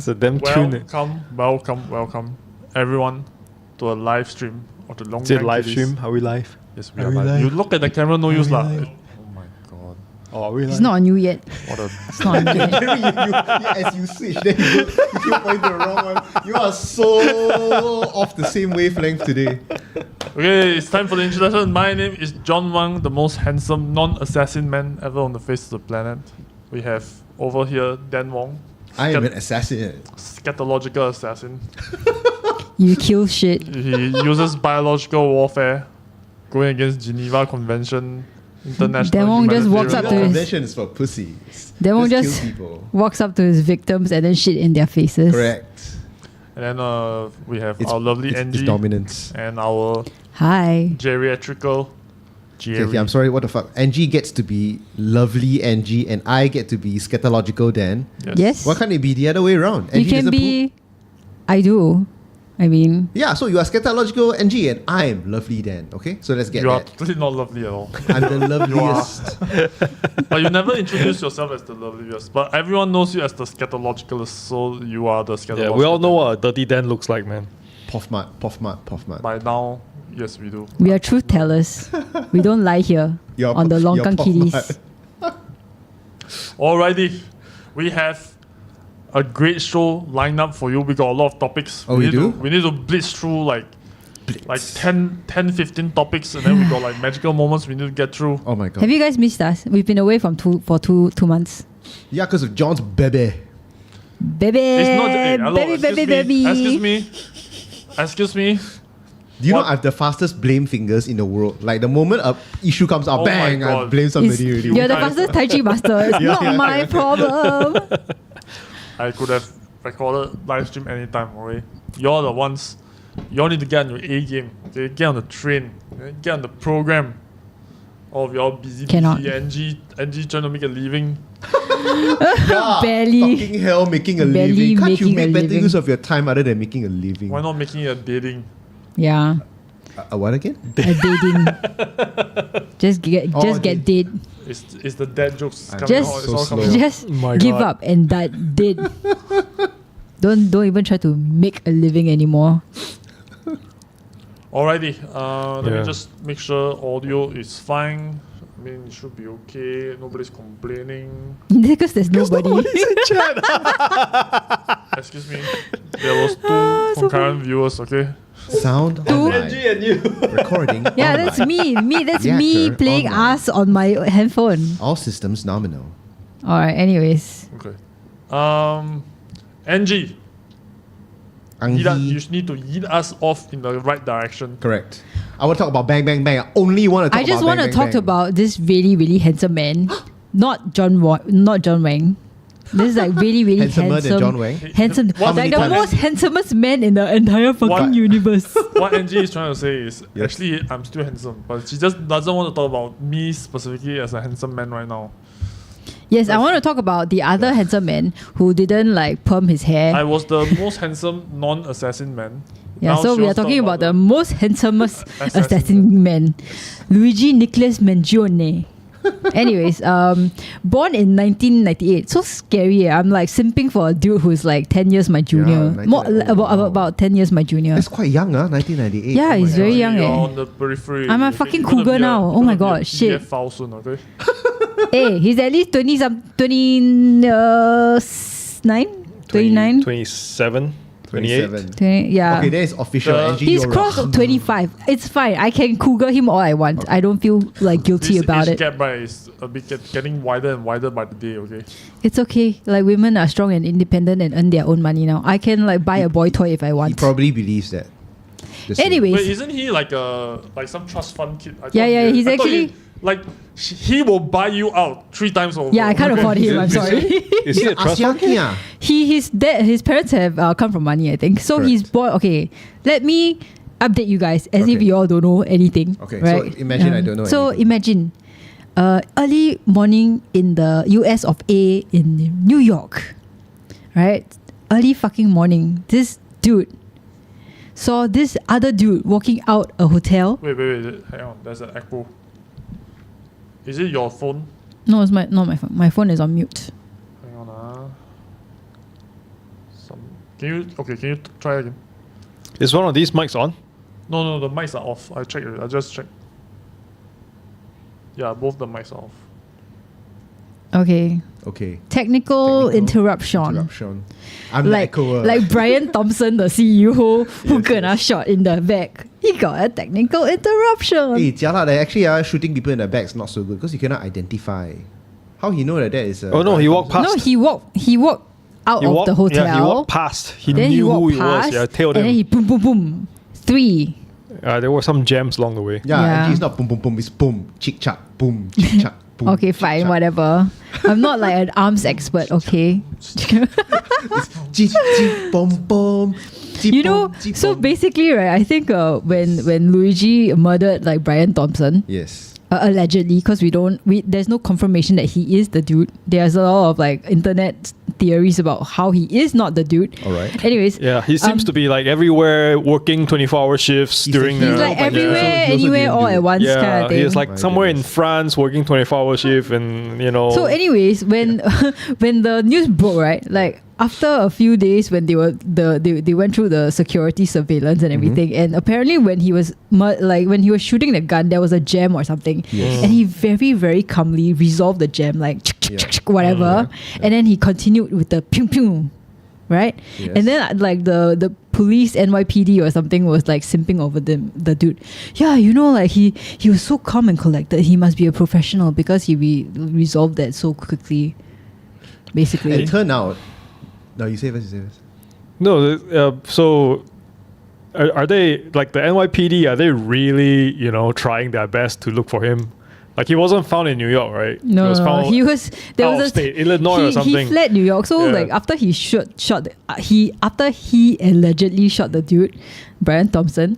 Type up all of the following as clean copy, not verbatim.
It's a damn tune. Welcome, everyone, to a live stream of the LongKang Is it live Kitties. stream? Are we live? Yes, we are live. You look at the camera, no use lah. Oh my god. Oh, are we live? It's not on you yet. What a It's not on you yet. As you switch, then you point the wrong one. You are so off the same wavelength today. Okay, it's time for the introduction. My name is John Wang, the most handsome non-assassin man ever on the face of the planet. We have over here Dan Wong. I am an assassin. Scatological assassin. You kill shit. He uses biological warfare, going against Geneva Convention, international Dan Wong just walks humanitarian up to law. his- Convention is for pussies. Dan Wong kill just people. walks up to his victims and then shit in their faces. Correct. And then we have our lovely it's Angie dominance. and our Hi. geriatrical Jerry. Okay, I'm sorry, what the fuck? Angie gets to be lovely Angie and I get to be scatological Dan. Yes. Why can't it be the other way around? You Angie can doesn't be. I do. I mean, Yeah, so you are scatological Angie and I am lovely Dan. Okay, so let's get You are that. totally not lovely at all. I'm the loveliest. But you never introduce yourself as the loveliest. But everyone knows you as the scatologicalist, so you are the scatological. Yeah, we all know what a dirty Dan looks like, man. Puff mart. By now, yes, we do. we are truth tellers. We don't lie here You're on the you're LongKang puff Kitties. mart. Alrighty, we have a great show lined up for you. We got a lot of topics. Oh, we need do? We need to blitz through like 10, 15 topics, and then we got like magical moments we need to get through. Oh my god. Have you guys missed us? We've been away for two months. Yeah, because of John's baby. Baby, It's not hello, baby. Excuse me. Do you know What? I have the fastest blame fingers in the world? Like the moment a issue comes out, Oh my bang, I God. blame It's- somebody already. You're the guys- fastest Tai Chi master. It's Yeah, not yeah, my yeah. problem. I could have recorded live stream anytime, okay? You're the ones. Y'all need to get on your A game. Okay? Get on the train. Okay? Get on the program. All of y'all busy. Cannot. Angie trying to make a living. Yeah, Barely. fucking hell, making a Barely living. Can't you making a make better living. use of your time other than making a living? Why not making it a dating? Yeah, What again? a dating. Just get dead. It's the dad jokes coming Just- out. It's So all coming slow. out. Just My give God. up and that dead. Don't even try to make a living anymore. Alrighty. Let me Yeah. just make sure audio is fine. I mean, it should be okay. Nobody's complaining. Because there's nobody. Excuse me. There was two concurrent viewers, okay? Sound online. and you. Recording Yeah, online. that's me. That's The me actor playing online. us on my handphone. All systems nominal. Alright, anyways. Okay. Angie, Angie. you need to lead us off in the right direction. Correct. I want to talk about bang, bang, bang. I only want to talk I just about want bang, to bang, talk bang. about this really, really handsome man. Not John Wang. This is like really, really Handsomer handsome. than John Wang. Handsome. How many Like the times? most handsomest man in the entire fucking What? universe. What Angie is trying to say is, Yes. actually, I'm still handsome, but she just doesn't want to talk about me specifically as a handsome man right now. Yes, I want to talk about the other handsome man who didn't like perm his hair. I was the most handsome non-assassin man. Yeah, Now so she we are wants to talking talk about the most handsomest Assassin. assassin man, Luigi Nicholas Mangione. Anyways, born in 1998. So scary. I'm like simping for a dude who's like 10 years my junior. Yeah, More 1998. about 10 years my junior. That's quite young, 1998. Yeah, Oh my he's very God. young, You're eh. on the periphery. I'm a You're fucking gonna cougar be now. you're Oh my gonna be God, a shit. PDF file soon, okay? Hey, he's at least 29? 29? 27, 28. 27. Yeah. Okay, that is official. The- Angie, He's you're crossed wrong. 25. It's fine. I can cougar him all I want. I don't feel like guilty This about age it. gap right is a bit getting wider and wider by the day, okay? It's okay. Like women are strong and independent and earn their own money now. I can like buy a boy toy if I He want. probably believes that. Just saying. Anyways, Wait, isn't he like some trust fund kid? I Yeah, thought yeah, he's I thought actually- he will buy you out 3 times over. yeah, I can't afford him. I'm sorry. Is he a trust ASEAN fund kid? ah. His parents have come from money, I think. So he's Correct. born. Okay, let me update you guys as if Okay. you all don't know anything. Okay, so right? imagine I don't know So anything. imagine, early morning in the US of A in New York, right? Early fucking morning. This dude saw this other dude walking out a hotel. Wait, hang on. There's an echo. Is it your phone? No, it's not my phone. My phone is on mute. Hang on. Can you try again? Is one of these mics on? No, the mics are off. I just checked. Yeah, both the mics are off. Okay. Technical interruption. I'm Like the echoer. like Brian Thompson, the CEO who got shot in the back. He got a technical interruption. Hey, jialat, actually, shooting people in the back is not so good because you cannot identify. How he know that is? Oh no, he walked past. No, he walked out of the hotel. Yeah, he walked past. He then knew he walked who he past, was. Yeah, tailed and him. then he boom, boom, boom. 3. There were some jams along the way. Yeah, Yeah. actually, it's not boom, boom, boom. It's boom, chick, chack, boom, chick, chack, boom. Okay, chick, fine, chack. whatever. I'm not like an arms expert, okay? Chick, chick, boom, boom. Chick, You know, boom, chick, so boom. basically, right, I think when Luigi murdered like Brian Thompson, Yes. allegedly, because there's no confirmation that he is the dude. There's a lot of like internet theories about how he is not the dude. All right. Anyways, Yeah, he seems to be like everywhere working 24-hour shifts He's during a the. he's hero. like Yeah. everywhere, So he also anywhere, didn't all do at it. once kind Yeah, of he thing. is like My somewhere in goodness. France working 24-hour shift, and So, anyways, when when the news broke, right, like after a few days, when they went through the security surveillance and everything, and apparently when he was when he was shooting the gun, there was a jam or something, Yes. and he very very calmly resolved the jam, like whatever, Yeah. and then he continued with the pew pew. Right, Yes. and then like the police NYPD or something was like simping over the dude. Yeah, you know, like he was so calm and collected. He must be a professional because he resolved that so quickly. Basically, It turned out. No, you say first. no. So are they like the NYPD? Are they really trying their best to look for him? Like he wasn't found in New York, right? No, he was found he was there out was of a state, Illinois or something. He fled New York. So Yeah. like after he after he allegedly shot the dude, Brian Thompson,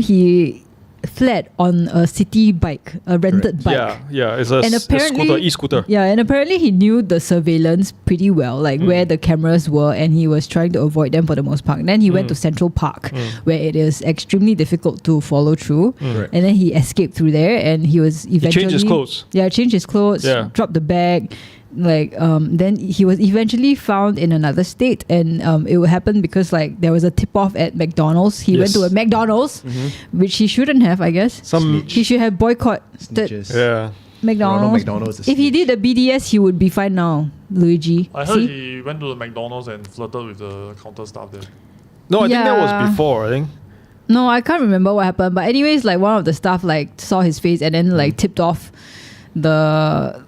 he fled on a city bike, a rented bike. Yeah, it's a, And a apparently- scooter, e-scooter. Yeah, and apparently he knew the surveillance pretty well, like where the cameras were, and he was trying to avoid them for the most part. Then he went to Central Park, where it is extremely difficult to follow through. Right. And then he escaped through there, and he was eventually changed his clothes. Yeah, changed his clothes. Yeah. Dropped the bag. Then he was eventually found in another state, and it would happen because like there was a tip off at McDonald's. He went Yes. to a McDonald's, which he shouldn't have, I guess. Some He should have boycotted Snitches. yeah. McDonald's. McDonald's is If he snitch. did the BDS, he would be fine now, Luigi. I heard See? he went to the McDonald's and flirted with the counter staff there. No, I think that Yeah. was before. I think. No, I can't remember what happened. But anyways, like one of the staff like saw his face and then like tipped off the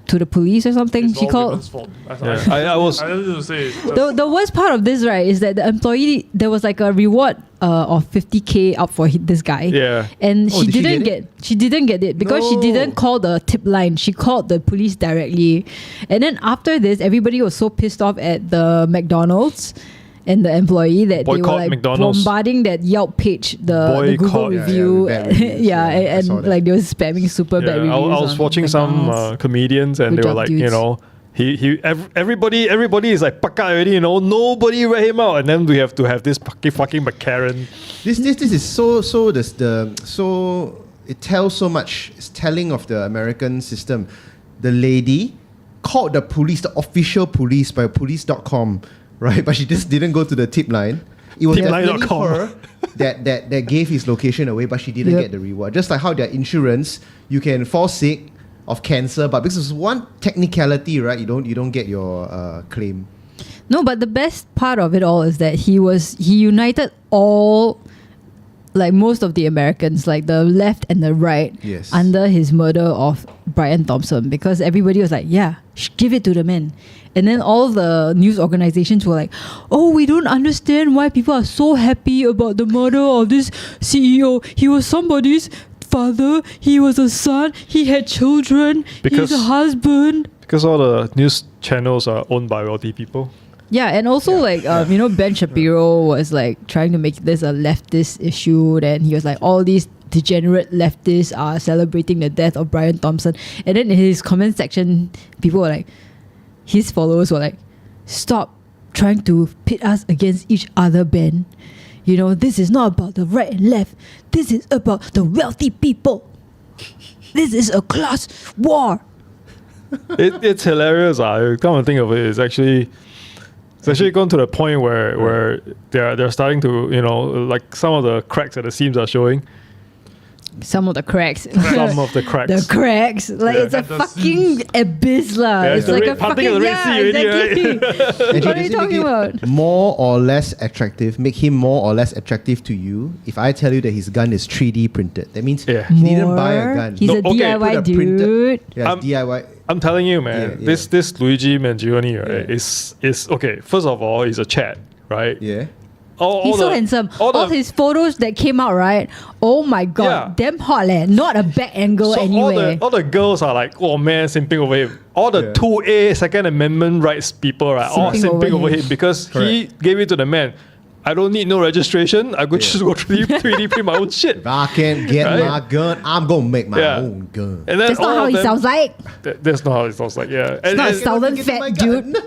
to the police or something. It's She all called. women's fault. Yeah. I was. I didn't to say. It's just, The worst part of this, right, is that the employee, there was like a reward of 50K up for this guy. Yeah. And Oh, she did she didn't get she didn't get it because she No. didn't call the tip line. She called the police directly. And then after this, everybody was so pissed off at the McDonald's and the employee that they were Boycott like McDonald's. bombarding that Yelp page, the Google Boycott. Yeah, yeah, review. the bad reviews, Yeah, yeah, I saw and that. like they were spamming super bad Yeah, reviews. I was on watching some McDonald's. comedians and Good they were job, like, dudes. everybody is like paka already, nobody read him out, and then we have to have this fucking McCarran. This is so it tells so much. It's telling of the American system. The lady called the police, the official police by police.com, right? But she just didn't go to the tip line. It was definitely Tipline.com. her that gave his location away, but she didn't Yep. get the reward. Just like how their insurance, you can fall sick of cancer, but because it's one technicality, right? You don't get your claim. No, but the best part of it all is that he united all, like most of the Americans, like the left and the right, Yes. under his murder of Brian Thompson, because everybody was like, yeah, give it to the man. And then all the news organizations were like, oh, we don't understand why people are so happy about the murder of this CEO. He was somebody's father. He was a son. He had children. Because- He's a husband. Because all the news channels are owned by wealthy people. Yeah, and also Ben Shapiro was like trying to make this a leftist issue. Then he was like, all these degenerate leftists are celebrating the death of Brian Thompson. And then in his comment section, people were like, his followers were like, stop trying to pit us against each other, Ben. This is not about the right and left. This is about the wealthy people. This is a class war. It's hilarious. I come to think of it, it's actually It's actually gone to the point where they're starting to, like some of the cracks at the seams are showing. Some of the cracks. Some of the cracks. The cracks. Like it's a At the fucking seams. abyss lah. Yeah, it's the like red- a parting fucking of the Red Sea already, exactly. What are you talking about? More or less attractive, make him more or less attractive to you. If I tell you that his gun is 3D printed, that means Yeah. he didn't buy a gun. He's No, a okay, DIY put a printed- dude. Yeah, it's DIY. I'm telling you, man, Yeah, yeah. this Luigi Mangione, right, Yeah. is okay. First of all, he's a Chad, right? Yeah. He's so handsome. All his photos that came out, right? Oh my god, Yeah. damn hot leh. Not a back angle so anywhere. all the girls are like, oh man, simping over him. All the Yeah. 2A Second Amendment rights people, right, all Simping simping over over him. him because he Correct. gave it to the man. I don't need no registration. I could just go 3D print my own shit. If I can't get Right? my gun, I'm gonna make my Yeah. own gun. And then That's not all how of he them- sounds like. That's not how it sounds like. Yeah, and, not a and, sound- Southern I wanna fat my dude. gun.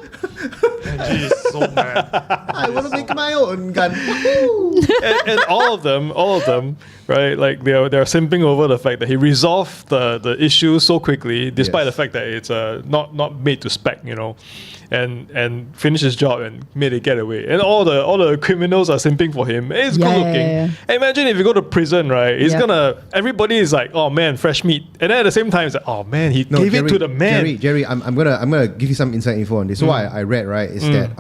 Angie is so mad. I want to make my own gun. Woohoo. and all of them, right? Like they're simping over the fact that he resolved the issue so quickly, despite Yes. the fact that it's not made to spec, and finished his job and made it get away. And all the criminals are simping for him. It's Yeah, good yeah, looking. yeah. And imagine if you go to prison, right? He's Yeah. everybody is like, oh man, fresh meat, and then at the same time, it's like, oh man, he gave it to the man. Jerry, I'm gonna give you some inside info on this. So what I read, right, is that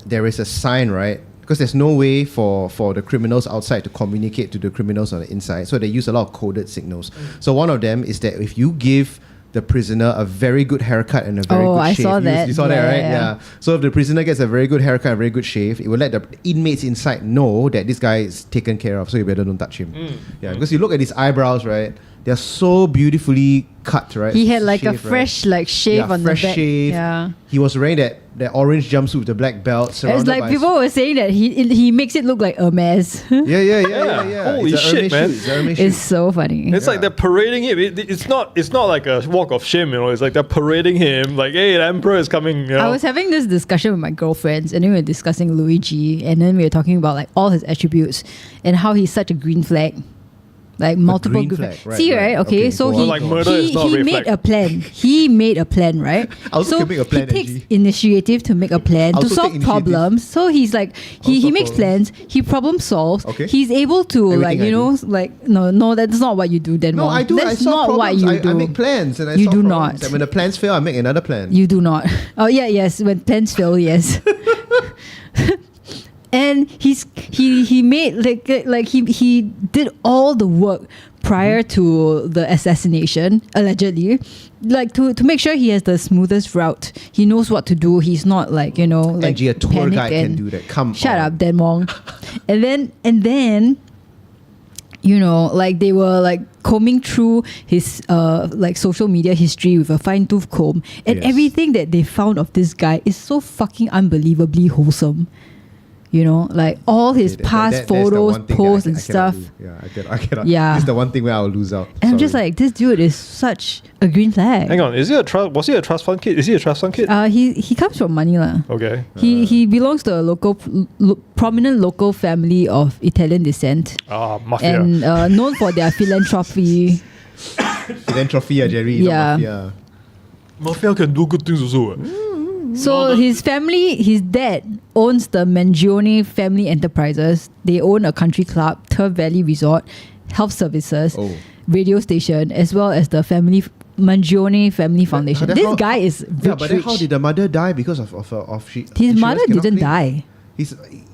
there is a sign, right? Because there's no way for the criminals outside to communicate to the criminals on the inside. So they use a lot of coded signals. So one of them is that if you give the prisoner a very good haircut and a very Oh, good I shave. saw that. You saw that, Yeah, right? yeah. So if the prisoner gets a very good haircut and a very good shave, it will let the inmates inside know that this guy is taken care of. So you better don't touch him. Yeah, because you look at his eyebrows, right? They're so beautifully cut, right? He had like a Shaved, right? fresh shave Yeah, on fresh the back. shave. Yeah. He was wearing that orange jumpsuit with the black belt. It's surrounded like by people were saying that he makes it look like a mess. Yeah. Holy It's a shit, Hermes man. shoe. It's a Hermes It's shoe. so funny. It's like they're parading him. It's not like a walk of shame, It's like they're parading him. Like, hey, the emperor is coming. I was having this discussion with my girlfriends, and then we were discussing Luigi, and then we were talking about like all his attributes and how he's such a green flag. Like multiple green good flag, right, See, right. right? Okay, Okay, so go he on. Like murder is not a he red made flag. a plan. He made a plan, right? I also so can make a plan, he takes Angie. initiative to make a plan I to also solve take initiative. problems. So he's like he Also makes problems. plans. He problem solves. Okay. He's able to Everything I do. like no, that's not what you do. Then No, I do. That's I solve not problems. what you do. I make plans and I You solve do problems. not. And when the plans fail, I make another plan. You do not. Oh yeah, yes. When plans fail, yes. And he made like he did all the work prior to the assassination, allegedly, like to make sure he has the smoothest route. He knows what to do. He's not like like Angie, a tour panicked guide can and- do that. Come Shut on. up, Dan Wong. and then like they were like combing through his like social media history with a fine-tooth comb, and Yes. everything that they found of this guy is so fucking unbelievably wholesome. Like all his Okay, past that's the photos, one thing posts, that and I cannot stuff. do. Yeah, I cannot. Yeah. This is the one thing where I'll lose out. And I'm just Sorry. like, this dude is such a green flag. Hang on, was he a trust fund kid? Is he a trust fund kid? He comes from money lah. Okay. He belongs to a prominent local family of Italian descent, Mafia. and known for their philanthropy. Philanthropy, Jerry. Yeah. Not mafia. Mafia can do good things also. So his family, his dad owns the Mangione Family Enterprises. They own a country club, Turf Valley Resort, health services, Oh. radio station, as well as the Mangione Family Foundation. Then This how- guy is Yeah, rich, but then rich. how did the mother die because of she? His insurance mother cannot didn't claim? die. He's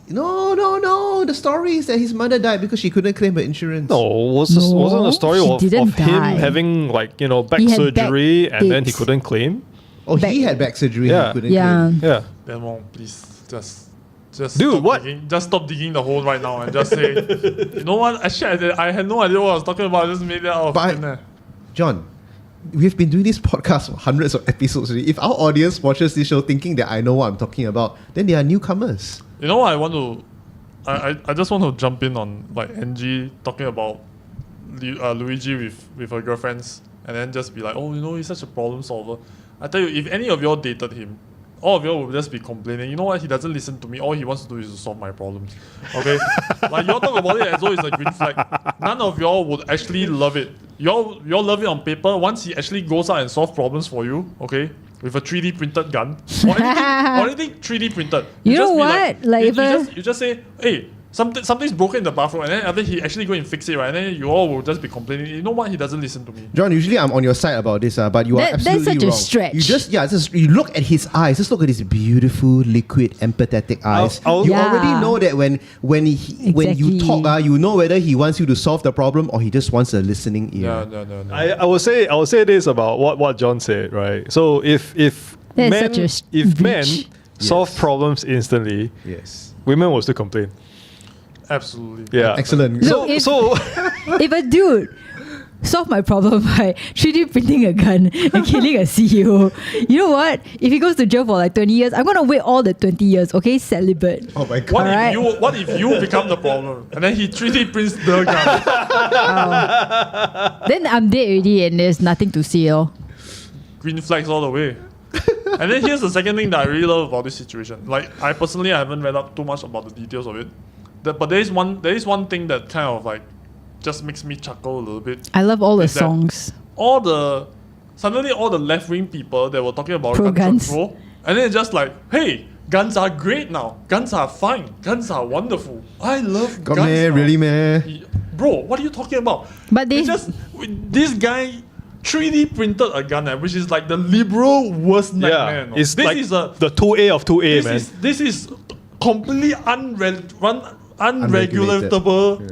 no. The story is that his mother died because she couldn't claim her insurance. No, wasn't the story she of didn't him die. having back He had back surgery and then he aches. couldn't claim? Oh, he Back- had back surgery. Yeah. He couldn't Yeah. claim. Yeah. Dan Wong, please just Dude, stop what? just stop digging the hole right now and just say, you know what? Actually, I had no idea what I was talking about. I just made that out of But thin air. John, we've been doing this podcast for hundreds of episodes already. If our audience watches this show thinking that I know what I'm talking about, then they are newcomers. You know what I want to? I just want to jump in on like Angie talking about Luigi with her girlfriends, and then just be like, oh, he's such a problem solver. I tell you, if any of y'all dated him, all of y'all will just be complaining. You know what? He doesn't listen to me. All he wants to do is to solve my problems. Okay, like y'all talk about it as though it's a green flag. None of y'all would actually love it. Y'all love it on paper. Once he actually goes out and solves problems for you, okay, with a 3D printed gun or anything 3D printed. You know just be what? Like, you just say, hey, something's broken in the bathroom, and then after he actually go and fix it, right? And then you all will just be complaining. You know what? He doesn't listen to me. John, usually I'm on your side about this, but you are absolutely that's such wrong. a stretch. You look at his eyes. Just look at his beautiful, liquid, empathetic eyes. You already know that when you talk, you know whether he wants you to solve the problem or he just wants a listening ear. No. I will say this about what John said, right? So if men solve problems instantly, Yes. women will still complain. Absolutely. Yeah. Excellent. Look, if a dude solve my problem by 3D printing a gun and killing a CEO, you know what? If he goes to jail for like 20 years, I'm gonna wait all the 20 years, okay? Celibate. Oh my god. What if you become the problem and then he 3D prints the gun? Then I'm dead already and there's nothing to see. Green flags all the way. And then here's the second thing that I really love about this situation. Like, I personally haven't read up too much about the details of it. But there is one thing that kind of like just makes me chuckle a little bit. I love all the Is that songs. Suddenly all the left-wing people that were talking about Pro gun guns. control, and then it's just like, hey, guns are great now. Guns are fine. Guns are wonderful. I love God, guns man, now. really, man? Bro, what are you talking about? But they This guy 3D printed a gun, which is like the liberal worst nightmare. Yeah, no? it's This like is the 2A of 2A, man. This is completely unregulatable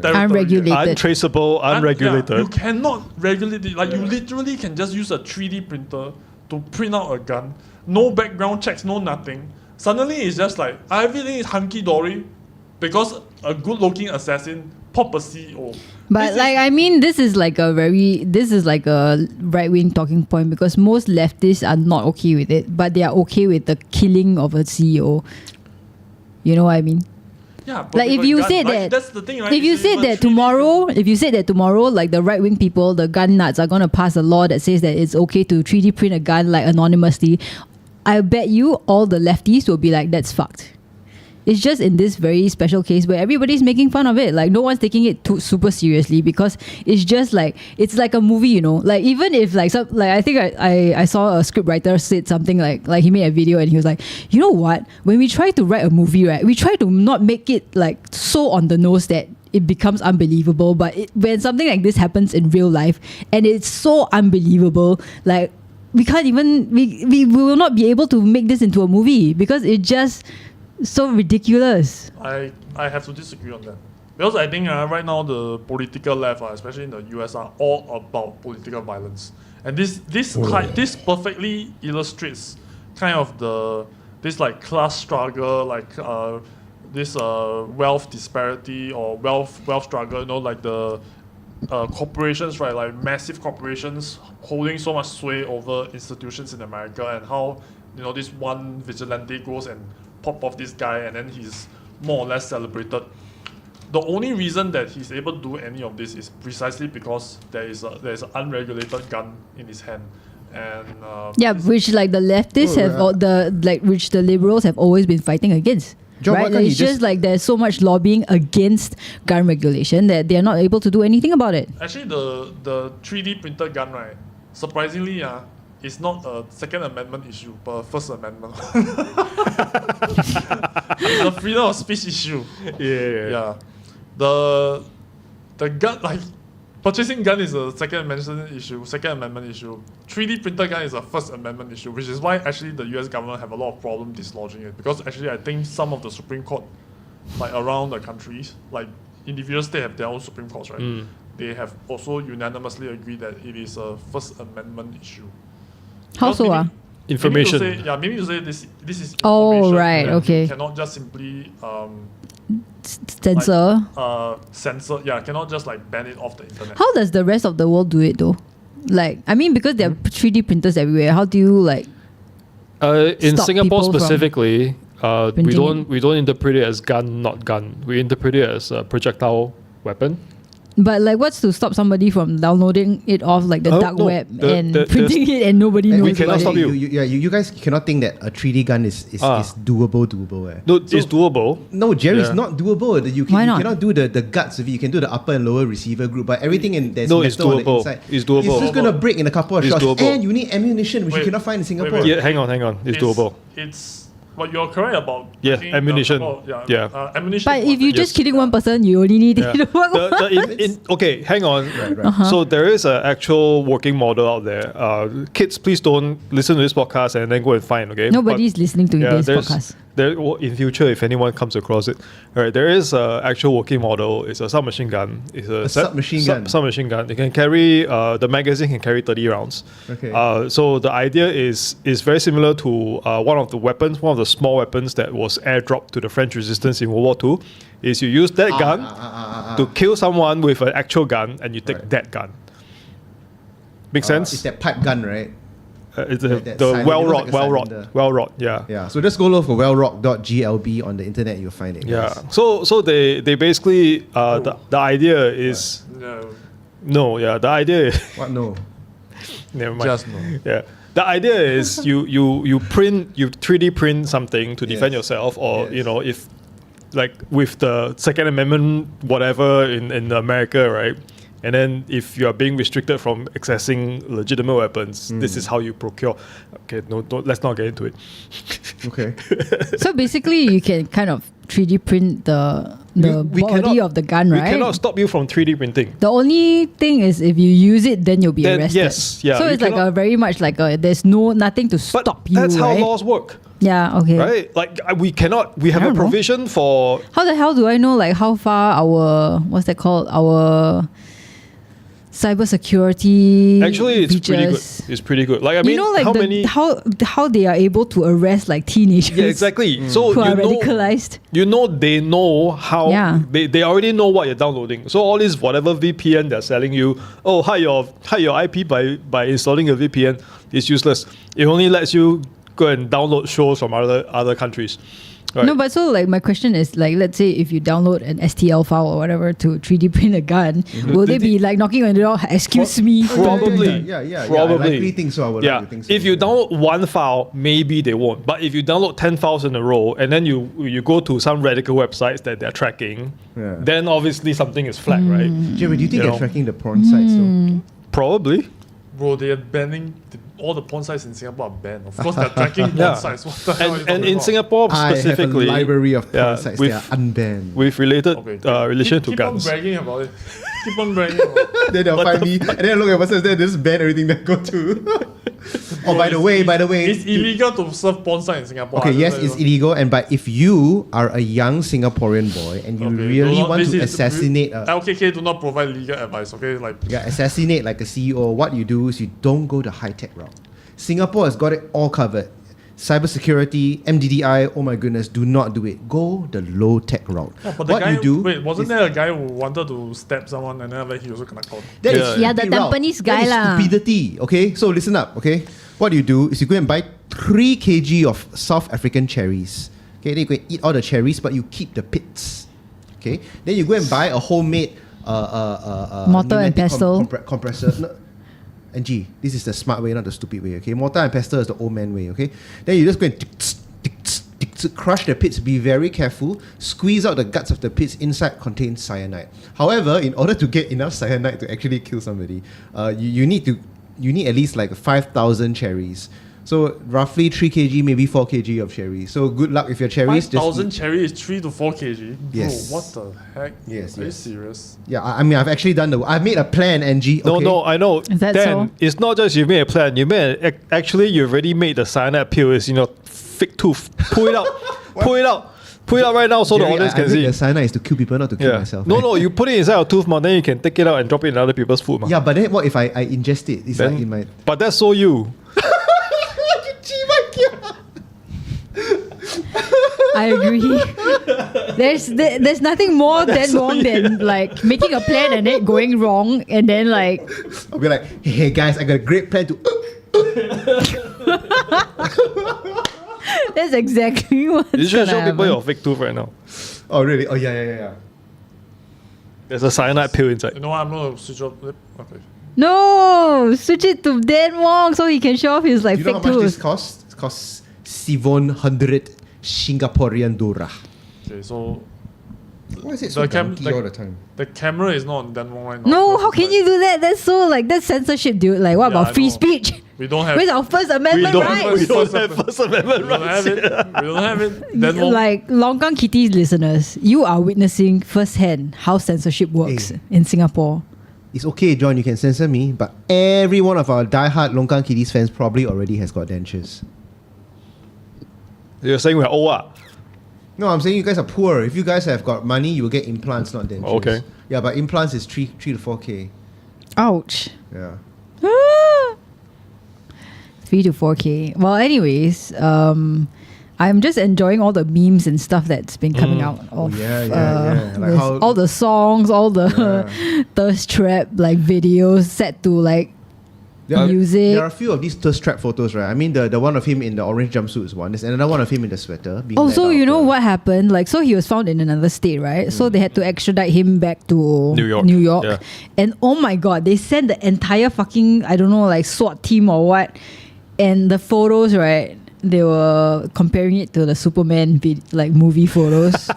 territory. Unregulated. Untraceable, unregulated. Yeah, you cannot regulate it. Like, you literally can just use a 3D printer to print out a gun. No background checks, no nothing. Suddenly it's just like everything is hunky-dory because a good-looking assassin pop a CEO. But this is like a right-wing talking point because most leftists are not okay with it, but they are okay with the killing of a CEO. You know what I mean? Yeah, but Like with if a you gun, said like, that, that's the thing, right? if you said that tomorrow, like the right wing people, the gun nuts are gonna pass a law that says that it's okay to 3D print a gun like anonymously, I bet you all the lefties will be like, that's fucked. It's just in this very special case where everybody's making fun of it. Like, no one's taking it too super seriously because it's just like, it's like a movie, you know. Like, even if I think I saw a scriptwriter said something like he made a video and he was like, you know what? When we try to write a movie, right, we try to not make it like so on the nose that it becomes unbelievable. But when something like this happens in real life and it's so unbelievable, like, we can't even, we will not be able to make this into a movie because it just so ridiculous. I have to disagree on that. Because I think right now the political left, especially in the US, are all about political violence. And this perfectly illustrates kind of this like class struggle, like this wealth disparity or wealth struggle, you know, like the corporations, right, like massive corporations holding so much sway over institutions in America, and how, you know, this one vigilante goes and pop off this guy and then he's more or less celebrated. The only reason that he's able to do any of this is precisely because there is an unregulated gun in his hand. And which like the leftists which the liberals have always been fighting against. John, right? It's just like there's so much lobbying against gun regulation that they're not able to do anything about it. Actually, the 3D printed gun, right, surprisingly, it's not a Second Amendment issue, but a First Amendment. It's a freedom of speech issue. Yeah. The gun, like, purchasing gun is a Second Amendment issue. 3D printed gun is a First Amendment issue, which is why actually the US government have a lot of problem dislodging it. Because actually I think some of the Supreme Court, like around the countries, like individual states have their own Supreme Courts, right? They have also unanimously agreed that it is a First Amendment issue. How so? Information. Meaning to say this is information. Oh, right, okay. You cannot just simply censor. Censor. Yeah, cannot just like ban it off the internet. How does the rest of the world do it though? Like, I mean, because there are 3D printers everywhere. How do you like? In stop Singapore people from specifically, we printing don't interpret it as gun, not gun. We interpret it as a projectile weapon. But like, what's to stop somebody from downloading it off like the dark no, web and there's- printing it and nobody And knows we cannot about stop it? You guys cannot think that a 3D gun is doable. No, it's doable. No, Jerry, it's Yeah. not doable. Why You not? cannot do the guts of it. You can do the upper and lower receiver group, but everything in there's No, it's metal on the doable. inside. It's doable. It's just gonna break in a couple of It's shots, doable. and you need ammunition, which you Wait, cannot find in Singapore. wait. Yeah, hang on. It's doable. It's what you're correct about. Yeah, I think the ammunition. couple- Yeah. Ammunition. But if you're Yes. just killing one person, you only need Yeah. it to work. Okay, hang on. Right. So there is an actual working model out there. Kids, please don't listen to this podcast and then go and find. Okay, Nobody's listening to this there's- podcast. In future, if anyone comes across it, all right, there is an actual working model. It's a submachine gun. It's a submachine gun. Submachine gun. It can carry the magazine can carry 30 rounds. Okay. So the idea is very similar to one of the small weapons that was airdropped to the French resistance in World War II. Is you use that gun to kill someone with an actual gun, and you take Right. that gun. Make sense? It's that pipe gun, right? It's that the silent- it looks like a well rod. Yeah. Yeah. So just go look for wellrock.glb on the internet. You'll find it. Yeah. guys. So they basically the idea is No. the idea is What? No. never mind. Just no. Yeah. The idea is you 3D print something to defend Yes. yourself, or Yes. if like with the Second Amendment whatever in America, right? And then if you are being restricted from accessing legitimate weapons, this is how you procure. Okay, let's not get into it. Okay. So basically, you can kind of 3D print the We body cannot- of the gun, right? We cannot stop you from 3D printing. The only thing is if you use it, then you'll be Then arrested. yes, yeah, So you it's like cannot- a very much like there's nothing to But stop you, that's how right? laws work, Yeah. Okay. right? Like we have I a don't know. provision for. How the hell do I know like how far our what's that called our cybersecurity Actually, it's pretty good. breaches? It's pretty good. Like I mean, you know, like how many? how they are able to arrest like teenagers Yeah, exactly. So who you are know, radicalized. they know how. Yeah. They already know what you're downloading. So all this whatever VPN they're selling you, hide your IP by installing a VPN is useless. It only lets you go and download shows from other countries. Right. No, but so like my question is like, let's say if you download an STL file or whatever to 3D print a gun, will they be like knocking on the door? Excuse me. Probably. Yeah. Probably. I likely think so. I would Yeah, like to think so. if you download one file, maybe they won't. But if you download 10 files in a row and then you go to some radical websites that they're tracking, Yeah. then obviously something is flagged, right? Jeremy, do you think You they're know. tracking the porn sites though? Probably. Bro, they are banning all the porn sites in Singapore are banned. Of course, they're tracking porn Yeah. sites. What the hell are you And talking in about? Singapore specifically, I have a library of porn yeah, sites with- that are unbanned. with related Okay, relation to keep guns. on bragging about it. Keep on bragging about it. Then they'll find me, and then I look at person, then they just ban everything that I go to. Oh, by the way, It's illegal to serve porn site in Singapore. Okay, I yes, don't it's know. illegal, and but if you are a young Singaporean boy and you Okay, really do not- want this to is- assassinate LKK do not provide legal advice, okay? Like, assassinate like a CEO, what you do is you don't go the high tech route. Singapore has got it all covered. Cybersecurity, MDDI, oh my goodness, do not do it. Go the low tech route. but the What guy, you do? wait, wasn't is- there a guy who wanted to stab someone and then after he also kena caught? That is Yeah. Yeah, the stupid route. Tampines That guy is lah. stupidity. Okay, so listen up. Okay, what you do is you go and buy 3 kg of South African cherries. Okay, then you go and eat all the cherries, but you keep the pits. Okay, then you go and buy a homemade Mortar and pneumatic pestle. compressor. No, and G, this is the smart way, not the stupid way. Okay, mortar and pestle is the old man way. Okay, then you just go and crush the pits. Be very careful. Squeeze out the guts of the pits. Inside contains cyanide. However, in order to get enough cyanide to actually kill somebody, you need at least like 5,000 cherries. So roughly 3 kg, maybe 4 kg of cherries. So good luck with your cherries. 5,000 cherry is 3 to 4 kg. Yes. Bro, what the heck? Yes, Are you yes. serious? Yeah, I mean, I've actually done I've made a plan, NG. Okay? No, I know. Is that Dan, so? it's not just you made a plan. Actually, you already made the cyanide pill. Is fake tooth. Pull it out. Pull it out. Pull it out right now so Jerry, the audience I can think see. the cyanide is to kill people, not to kill Yeah. myself. No, you put it inside your tooth, man. Then you can take it out and drop it in other people's food, man. Yeah, but then what if I ingest it? It's Then- like in my... But that's so you. I agree. There's nothing more than wrong than like making a plan and it going wrong and then like I'll be like, hey guys, I got a great plan to... that's exactly what. You should show people your fake tooth right now. Oh really? Oh yeah. There's a cyanide pill inside. You know what? I'm gonna switch off. Okay. No, switch it to Dan Wong so he can show off his like Do you know fake how much this tooth. costs? It costs 700 Singaporean dollar. Okay, so Why is it so donkey all the time? the camera is not on Dan Wong right now. No, because how it's can you do that? That's so like that's censorship, dude. Like what Yeah, about I free know. speech? We don't have. Where's our First Amendment We rights? don't have First Amendment We don't rights. have it. We don't have it. Dan Wong. Like LongKangKitties listeners, you are witnessing firsthand how censorship works Hey. in Singapore. It's okay, John, you can censor me, but every one of our diehard LongKangKitties fans probably already has got dentures. You're saying we're old, ah? No, I'm saying you guys are poor. If you guys have got money, you will get implants, not dentures. Okay. Yeah, but implants is 3 to 4K. Ouch. Yeah. 3 to 4K. Well, anyways, I'm just enjoying all the memes and stuff that's been coming out of yeah. Like this- how- all the songs, all the thirst trap like videos set to like music. There are a few of these thirst trap photos, right? I mean, the one of him in the orange jumpsuit is one. There's another one of him in the sweater. Being Oh, led so out you of know the- what happened? Like, so he was found in another state, right? So they had to extradite him back to New York. Yeah. And oh my god, they sent the entire fucking, I don't know, like SWAT team or what. And the photos, right? They were comparing it to the Superman like movie photos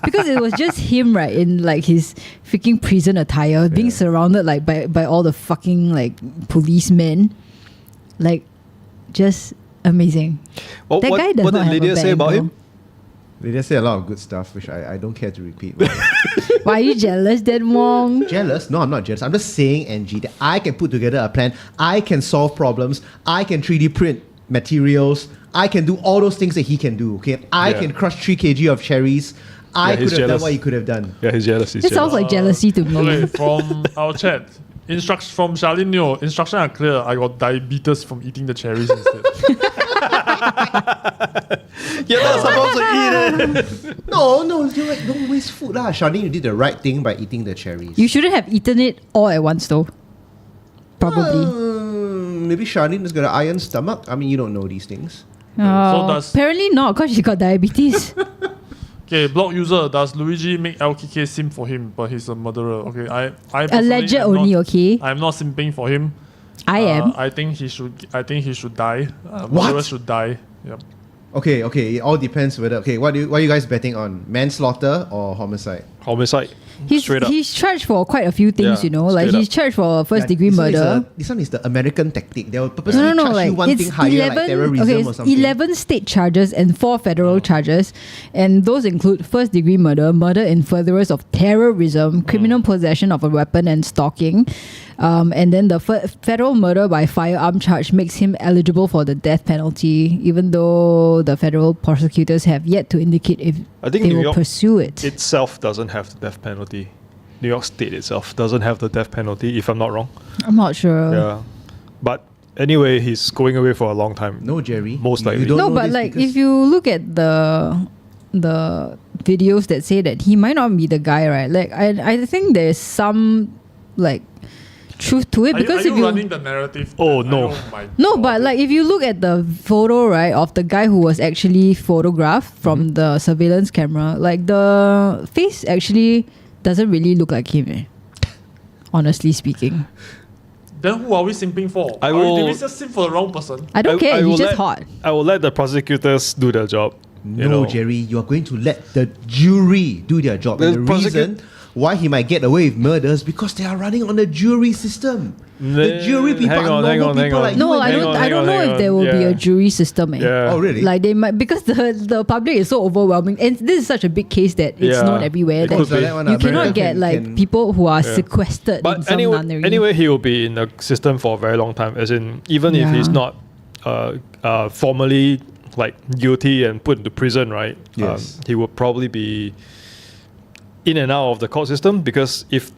because it was just him, right, in like his freaking prison attire, being surrounded like by all the fucking like policemen, like just amazing. What, That guy does what not did have a Lydia say bag, about though. him? They just say a lot of good stuff, which I don't care to repeat. Why are you jealous, Dan Wong? Jealous? No, I'm not jealous. I'm just saying, Angie, that I can put together a plan. I can solve problems. I can 3D print materials. I can do all those things that he can do. Okay, I Yeah. can crush 3 kg of cherries. I Yeah, could he's have done jealous. what he could have done. Yeah, he's jealous. He's It jealous. sounds like jealousy to me. Okay, from our chat. From Charlene Neo, instructions are clear. I got diabetes from eating the cherries instead. You're not supposed to eat it. No, you're like, don't waste food lah. Charlene, you did the right thing by eating the cherries. You shouldn't have eaten it all at once, though. Probably. Maybe Charlene has got an iron stomach. I mean, you don't know these things. Apparently not, because she got diabetes. Okay, blog user, does Luigi make LKK simp for him, but he's a murderer? Okay, I Alleged personally am only, not, okay? I'm not simping for him. I am. I think he should die. What? Murderers should die. Yep. Okay. It all depends whether. Okay, what are you guys betting on? Manslaughter or homicide? Homicide. He's Straight up. charged for quite a few things, Yeah, you know. Like straight he's up. charged for first degree this one is murder. this one is the American tactic. They will purposely No, charge like you one it's thing higher, like terrorism or something. 11 state charges and 4 federal charges, and those include first degree murder, murder in furtherance of terrorism, criminal possession of a weapon, and stalking. And then the federal murder by firearm charge makes him eligible for the death penalty, even though the federal prosecutors have yet to indicate if I think they New will York pursue it. itself doesn't have the death penalty. New York State itself doesn't have the death penalty, if I'm not wrong. I'm not sure. Yeah. But anyway, he's going away for a long time. No, Jerry. Most likely. You don't No, know but this like because- if you look at the videos that say that he might not be the guy, right? Like I think there's some like truth to it, Are because you if you running the narrative? Oh, then? no. My no, God. but like if you look at the photo, right, of the guy who was actually photographed from the surveillance camera, like the face actually doesn't really look like him, honestly speaking. Then who are we simping for? I Did will- we just simp for the wrong person? I don't care, will he's just let- hot. I will let the prosecutors do their job. No, you know. Jerry, you are going to let the jury do their job. The And the reason why he might get away with murders because they are running on the jury system. The jury people Hang are on, hang normal on, hang people on. like No, you and I me. don't. I hang don't on, know hang if there on. will be Yeah. a jury system. Yeah. Oh, really? Like they might, because the public is so overwhelming, and this is such a big case that it's Yeah. known everywhere It that could be. that one, you America cannot get can- like can- people who are Yeah. sequestered in But some nunnery. anyway, he will be in the system for a very long time. As in, even if he's Yeah. not formally like guilty and put into prison, right? Yes. He will probably be in and out of the court system, because if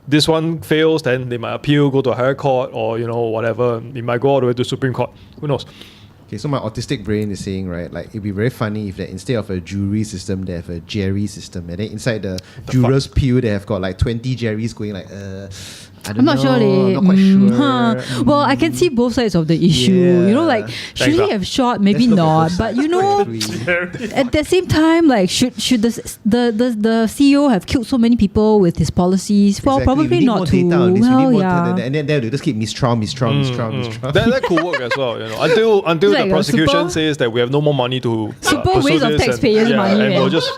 this one fails, then they might appeal, go to a higher court, or whatever. It might go all the way to Supreme Court. Who knows? Okay, so my autistic brain is saying, right, like it'd be very funny if that instead of a jury system, they have a Jerry system, and then inside the jurors' pew, they have got like 20 Jerrys going like, I'm not sure. Not quite sure. Well, I can see both sides of the issue. Yeah. You know, like should he have shot? Maybe Let's look at not. both But sides. you know, at the same time, like should the CEO have killed so many people with his policies? Well, Exactly. We probably need not more to. data on this. We need Well, more yeah. data, and then they'll just keep mistrial. That could work as well, you know. Until Like the a prosecution super- says that we have no more money to Super pursue waste of this taxpayers' and, money, and man. we'll just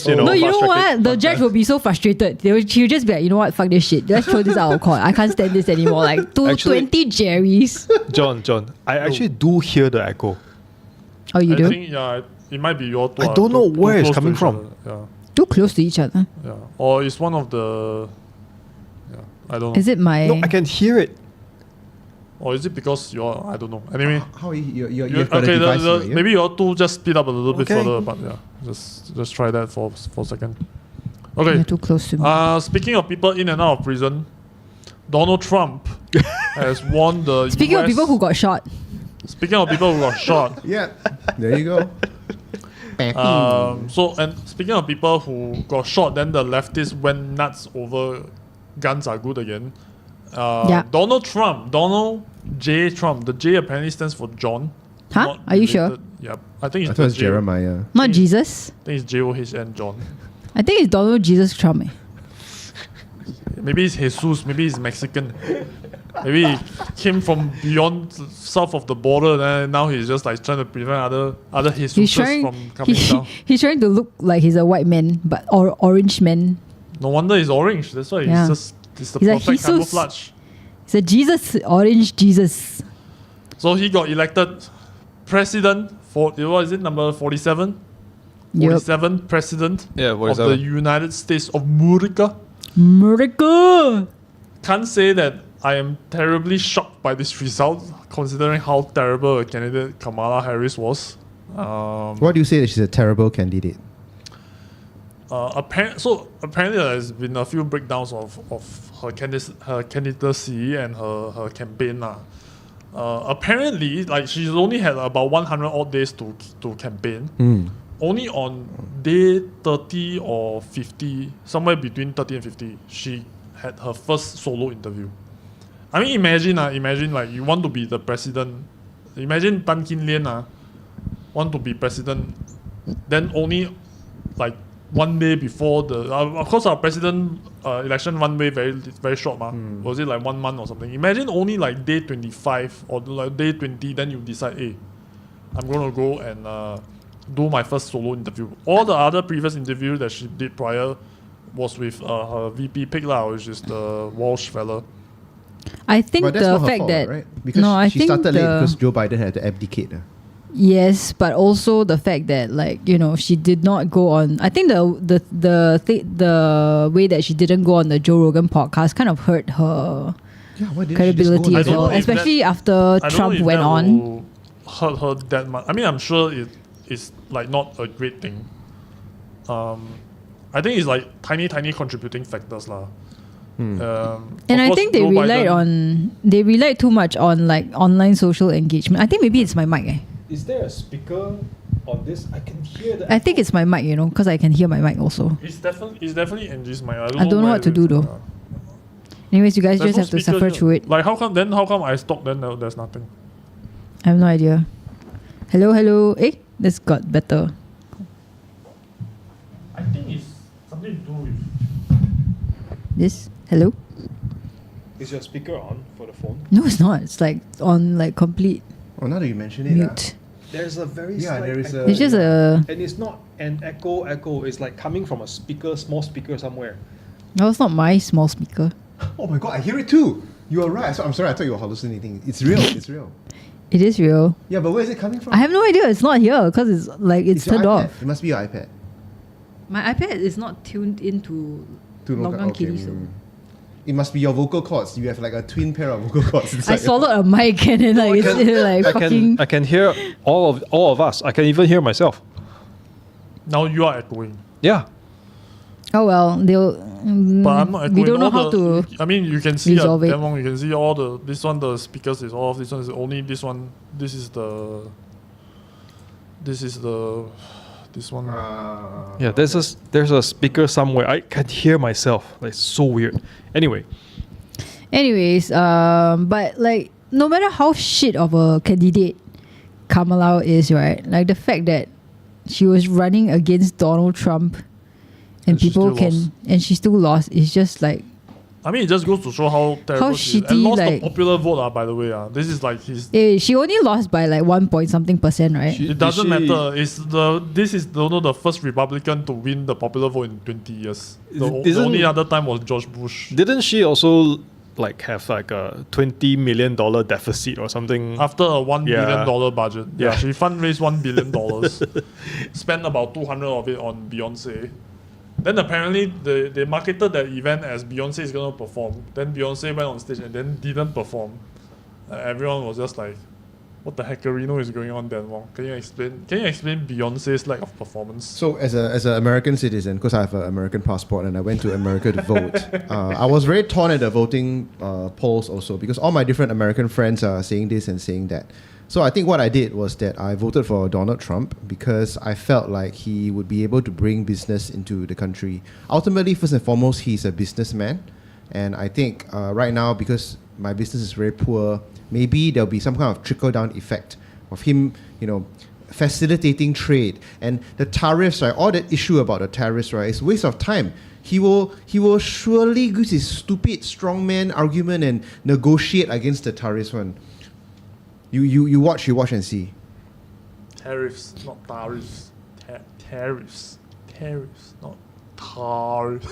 you know. No, you know fast-track it. what? The judge will be so frustrated. He'll just be like, you know what? Fuck this shit. Let's throw this out of court. I can't stand this anymore. Like Actually- 20 Jerrys. John, I actually do hear the echo. Oh, you I do? think it might be your two. I don't know where it's close to coming each from. other. Yeah, Too close to each other. yeah. Or it's one of the. Yeah, I don't know. Is it my? No, I can hear it. Or is it because you're? I don't know. Anyway. How you've got Okay, a device here, yeah? maybe your two just speed up a little bit Okay. further, but yeah, just try that for a second. Okay. You're too close to me. Speaking of people in and out of prison, Donald Trump has won the. Speaking of US people who got shot, Speaking of people who got shot. Yeah, there you go. And speaking of people who got shot, then the leftists went nuts over guns are good again. Yeah. Donald J. Trump. The J apparently stands for John. Huh? Not Are you sure? related. Yeah, I think I it's thought it was J. Jeremiah. not Jesus. I think it's John John. I think it's Donald Jesus Trump. Maybe it's Jesus. Maybe he's Mexican. Maybe he came from beyond south of the border, and now he's just like trying to prevent other He's Jesuses trying. from coming down. He's trying to look like he's a white man, but orange man. No wonder he's orange. That's why Yeah. it's the He's like perfect Jesus. camouflage. It's a Jesus, orange Jesus. So he got elected president for what is it, number 47? Yep. 47 president Yeah, of the 47. United States of America. America. Can't say that I am terribly shocked by this result, considering how terrible a candidate Kamala Harris was. Why do you say that she's a terrible candidate? Apparently there's been a few breakdowns of her candidacy and her campaign. Apparently, like she's only had about 100 odd days to campaign. Only on day 30 or 50, somewhere between 30 and 50, she had her first solo interview. I mean, imagine like you want to be the president. Imagine Tan Kin Lian want to be president, then only like 1 day before the of course our president election runway very short was it like 1 month or something. Imagine only like day 25 or like day 20, then you decide, hey, I'm gonna go and do my first solo interview. All the other previous interviews that she did prior was with her VP pick which is the Walsh fella. I think But that's the not her fact fault, that right? Because no, I she think started late the- because Joe Biden had to abdicate. Yes, but also the fact that she did not go on. I think the way that she didn't go on the Joe Rogan podcast kind of hurt her Yeah, why didn't credibility I as don't well, know if especially after I don't know Trump if went that on. will hurt her that much. I mean, I'm sure it is like not a great thing. I think it's like tiny contributing factors lah. And of I course, think they Joe relied too much on like online social engagement. I think maybe it's my mic. Is there a speaker on this? I can hear the I think it's my mic, because I can hear my mic also. It's definitely Angie's mic. I I don't know where what to it do is. though. Anyways, you guys There's just no have to speaker suffer here. through it. Like how come I stopped then there's nothing. I have no idea. Hello. This got better. I think it's something to do with. This hello? Is your speaker on for the phone? No, it's not. It's like on like complete Oh, now that you mention it. mute. There's a very Yeah, slight there is echo. a- It's just a. And it's not an echo. It's like coming from a small speaker somewhere. No, it's not my small speaker. Oh my god, I hear it too. You are right. I'm sorry, I thought you were hallucinating. It's real. It's real. It is real. Yeah, but where is it coming from? I have no idea. It's not here because it's like it's your turned iPad. off. It must be your iPad. My iPad is not tuned into To LongKangKitties. okay, It must be your vocal cords. You have like a twin pair of vocal cords inside. I swallowed a mic and then like it's like fucking. I can hear all of us. I can even hear myself. Now you are echoing. Yeah. Oh well, they'll. But I'm not echoing. We don't know All how to. I mean, you can see resolve it. you can see all this one the speakers is off. This one is only this one. This is the. This one. Yeah, there's a speaker somewhere. I can hear myself. Like, it's so weird. Anyway, Anyways, but like no matter how shit of a candidate Kamala is, right? Like the fact that she was running against Donald Trump and people and she still lost is just like, I mean, it just goes to show how terrible she is. shitty, And lost like, the popular vote, by the way. This is like his... she only lost by like 1% right? It doesn't matter. This is the first Republican to win the popular vote in 20 years. The only other time was George Bush. Didn't she also like have like a $20 million deficit or something? After a $1 billion budget. Yeah. She fundraised $1 billion. Spent about 200 of it on Beyonce. Then apparently they marketed that event as Beyonce is going to perform. Then Beyonce went on stage and then didn't perform. Everyone was just like, what the heckerino is going on then? Well, can you explain Beyonce's lack of performance? So as an American citizen, because I have an American passport and I went to America to vote, I was very torn at the voting polls also, because all my different American friends are saying this and saying that. So I think what I did was that I voted for Donald Trump because I felt like he would be able to bring business into the country. Ultimately, first and foremost, he's a businessman. And I think right now, because my business is very poor, maybe there'll be some kind of trickle-down effect of him, facilitating trade. And the tariffs, right, all that issue about the tariffs, right, is a waste of time. He will surely use his stupid strongman argument and negotiate against the tariffs one. You watch and see. Tariffs, not tariffs. Tariffs, not tariffs.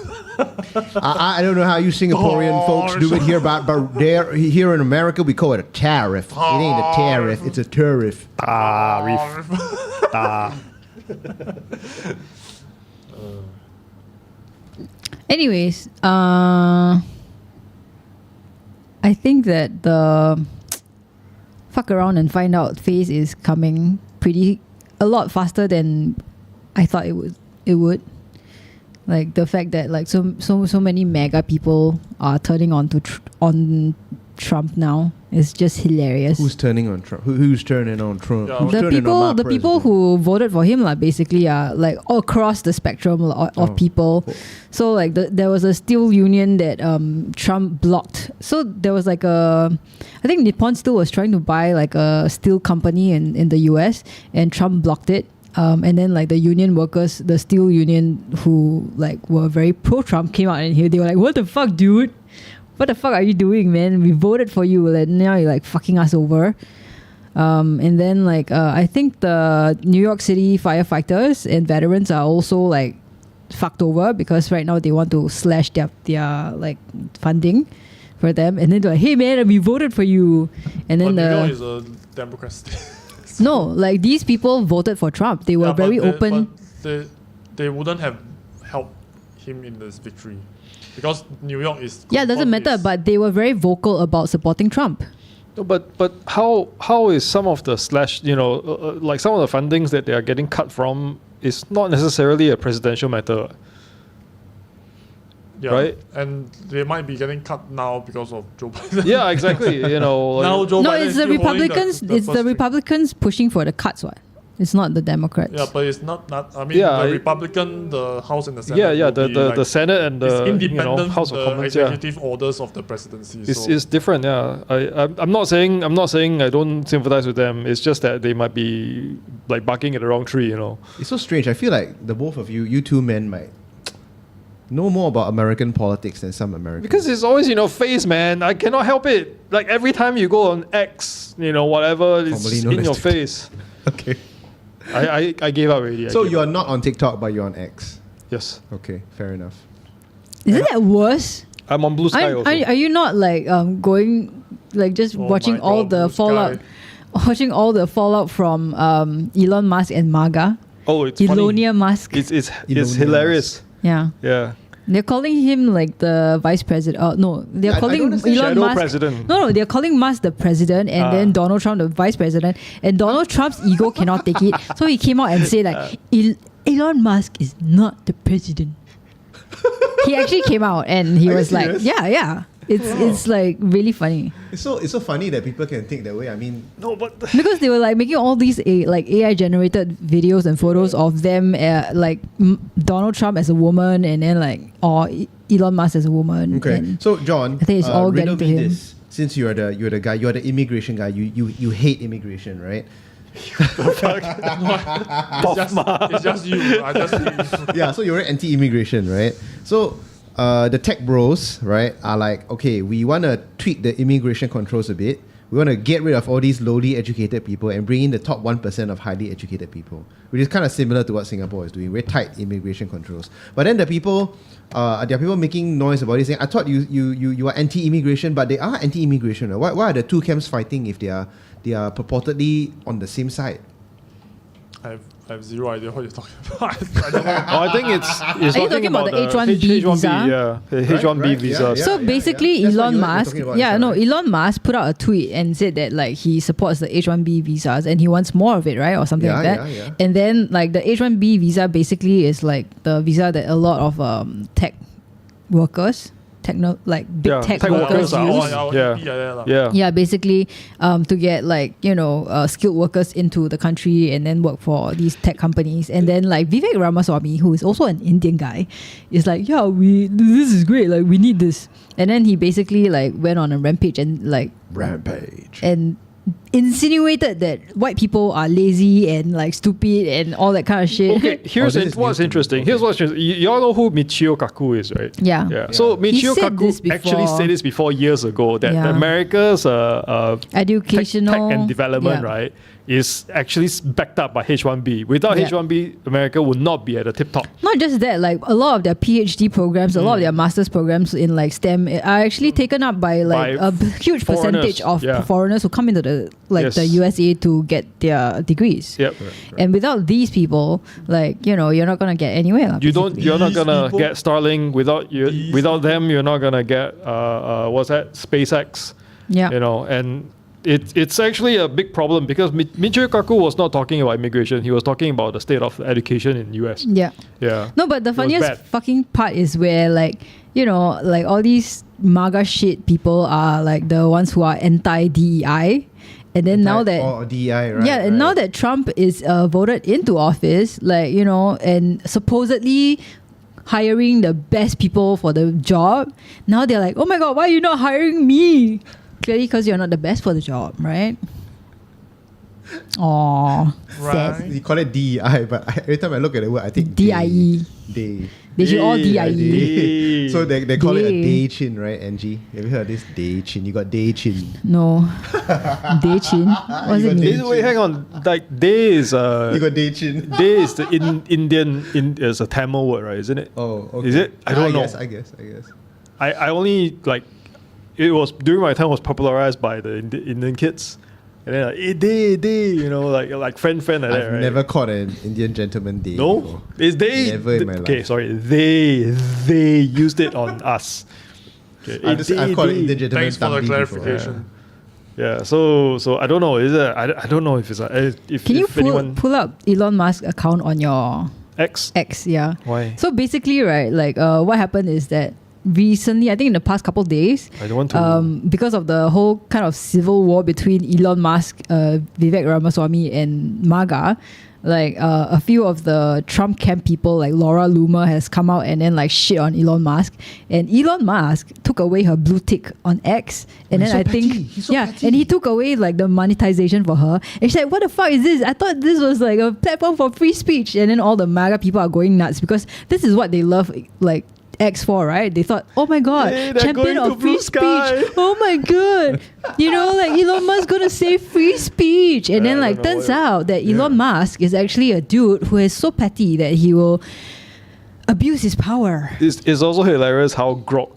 I don't know how you Singaporean folks do it here, but here in America we call it a tariff. It ain't a tariff, it's a tariff. Tariff. Anyways, I think that the fuck around and find out phase is coming a lot faster than I thought it would. Like the fact that like so many mega people are turning on Trump now is just hilarious. Who's turning on Trump? Who's turning on Trump? Yeah, Who's The turning on my people president? who voted for him basically are like all across the spectrum of people. So like there was a steel union that Trump blocked. So there was like I think Nippon Steel was trying to buy like a steel company in the US and Trump blocked it. And then like the union workers, the steel union who like were very pro-Trump came out and they were like, what the fuck, dude? What the fuck are you doing, man? We voted for you, and now you're like fucking us over. And then like I think the New York City firefighters and veterans are also like fucked over because right now they want to slash their like funding for them. And then they're like, hey man, we voted for you. And then New York is a Democrat state. No, like these people voted for Trump. They were very open. But they wouldn't have helped him in this victory because New York is. Yeah, it doesn't matter. But they were very vocal about supporting Trump. No, but how is some of the like some of the fundings that they are getting cut from is not necessarily a presidential matter. Yeah, right? And they might be getting cut now because of Joe Biden. Yeah, exactly. Now Joe Biden it's the Republicans. It's the Republicans pushing for the cuts. What? It's not the Democrats. Yeah, but it's not. I mean, the Republican, the House and the Senate. Yeah. The Senate and the independent, House of Commons. Executive orders of the presidency. It's different. Yeah, I'm not saying I don't sympathize with them. It's just that they might be like barking at the wrong tree. It's so strange. I feel like the both of you two men might know more about American politics than some Americans. Because it's always, face, man. I cannot help it. Like every time you go on X, whatever, it's in your face. Okay. I gave up already. So you're not on TikTok, but you're on X. Yes. Okay, fair enough. Isn't that worse? I'm on Blue Sky also. Are you not like going like just watching all the fallout? Watching all the fallout from Elon Musk and MAGA. Oh, it's Elonia funny. Musk. It's hilarious. Yeah. Yeah. They're calling him like the vice president. No, they're calling Elon Musk. President. No, they're calling Musk the president and then Donald Trump the vice president. And Donald Trump's ego cannot take it. So he came out and said like, Elon Musk is not the president. He actually came out and he was like, yeah. It's like really funny It's so funny that people can think that way. I mean, No, but because they were like making all these like AI generated videos and photos of them like Donald Trump as a woman and then like or Elon Musk as a woman. okay. And So John, I think it's all riddle getting to me him. this. Since you're the guy, you're the immigration guy. You hate immigration, right? It's just you. I just hate you. Yeah. So you're anti-immigration, right? So the tech bros, right, are like, okay, we want to tweak the immigration controls a bit. We want to get rid of all these lowly educated people and bring in the top 1% of highly educated people, which is kind of similar to what Singapore is doing, very tight immigration controls. But then there are people making noise about it, saying, I thought you are anti-immigration, but they are anti-immigration. Right? Why are the two camps fighting if they are purportedly on the same side? I have zero idea what you're talking about. I don't know. I think it's Are you talking about the H1B visa? Yeah, the H1B right, visa. yeah. So basically, That's what Elon you were Musk, talking about, right? Elon Musk put out a tweet and said that like he supports the H1B visas and he wants more of it, right, or something like that. Yeah. And then like the H1B visa basically is like the visa that a lot of tech workers, big tech workers are use. on. Yeah, basically to get like skilled workers into the country and then work for these tech companies. And then like Vivek Ramaswamy, who is also an Indian guy, is like, this is great, like we need this. And then he basically like went on a rampage and insinuated that white people are lazy and like stupid and all that kind of shit. Okay, here's this is what's new to me. interesting. Okay. Here's what's interesting. Y'all know who Michio Kaku is, right? Yeah. So Michio said this Kaku actually before. said this before years ago that Yeah. America's Educational tech and development, yeah. right, is actually backed up by H1B. Without Yeah. H1B, America would not be at the tip top. Not just that, like a lot of their PhD programs, a lot of their master's programs in like STEM are actually taken up by like By a huge percentage of yeah. foreigners who come into the Yes. the USA to get their degrees. Yep. And without these people, like you're not gonna get anywhere. lah, You're not These gonna people- get Starlink without you. These Without them, you're not gonna get what's that? SpaceX. Yeah. And it's actually a big problem because Michio Kaku was not talking about immigration. He was talking about the state of education in US. Yeah. Yeah. No, but the was funniest bad. fucking part is where like like all these MAGA shit people are like the ones who are anti-DEI. And then now that or DEI, right? yeah, and now that Trump is voted into office, like and supposedly hiring the best people for the job, now they're like, oh my god, why are you not hiring me? Clearly, because you're not the best for the job, right? Aww, sad. Right. You call it DEI, but every time I look at the word, I think DIE. They should all DIE. Day. So they call it a Day. day chin, right, Angie? Have you heard of this day chin? You got day chin. No. Day-chin? What does You it got mean? Wait, hang on. Like day is You got day chin. day is the Indian is a Tamil word, right? Isn't it? Oh, okay. Is it? I don't know. I guess. I only like it was during my time was popularized by the Indian kids, and then like day, like friend like that, I've right? never caught an Indian gentleman day. No, before. it's they. Never in my Okay, life. sorry, they used it on us. Okay, I've caught an Indian gentleman. Thanks for the thumbing before. clarification. Yeah, so I don't know. Is it? I don't know if it's if Can you if anyone pull up Elon Musk account on your X. X? Yeah. Why? So basically, right, like what happened is that recently, I think in the past couple of days, I don't want to. because of the whole kind of civil war between Elon Musk, Vivek Ramaswamy, and MAGA, like a few of the Trump camp people, like Laura Loomer, has come out and then like shit on Elon Musk, and Elon Musk took away her blue tick on X, and He's then so I think petty. He's so petty. and he took away like the monetization for her, and she's like, "What the fuck is this? I thought this was like a platform for free speech," and then all the MAGA people are going nuts because this is what they love, like. X4, right? They thought, oh my god, Hey, they're champion going to of free blue sky. speech. Oh my god. Like Elon Musk gonna say free speech. And then I like don't know turns what- out that Elon Musk is actually a dude who is so petty that he will abuse his power. It's also hilarious how Grok.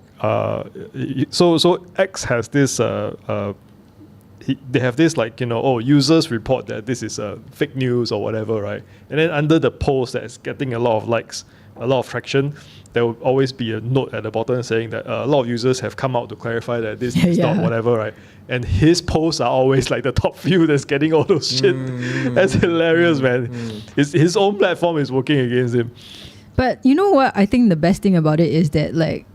So X has this. They have this users report that this is fake news or whatever, right? And then under the post that's getting a lot of likes, a lot of traction, there will always be a note at the bottom saying that a lot of users have come out to clarify that this is not Yeah. whatever, right? And his posts are always like the top few that's getting all those shit. That's hilarious, man. His own platform is working against him. But you know what? I think the best thing about it is that like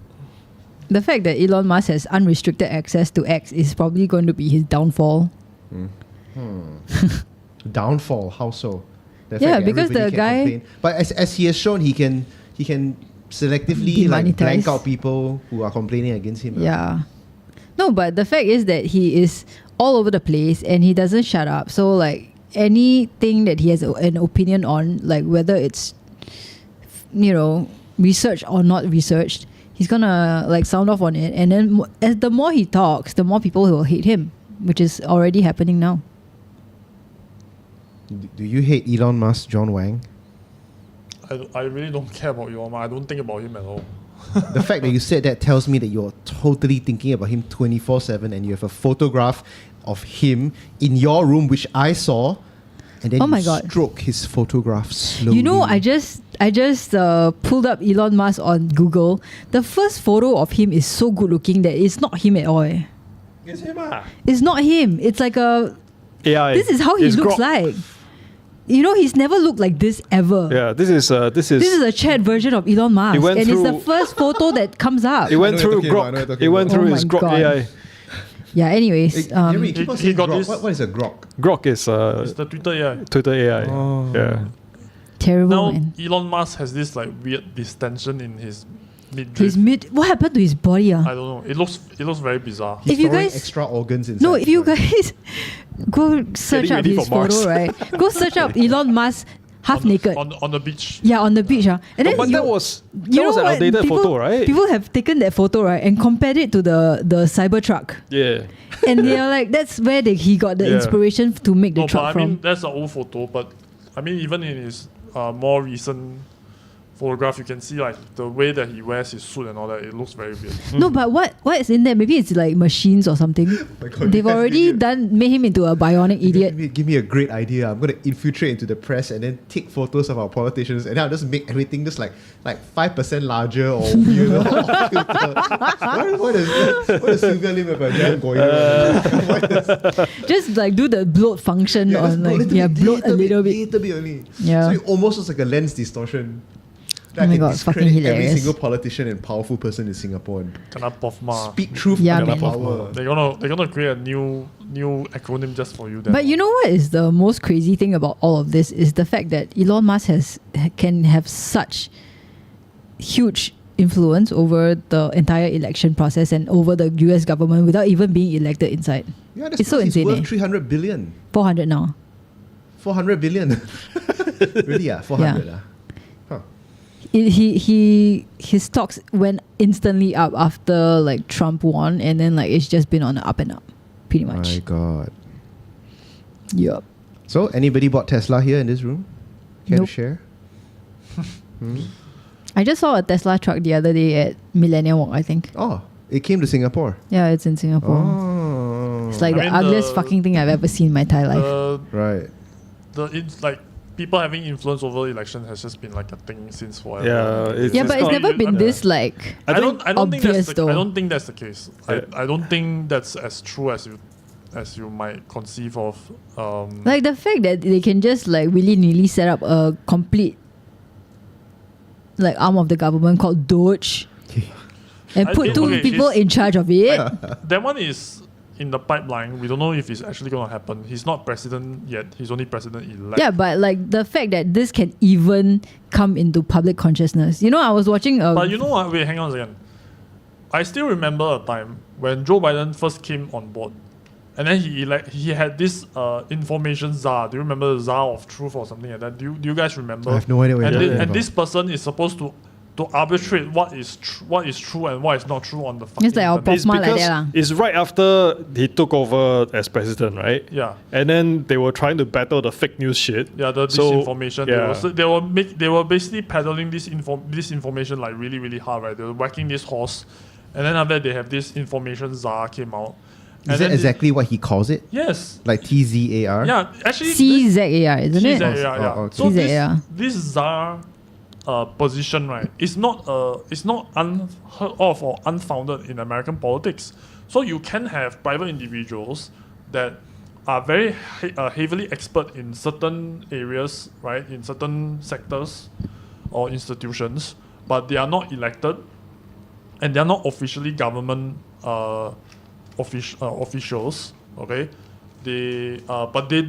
the fact that Elon Musk has unrestricted access to X is probably going to be his downfall. Downfall? How so? The Yeah, fact that because the everybody can guy- complain. But as he has shown, he can selectively like Demonetize. blank out people who are complaining against him. Yeah. No, but the fact is that he is all over the place and he doesn't shut up. So like anything that he has an opinion on, like whether it's, you know, researched or not researched, he's gonna like sound off on it. And then as the more he talks, the more people will hate him, which is already happening now. Do you hate Elon Musk, John Wang? I really don't care about Elon Musk. I don't think about him at all. The fact that you said that tells me that you're totally thinking about him 24/7, and you have a photograph of him in your room, which I saw, and then Oh my you God. stroke his photograph slowly. You know, I just pulled up Elon Musk on Google. The first photo of him is so good looking that it's not him at all. It's him. It's not him. It's like a. AI. This is how he It's looks Grok. like. You know, he's never looked like this ever. Yeah, this is This is a chat version of Elon Musk, He went and it's the through- first photo that comes up. It went I know through what you're talking about, I know what Grok. you're It talking went about. through Oh his my Grok God. AI. Yeah. Anyways, Henry, keep on he saying got grok. this- What is a grok? Grok is It's the Twitter AI. Twitter AI. Oh. Yeah. terrible Now man. Elon Musk has this like weird distension in his midriff. His what happened to his body? I don't know. It looks very bizarre. He's If you storing guys- extra organs inside. No, if you his body. guys go search Getting up ready his for Mars. photo, right? Go search up Elon Musk half naked. on the beach. Yeah, on the beach. And then But you, that was you know an what? outdated people, photo, right? People have taken that photo, right, and compared it to the Cybertruck. Yeah. And they are like, that's where he got the Yeah. inspiration to make the No, but truck I from. mean that's an old photo. But I mean even in his more recent photograph, you can see like the way that he wears his suit and all that. It looks very weird. No, but what is in there? Maybe it's like machines or something. My God, They've yes, already idiot. made him into a bionic idiot. Give me a great idea. I'm going to infiltrate into the press and then take photos of our politicians, and then I'll just make everything just like 5% larger or weirder. What does Sylvia Lim have a young goyer? Just like do the bloat function Yeah, just on like bloat a little bit. little bit only. Yeah. So it almost looks like a lens distortion. Oh my can God, discredit fucking every hilarious. single politician and powerful person in Singapore and Kena puff ma. speak truth Yeah, under man. power. They're gonna create a new acronym just for you. Then. But you know what is the most crazy thing about all of this is the fact that Elon Musk can have such huge influence over the entire election process and over the US government without even being elected inside. Yeah, that's It's so because he's insane, worth 300 billion. 400 now. 400 billion. Really? 400. Yeah. Huh. His stocks went instantly up after like Trump won, and then like it's just been on the up and up, pretty much. My God. Yup. So, anybody bought Tesla here in this room? Care Nope. to share? I just saw a Tesla truck the other day at Millennium Walk, I think. Oh, it came to Singapore. Yeah, it's in Singapore. Oh. It's like I the mean, ugliest fucking thing I've ever seen in my entire life. Right. It's like people having influence over election has just been like a thing since forever. Yeah, Yeah, but it's not- never been I- this like. I don't think obvious that's though. I don't think that's the case. Yeah. I don't think that's as true as you might conceive of. Like the fact that they can just like willy-nilly set up a complete like arm of the government called Doge and put two okay, people it's- in charge of it. that one is in the pipeline. We don't know if it's actually going to happen. He's not president yet. He's only president-elect. Yeah, but like the fact that this can even come into public consciousness. You know, I was watching a But you know what? Wait, hang on a second. I still remember a time when Joe Biden first came on board, and then he had this information czar. Do you remember the czar of truth or something like that? Do you guys remember? I have no idea what And, you're thi- talking and about. this person is supposed to arbitrate what is true and what is not true on the fucking It's like our internet. It's Posma like because that lah. it's right after he took over as president, right? Yeah. And then they were trying to battle the fake news shit. Yeah, the So, disinformation. yeah. They were basically peddling this information like really, really hard, right? They were whacking this horse, and then after that they have this information czar came out. Is And that then exactly what he calls it? Yes. Like TZAR? Yeah, actually. CZAR, isn't it? Yeah. Oh, okay. So CZAR. this czar position, right, is not unheard of or unfounded in American politics. So you can have private individuals that are very heavily expert in certain areas, right, in certain sectors or institutions, but they are not elected, and they're not officially government officials. Okay, but they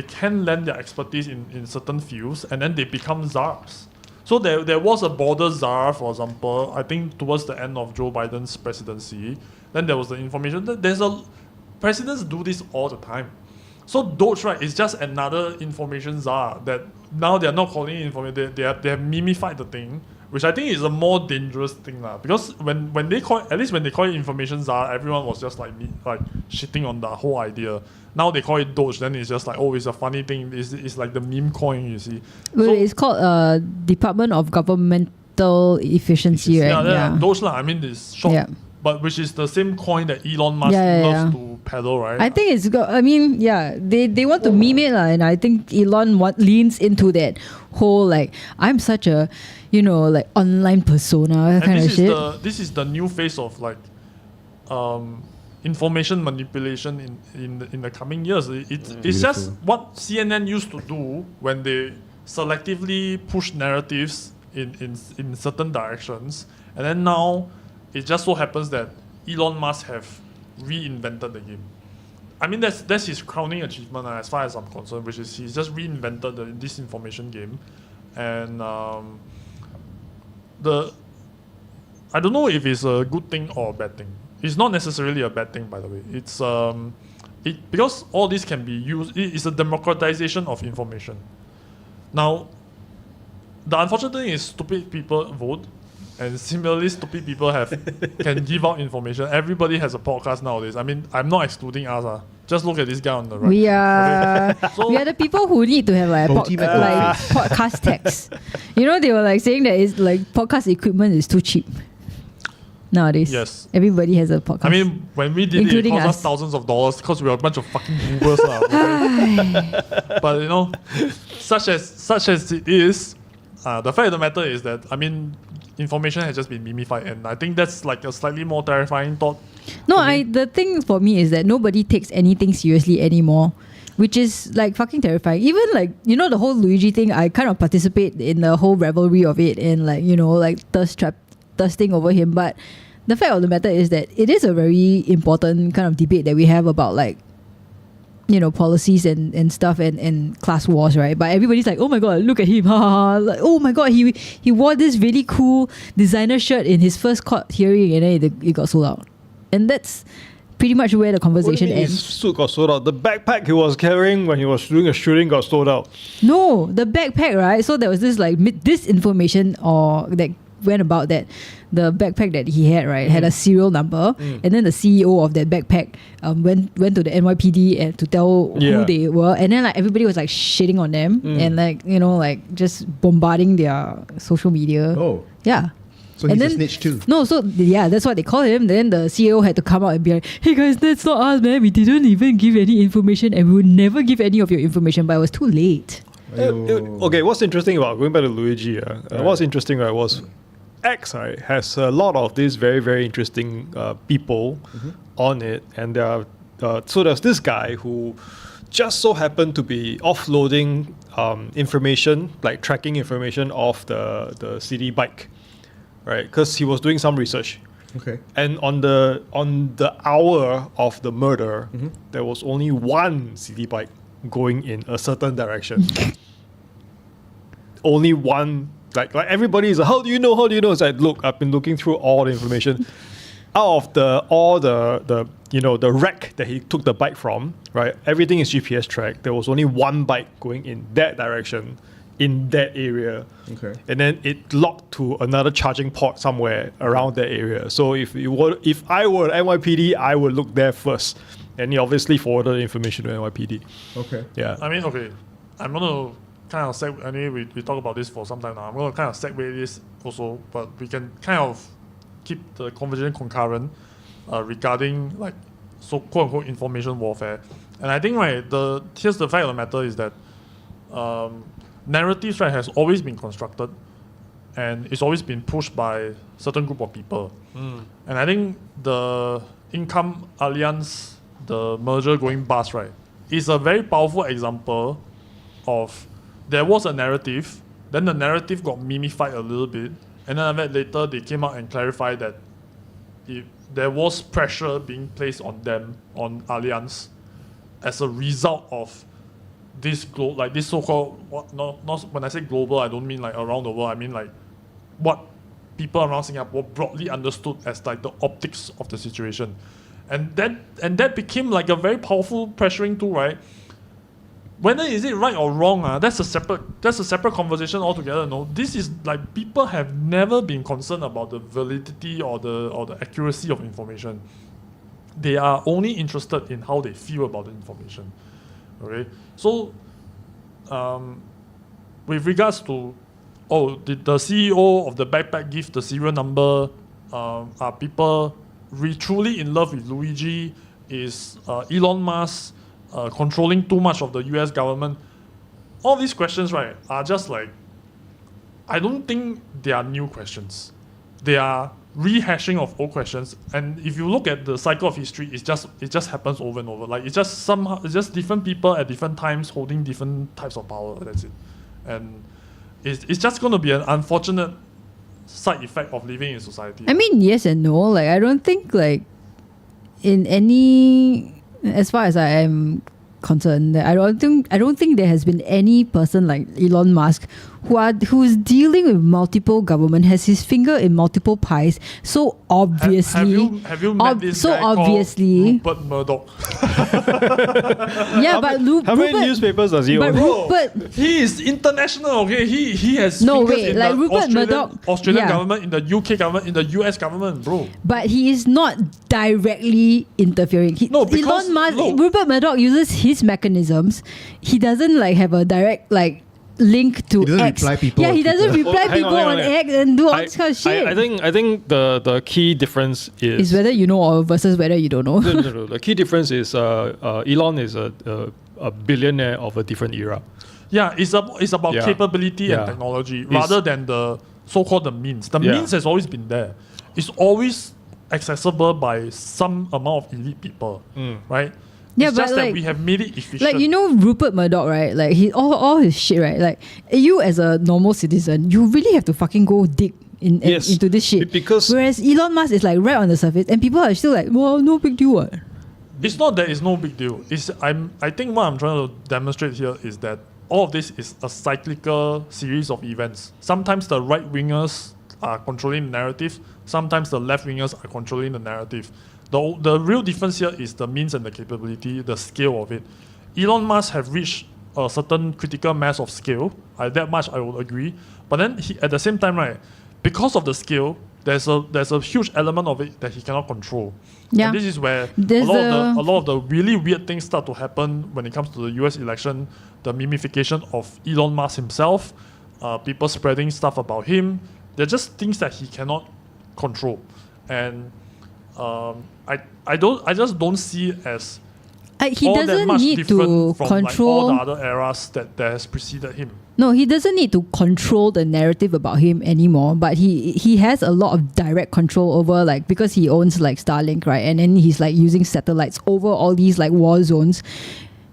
can lend their expertise in certain fields, and then they become czars. So there was a border czar, for example, I think towards the end of Joe Biden's presidency. Then there was the information. Presidents do this all the time. So Doge, right, is just another information czar that now they're not calling it information. They have mimified the thing, which I think is a more dangerous thing, because when they call it information czar, everyone was just like shitting on the whole idea. Now they call it Doge, then it's just like, oh, it's a funny thing. It's like the meme coin, you see. Well, so, it's called Department of Governmental Efficiency, right? Yeah, Doge I mean, it's short. Yeah. But which is the same coin that Elon Musk loves to peddle, right? I think they want to meme it, and I think Elon leans into that whole like, I'm such a, like online persona kind of shit. This is the new face of like information manipulation in the coming years. It's just what CNN used to do when they selectively push narratives in certain directions, and then now it just so happens that Elon Musk have reinvented the game. I mean, that's his crowning achievement as far as I'm concerned, which is he's just reinvented the disinformation game. And I don't know if it's a good thing or a bad thing. It's not necessarily a bad thing, by the way. It's because all this can be used. It's a democratization of information. Now, the unfortunate thing is stupid people vote. And similarly, stupid people can give out information. Everybody has a podcast nowadays. I mean, I'm not excluding us. Just look at this guy on the right. We are the people who need to have like podcast tax. They were like saying that it's like podcast equipment is too cheap nowadays. Yes, everybody has a podcast. I mean, when we did it cost us thousands of dollars because we were a bunch of fucking boomers. But such as it is, the fact of the matter is that, I mean, information has just been mimified, and I think that's like a slightly more terrifying thought. No, the thing for me is that nobody takes anything seriously anymore, which is like fucking terrifying. Even like, the whole Luigi thing, I kind of participate in the whole revelry of it and like, like thirsting over him. But the fact of the matter is that it is a very important kind of debate that we have about like, policies and stuff and class wars, right? But everybody's like, oh my god, look at him, like, oh my god, he wore this really cool designer shirt in his first court hearing, and then it got sold out. And that's pretty much where the conversation ends. His suit got sold out. The backpack he was carrying when he was doing a shooting got sold out. No, the backpack, right? So there was this like disinformation that went about that the backpack that he had, right, had a serial number, and then the CEO of that backpack went to the NYPD and to tell who they were, and then like everybody was like shitting on them and like like just bombarding their social media. Oh, yeah. So he's a snitch too. No, so yeah, that's what they call him. Then the CEO had to come out and be like, hey guys, that's not us, man. We didn't even give any information, and we would never give any of your information, but it was too late. Okay, what's interesting about going back to Luigi? What's interesting, right, was X, right, has a lot of these very, very interesting people on it, and so there's this guy who just so happened to be offloading information, like tracking information off the CD bike, right? Because he was doing some research. Okay. And on the hour of the murder, there was only one CD bike going in a certain direction. Only one. Like everybody is like, how do you know? It's like, look, I've been looking through all the information. Out of all the wreck that he took the bike from, right? Everything is GPS tracked. There was only one bike going in that direction, in that area. Okay. And then it locked to another charging port somewhere around that area. So if I were NYPD, I would look there first. And he obviously forwarded the information to NYPD. Okay. Yeah. I mean, okay, I'm gonna kind of segue. Anyway, we talk about this for some time now. I'm gonna kind of segue this also, but we can kind of keep the conversation concurrent regarding like so quote unquote information warfare. And I think here's the fact of the matter is that narratives, right, has always been constructed, and it's always been pushed by certain group of people. And I think the income Allianz, the merger going bust, right, is a very powerful example of there was a narrative, then the narrative got mimified a little bit, And then later they came out and clarified that if there was pressure being placed on them, on Allianz, as a result of this this so-called, not when I say global, I don't mean like around the world, I mean like what people around Singapore broadly understood as like the optics of the situation. And that became like a very powerful pressuring tool, right? Whether is it right or wrong, that's a separate conversation altogether. No, this is like people have never been concerned about the validity or the accuracy of information. They are only interested in how they feel about the information. Okay, so with regards to did the CEO of the backpack give the serial number? Are people truly in love with Luigi? Is Elon Musk controlling too much of the US government? All these questions, right, are just like, I don't think they are new questions. They are rehashing of old questions. And if you look at the cycle of history, it just happens over and over. Like it's just different people at different times holding different types of power. That's it. And it's just going to be an unfortunate side effect of living in society. I mean, yes and no. Like, I don't think, like, in any, as far as I am concerned, I don't think there has been any person like Elon Musk who's dealing with multiple government, has his finger in multiple pies. So obviously, have you met this so guy obviously, called Rupert Murdoch? Yeah, but how many newspapers does he but own? Rupert, He is international, okay? He has No, fingers wait, in like the Rupert Murdoch, Australian yeah. government, in the UK government, in the US government, bro. but he is not directly interfering. No, because, Elon Musk, look, Rupert Murdoch uses his mechanisms. He doesn't like have a direct like link to He doesn't X. reply people Yeah, on he doesn't Twitter. reply Hang people on, on hang on. X and do all this kind of shit. I think the key difference Is whether you know or versus whether you don't know. no. The key difference is Elon is a billionaire of a different era. Yeah, it's about Yeah. capability Yeah. and technology rather than the so-called the means. The Yeah. means has always been there. It's always accessible by some amount of elite people, right? Yeah, it's but just that like- we have made it efficient. Like, you know, Rupert Murdoch, right? Like, he all his shit, right? Like, you as a normal citizen, you really have to fucking go dig Yes. into this shit. Because Whereas Elon Musk is like right on the surface, and people are still like, well, no big deal. What? It's not that it's no big deal. I think what I'm trying to demonstrate here is that all of this is a cyclical series of events. Sometimes the right wingers are controlling the narrative. Sometimes the left wingers are controlling the narrative. The real difference here is the means and the capability, the scale of it. Elon Musk have reached a certain critical mass of scale. That much I would agree. But then at the same time, right, because of the scale, there's a huge element of it that he cannot control. Yeah. And this is where There's a lot of the really weird things start to happen when it comes to the US election. The mimification of Elon Musk himself, people spreading stuff about him. They're just things that he cannot control. And I just don't see it as He all that doesn't much need different to from control. like all the other eras that has preceded him. No, he doesn't need to control the narrative about him anymore, but he has a lot of direct control over, like, because he owns like Starlink, right? And then he's like using satellites over all these like war zones.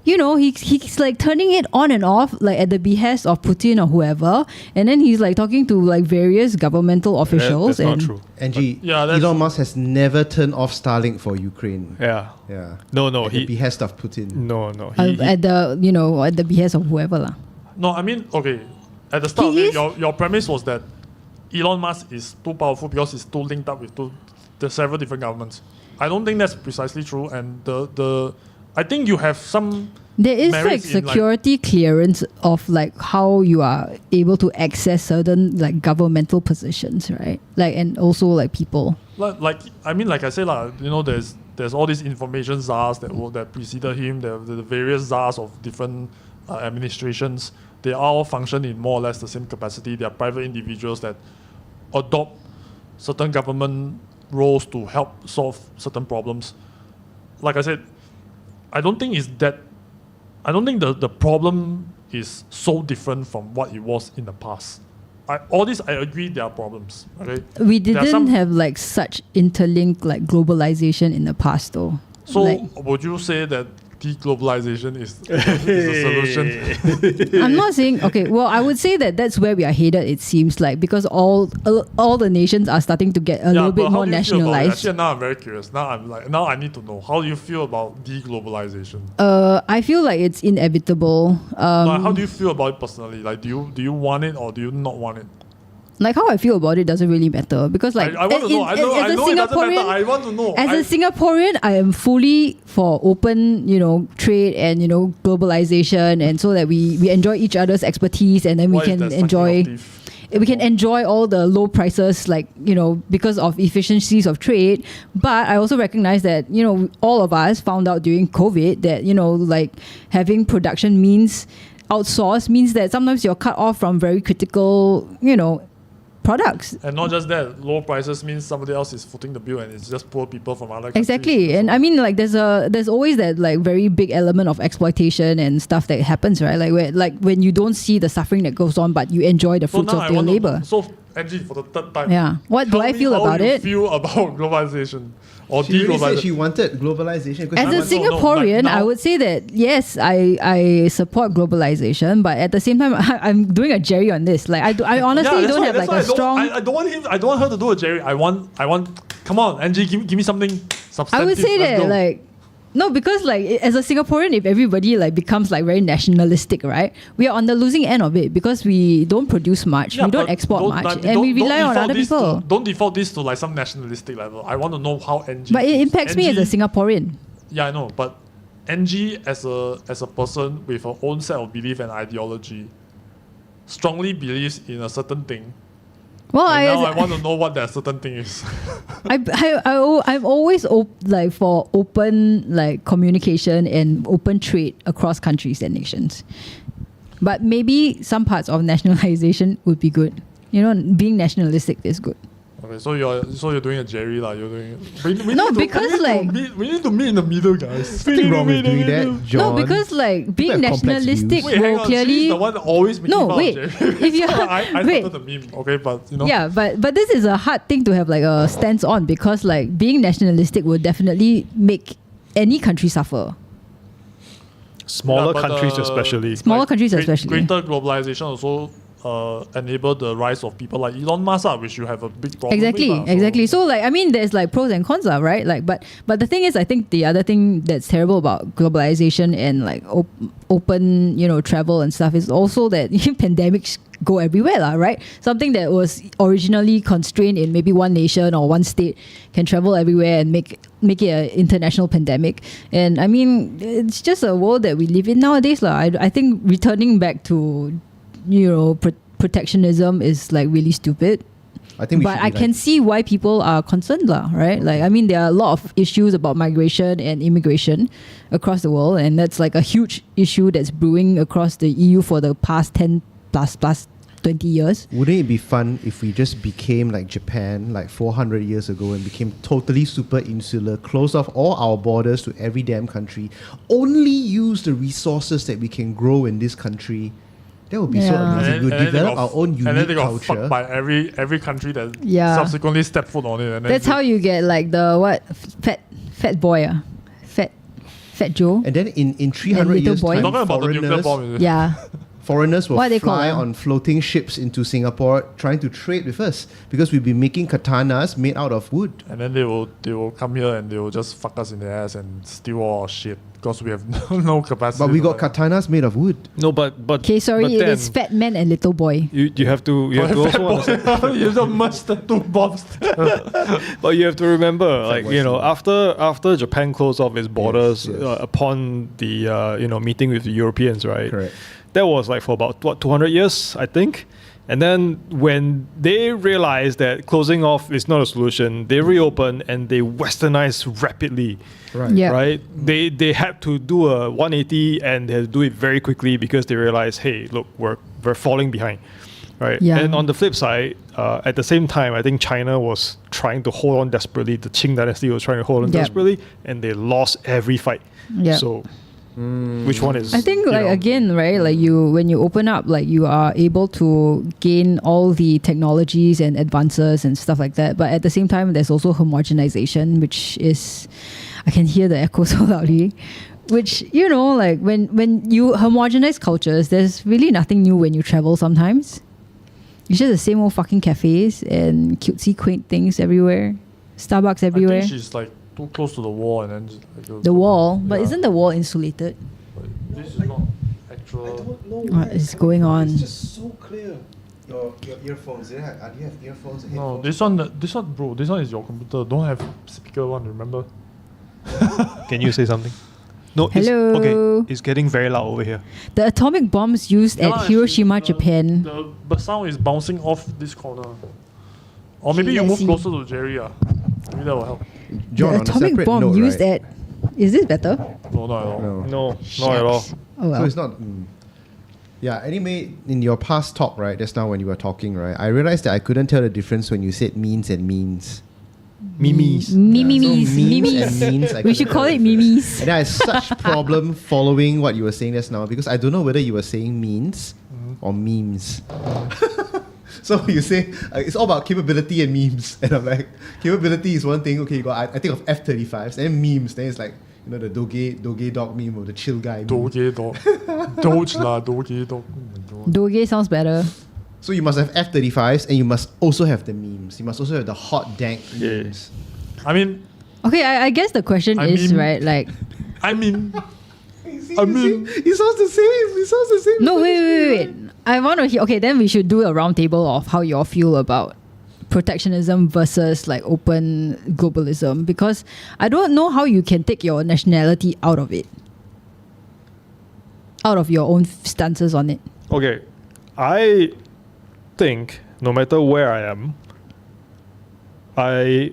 You know, he's like turning it on and off, like at the behest of Putin or whoever, and then he's like talking to like various governmental officials. That's not and true. Angie, Yeah, that's- Elon Musk has never turned off Starlink for Ukraine. Yeah. Yeah. No, At the he behest of Putin. no. at the behest of whoever lah. No, I mean, okay. At the start of He it, is- your premise was that Elon Musk is too powerful because he's too linked up with the several different governments. I don't think that's precisely true, and I think you have some. There is like merits in, like- security clearance of like how you are able to access certain like governmental positions, right? Like, and also like people. Like I said, you know, there's all these information czars that preceded him. The various czars of different administrations. They all function in more or less the same capacity. They are private individuals that adopt certain government roles to help solve certain problems. Like I said, I don't think the problem is so different from what it was in the past. All this, I agree, there are problems. Okay, We There are didn't some- have like such interlinked like globalization in the past though. So like, would you say that deglobalization is the solution. I'm not saying okay. Well, I would say that that's where we are headed. It seems like because all the nations are starting to get a little bit more nationalized. Actually, now I'm very curious. Now I need to know, how do you feel about deglobalization? I feel like it's inevitable. Like, how do you feel about it personally? Like, do you want it or do you not want it? Like how I feel about it doesn't really matter because like I want to know. I know it doesn't matter. I want to know. As a Singaporean, I am fully for open, trade and globalization, and so that we enjoy each other's expertise, and then we can enjoy all the low prices, like because of efficiencies of trade. But I also recognize that all of us found out during COVID that like having production means outsource means that sometimes you're cut off from very critical products. And not just that, low prices means somebody else is footing the bill, and it's just poor people from other countries. Exactly. And I mean, like there's always that like very big element of exploitation and stuff that happens, right? Like when you don't see the suffering that goes on, but you enjoy the fruits of your labor. So Angie, for the third time, what do I feel about it? Feel about globalization or She really said deglobalization? she wanted globalization. As a Singaporean, I would say that yes, I support globalization, but at the same time, I'm doing a Jerry on this. Like I honestly don't have like a strong. I don't want her to do a Jerry. I want. Come on, Angie, give me something substantive. I would say Let's that go. like. No, because like as a Singaporean, if everybody like becomes like very nationalistic, right? We are on the losing end of it because we don't produce much, we don't export much, and we rely on other people. Don't default this to like some nationalistic level. I want to know how NG. But it impacts me as a Singaporean. Yeah, I know. But NG as a person with her own set of belief and ideology strongly believes in a certain thing. Well, I want to know what that certain thing is. I'm always like for open like communication and open trade across countries and nations. But maybe some parts of nationalization would be good. Being nationalistic is good. Okay, so you're doing a Jerry lah. You're doing. We need to meet in the middle, guys. Nothing wrong with doing that, John. No, because like being have complex nationalistic views. Hang will on, clearly. she's the one that always making fun of Jerry. If you I wait. started the meme, okay, but Yeah, but this is a hard thing to have like a stance on because like being nationalistic will definitely make any country suffer. Smaller Yeah, but, countries especially. Smaller countries especially. Greater globalization also enable the rise of people like Elon Musk, which you have a big problem with. Exactly. So like I mean, there's like pros and cons, right? Like, but the thing is, I think the other thing that's terrible about globalization and like open travel and stuff is also that pandemics go everywhere, right? Something that was originally constrained in maybe one nation or one state can travel everywhere and make it an international pandemic. And I mean, it's just a world that we live in nowadays, I think returning back to protectionism is like really stupid. But I can see why people are concerned, right? Like, I mean, there are a lot of issues about migration and immigration across the world, and that's like a huge issue that's brewing across the EU for the past 10 plus 20 years. Wouldn't it be fun if we just became like Japan like 400 years ago and became totally super insular, close off all our borders to every damn country, only use the resources that we can grow in this country? That would be so amazing. We would develop our own unique and then they got culture. fucked by every country that subsequently stepped foot on it. And then that's how you get like the fat boy, fat Joe. And then in 300 years boy. time, talking about the nuclear bomb, is it? foreigners will What they fly call on floating ships into Singapore trying to trade with us because we'll be making katanas made out of wood. And then they will come here and they will just fuck us in the ass and steal all our shit because we have no capacity. But we got katanas made of wood. No, but okay, sorry, but it then is fat man and little boy. You have to also understand. You don't much the two bombs. But you have to remember, like after Japan closed off its borders Yes. upon the meeting with the Europeans, right? Correct. That was like for about 200 years, I think. And then when they realized that closing off is not a solution, they reopened and they westernized rapidly. Right. Yeah. Right? They had to do a 180 and they had to do it very quickly because they realized, hey, look, we're falling behind. Right. Yeah. And on the flip side, at the same time, I think China was trying to hold on desperately. The Qing dynasty was trying to hold on desperately, and they lost every fight. Yeah. So which one is? I think again, right? Like when you open up, like you are able to gain all the technologies and advances and stuff like that. But at the same time, there's also homogenization, which is, I can hear the echo so loudly, Which, you know, like when you homogenize cultures, there's really nothing new when you travel sometimes. It's just the same old fucking cafes and cutesy quaint things everywhere. Starbucks everywhere. I think she's like too close to the wall and then just, like, The wall. But Yeah. isn't the wall insulated? This is not actual. know. What is going on? It's just so clear. Your earphones. Do you have earphones and No, headphones? this one, bro. This one is your computer. Don't have speaker one. Remember? Can you say something? No, Hello. okay. It's getting very loud over here. The atomic bombs used Yeah, at Hiroshima, Japan. The sound is bouncing off this corner. Or maybe you Okay, I move see. closer to Jerry. Maybe that will help. John, The on a atomic separate bomb note, used right? at. Is this better? No, not at all. No. No, not at all. Shucks. Oh well. So it's not. Yeah, anyway, in your past talk, right, just now when you were talking, right, I realized that I couldn't tell the difference when you said means and means. Mimis. Mimis. So memes Mimis. and means, I We couldn't should tell call the it difference. mimis. And I had such problem following what you were saying just now because I don't know whether you were saying means or memes. So you say it's all about capability and memes, and I'm like, capability is one thing. Okay, you got I think of F-35s and memes. Then it's like the Doge dog meme or the chill guy meme. Doge dog. Doge lah, Doge dog. Oh my God. Doge sounds better. So you must have F-35s and you must also have the memes. You must also have the hot dank Yeah. memes. I mean, Okay, I guess the question I is, mean- right, like, I mean, I mean- it sounds the same. It sounds the same. no, wait. I want to hear, okay, then we should do a roundtable of how you all feel about protectionism versus like open globalism, because I don't know how you can take your nationality out of it, out of your own stances on it. Okay, I think no matter where I am, I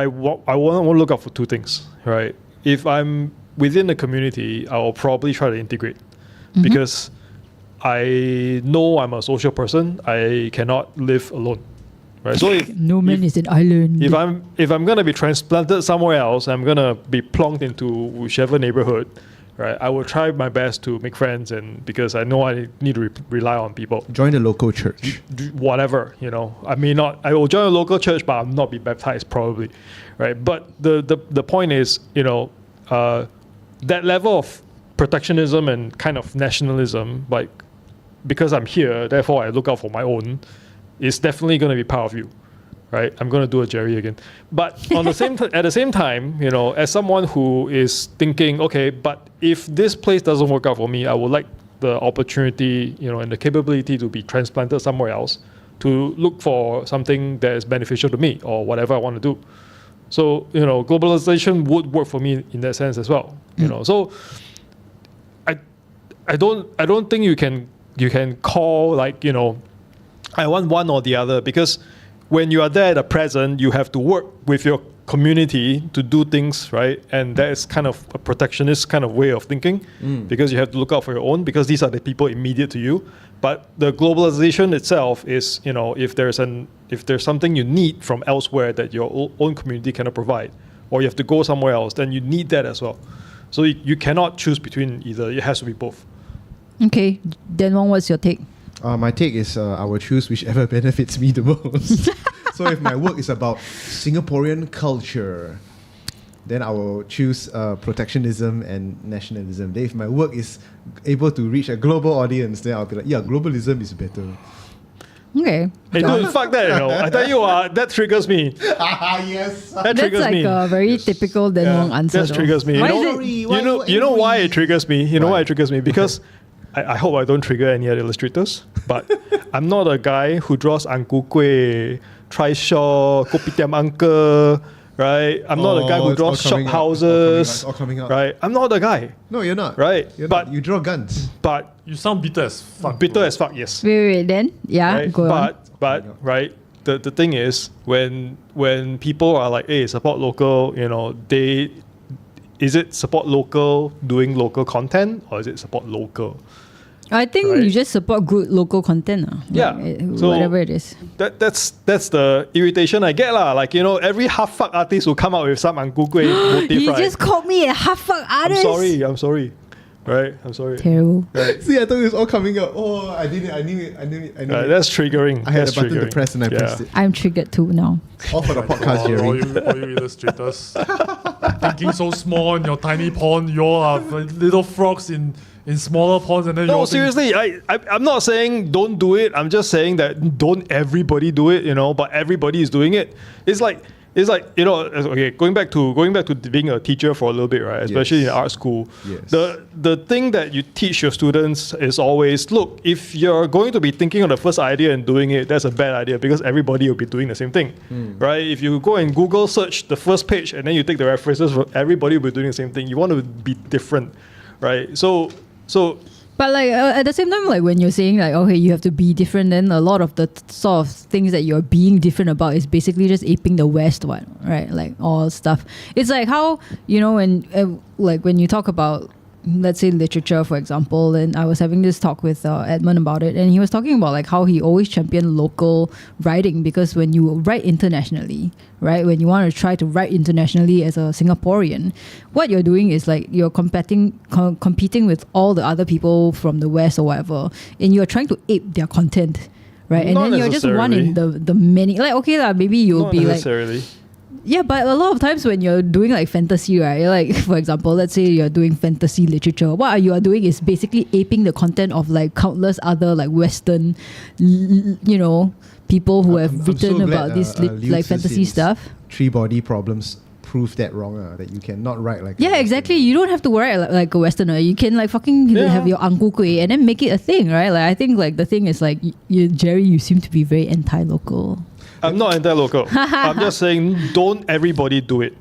want to look out for two things, right? If I'm within the community, I will probably try to integrate because I know I'm a social person. I cannot live alone, right? So No man is an island. if I'm gonna be transplanted somewhere else, I'm gonna be plonked into whichever neighborhood, right? I will try my best to make friends, and because I know I need to rely on people. Join the local church. Whatever, I will join a local church, but I'll not be baptized probably, right? But the point is, that level of protectionism and kind of nationalism, like because I'm here, therefore I look out for my own, is definitely going to be part of you, right? I'm going to do a Jerry again. But on the at the same time, as someone who is thinking, okay, but if this place doesn't work out for me, I would like the opportunity, and the capability to be transplanted somewhere else, to look for something that is beneficial to me or whatever I want to do. So, globalization would work for me in that sense as well. So I don't think you can call like, I want one or the other, because when you are there at the present, you have to work with your community to do things, right? And that is kind of a protectionist kind of way of thinking, because you have to look out for your own, because these are the people immediate to you. But the globalization itself is, if there's something you need from elsewhere that your own community cannot provide, or you have to go somewhere else, then you need that as well. So you cannot choose between either. It has to be both. Okay, then what's your take? My take is I will choose whichever benefits me the most. So if my work is about Singaporean culture, then I will choose protectionism and nationalism. Then if my work is able to reach a global audience, then I'll be like, yeah, globalism is better. Okay. Hey, dude, fuck that, I tell you what, that triggers me. Yes. That That's triggers like me. a very typical Dan Wong answer. That triggers me. Why You is know- it? You know why it triggers me? You know Why? why it triggers me? Because I hope I don't trigger any other illustrators, but I'm not a guy who draws Ang Ku Kueh, Trishaw, Kopitiam Uncle, right? I'm not a guy who it's all draws shop coming up, houses, it's all coming up. right? I'm not the guy, No, you're not. right? You're But not. You draw guns. but you sound bitter as fuck. bitter bro. as fuck, yes. Wait, then? Yeah, Right? go on. But right, the thing is when people are like, hey, support local, is it support local doing local content, or is it support local? I think right? you just support good local content. Yeah. So- whatever it is. That's the irritation I get lah. Like, every half fuck artist will come out with some Ang Ku Kueh motif, You right? just called me a half-fuck I'm artist. sorry. Right? I'm sorry. Terrible. Right. See, I thought it was all coming up. Oh, I did it. I knew it. That's triggering. I had That's a button to triggering. press and I pressed it. I'm triggered too now. All for the podcast, All Jerry. you illustrators. thinking so small in your tiny pond. You all are little frogs in smaller ponds, and then you No, all seriously, I'm not saying don't do it. I'm just saying that don't everybody do it, but everybody is doing it. It's like okay, going back to being a teacher for a little bit, right? Especially in art school. Yes. The thing that you teach your students is always, look, if you're going to be thinking of the first idea and doing it, that's a bad idea because everybody will be doing the same thing, right? If you go and Google search the first page and then you take the references, everybody will be doing the same thing. You want to be different, right? So. But like at the same time, like when you're saying like, okay, you have to be different, then a lot of the sort of things that you're being different about is basically just aping the West one, right? Like all stuff. It's like how, when you talk about, let's say, literature, for example, and I was having this talk with Edmund about it, and he was talking about like how he always championed local writing, because when you write internationally, right, when you want to try to write internationally as a Singaporean, what you're doing is like you're competing with all the other people from the West or whatever, and you're trying to ape their content, right? And Not then you're just one in the many. Like, okay lah, maybe you'll Not be necessarily. like. Yeah, but a lot of times when you're doing like fantasy, right? Like, for example, let's say you're doing fantasy literature. What you are doing is basically aping the content of like countless other like Western, people who have written about this like fantasy stuff. Three body problems prove that wrong. That you cannot write like. Yeah, exactly. You don't have to write like a Westerner. You can like fucking have your ang ku kueh and then make it a thing, right? Like I think like the thing is like Jerry, you seem to be very anti-local. I'm not anti-local. I'm just saying don't everybody do it.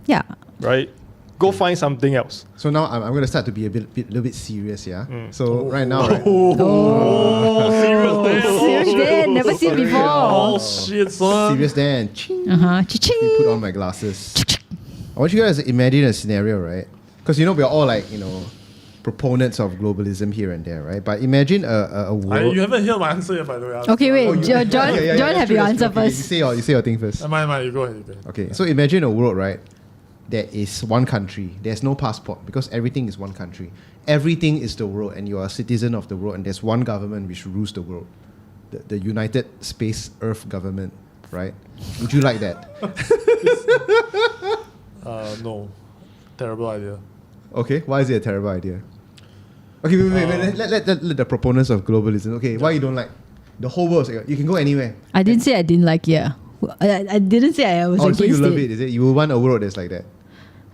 Yeah. Right? Go find something else. So now I'm going to start to be a little bit serious, yeah? So right now, right? Serious Dan, never seen before. Oh shit, son. Serious Dan. Ching. Put on my glasses. I want you guys to imagine a scenario, right? Because we're all like, proponents of globalism here and there, right? But imagine a world. You haven't heard my answer yet, by the way. Okay, wait. John, have your answer first. You say your thing first. Am I? You go ahead. Okay, so imagine a world, right? There is one country. There's no passport because everything is one country. Everything is the world, and you are a citizen of the world, and there's one government which rules the world. The United Space Earth Government, right? Would you like that? No. Terrible idea. Okay, why is it a terrible idea? Okay, wait. Let the proponents of globalism. Okay, why you don't like the whole world? You can go anywhere. I didn't say I didn't like it. I didn't say I was against it. So you love it, is it? You want a world that's like that?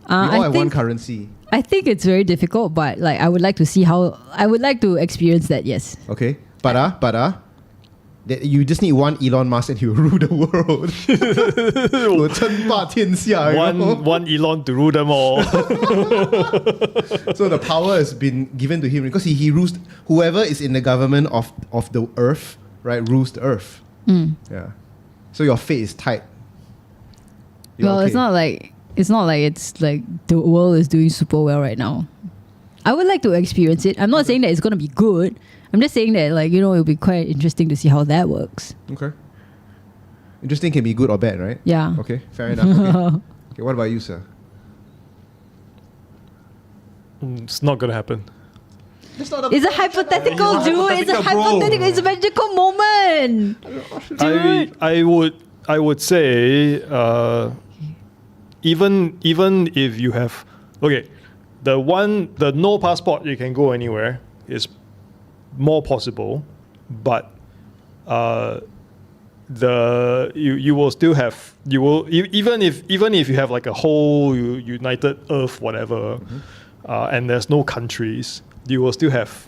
We all have one currency. I think it's very difficult, but like I would like to see how. I would like to experience that. Yes. Okay, but you just need one Elon Musk and he will rule the world. One Elon to rule them all. So the power has been given to him because he rules. Whoever is in the government of the earth, right, rules the earth. Yeah. So your fate is tight. Well, okay. It's not like it's like the world is doing super well right now. I would like to experience it. I'm not saying that it's gonna be good. I'm just saying that it'll be quite interesting to see how that works. Okay. Interesting can be good or bad, right? Yeah. Okay, fair enough. Okay, what about you, sir? It's not gonna happen. It's a hypothetical, dude. It's a hypothetical. It's a magical moment. I would say even if you have the no passport, you can go anywhere is more possible, but you will still have even if you have like a whole united earth whatever, and there's no countries, you will still have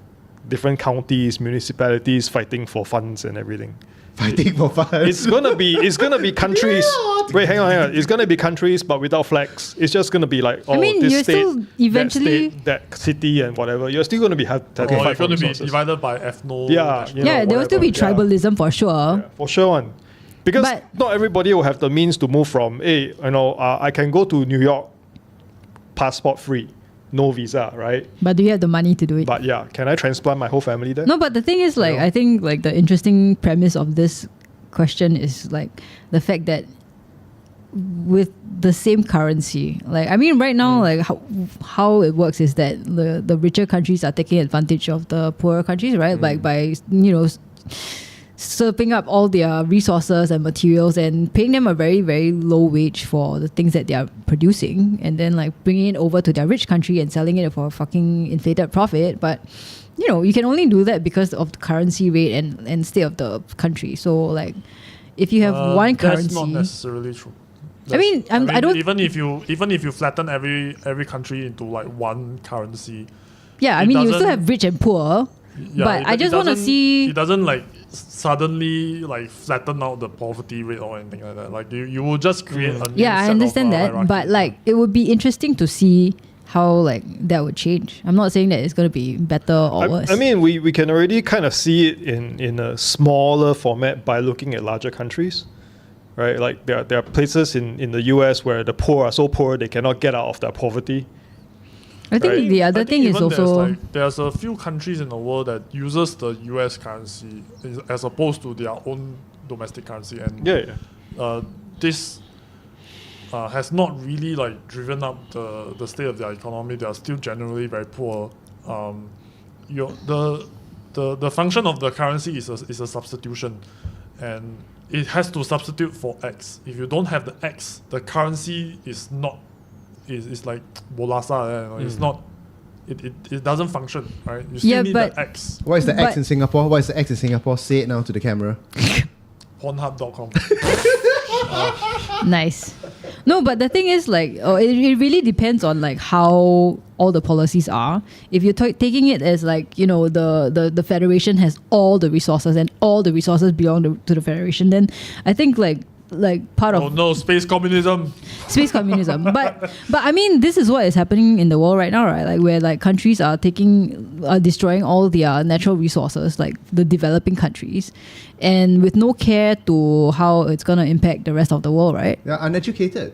different counties, municipalities fighting for funds and everything. Fighting for funds. It's gonna be countries. Wait, hang on. It's gonna be countries, but without flags. It's just gonna be like, this you're state, still eventually that city, and whatever. You're still gonna be you're going to be divided by ethno. There will still be tribalism for sure. Yeah, for sure, one. Because not everybody will have the means to move from. I can go to New York, passport free. No visa, right? But do you have the money to do it? But yeah, can I transplant my whole family there? No, but the thing is, I think the interesting premise of this question is the fact that with the same currency, right now, how it works is that the richer countries are taking advantage of the poorer countries, right? By soaping up all their resources and materials and paying them a very, very low wage for the things that they are producing, and then like bringing it over to their rich country and selling it for a fucking inflated profit. But you know, you can only do that because of the currency rate and state of the country. So like, if you have one currency, that's not necessarily true. I don't. Even if you flatten every country into like one currency. Yeah, I mean, you still have rich and poor. Yeah, but I just want to see. It doesn't like suddenly like flatten out the poverty rate or anything like that. Like you will just create a new Yeah, I set understand of, that, hierarchy. but like it would be interesting to see how like that would change. I'm not saying that it's going to be better or worse. I mean, we can already kind of see it in a smaller format by looking at larger countries, right? Like there are places in the US where the poor are so poor they cannot get out of their poverty. I think right? the other thing is also there's a few countries in the world that uses the US currency as opposed to their own domestic currency, and this has not really like driven up the state of their economy. They are still generally very poor. The function of the currency is a substitution, and it has to substitute for X. If you don't have the X, the currency is not. It's like bolasa. It's not. It doesn't function, right? You still need the X. What is the X in Singapore? What is the X in Singapore? Say it now to the camera. Pornhub.com. nice. No, but the thing is like, it really depends on like how all the policies are. If you're taking it as like, you know, the federation has all the resources and all the resources belong to the federation, then I think like part of space communism. But I mean, this is what is happening in the world right now, right? Like where like countries are destroying all their natural resources, like the developing countries, and with no care to how it's gonna impact the rest of the world, right? They're uneducated.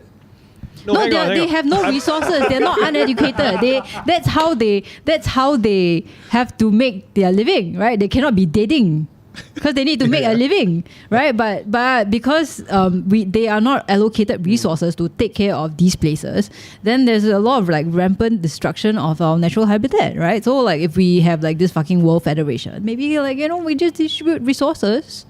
They have no resources. They're not uneducated. That's how they have to make their living, right? They cannot be dating. Because they need to make a living, right? But because they are not allocated resources to take care of these places, then there's a lot of like rampant destruction of our natural habitat, right? So like if we have like this fucking world federation, maybe like, you know, we just distribute resources.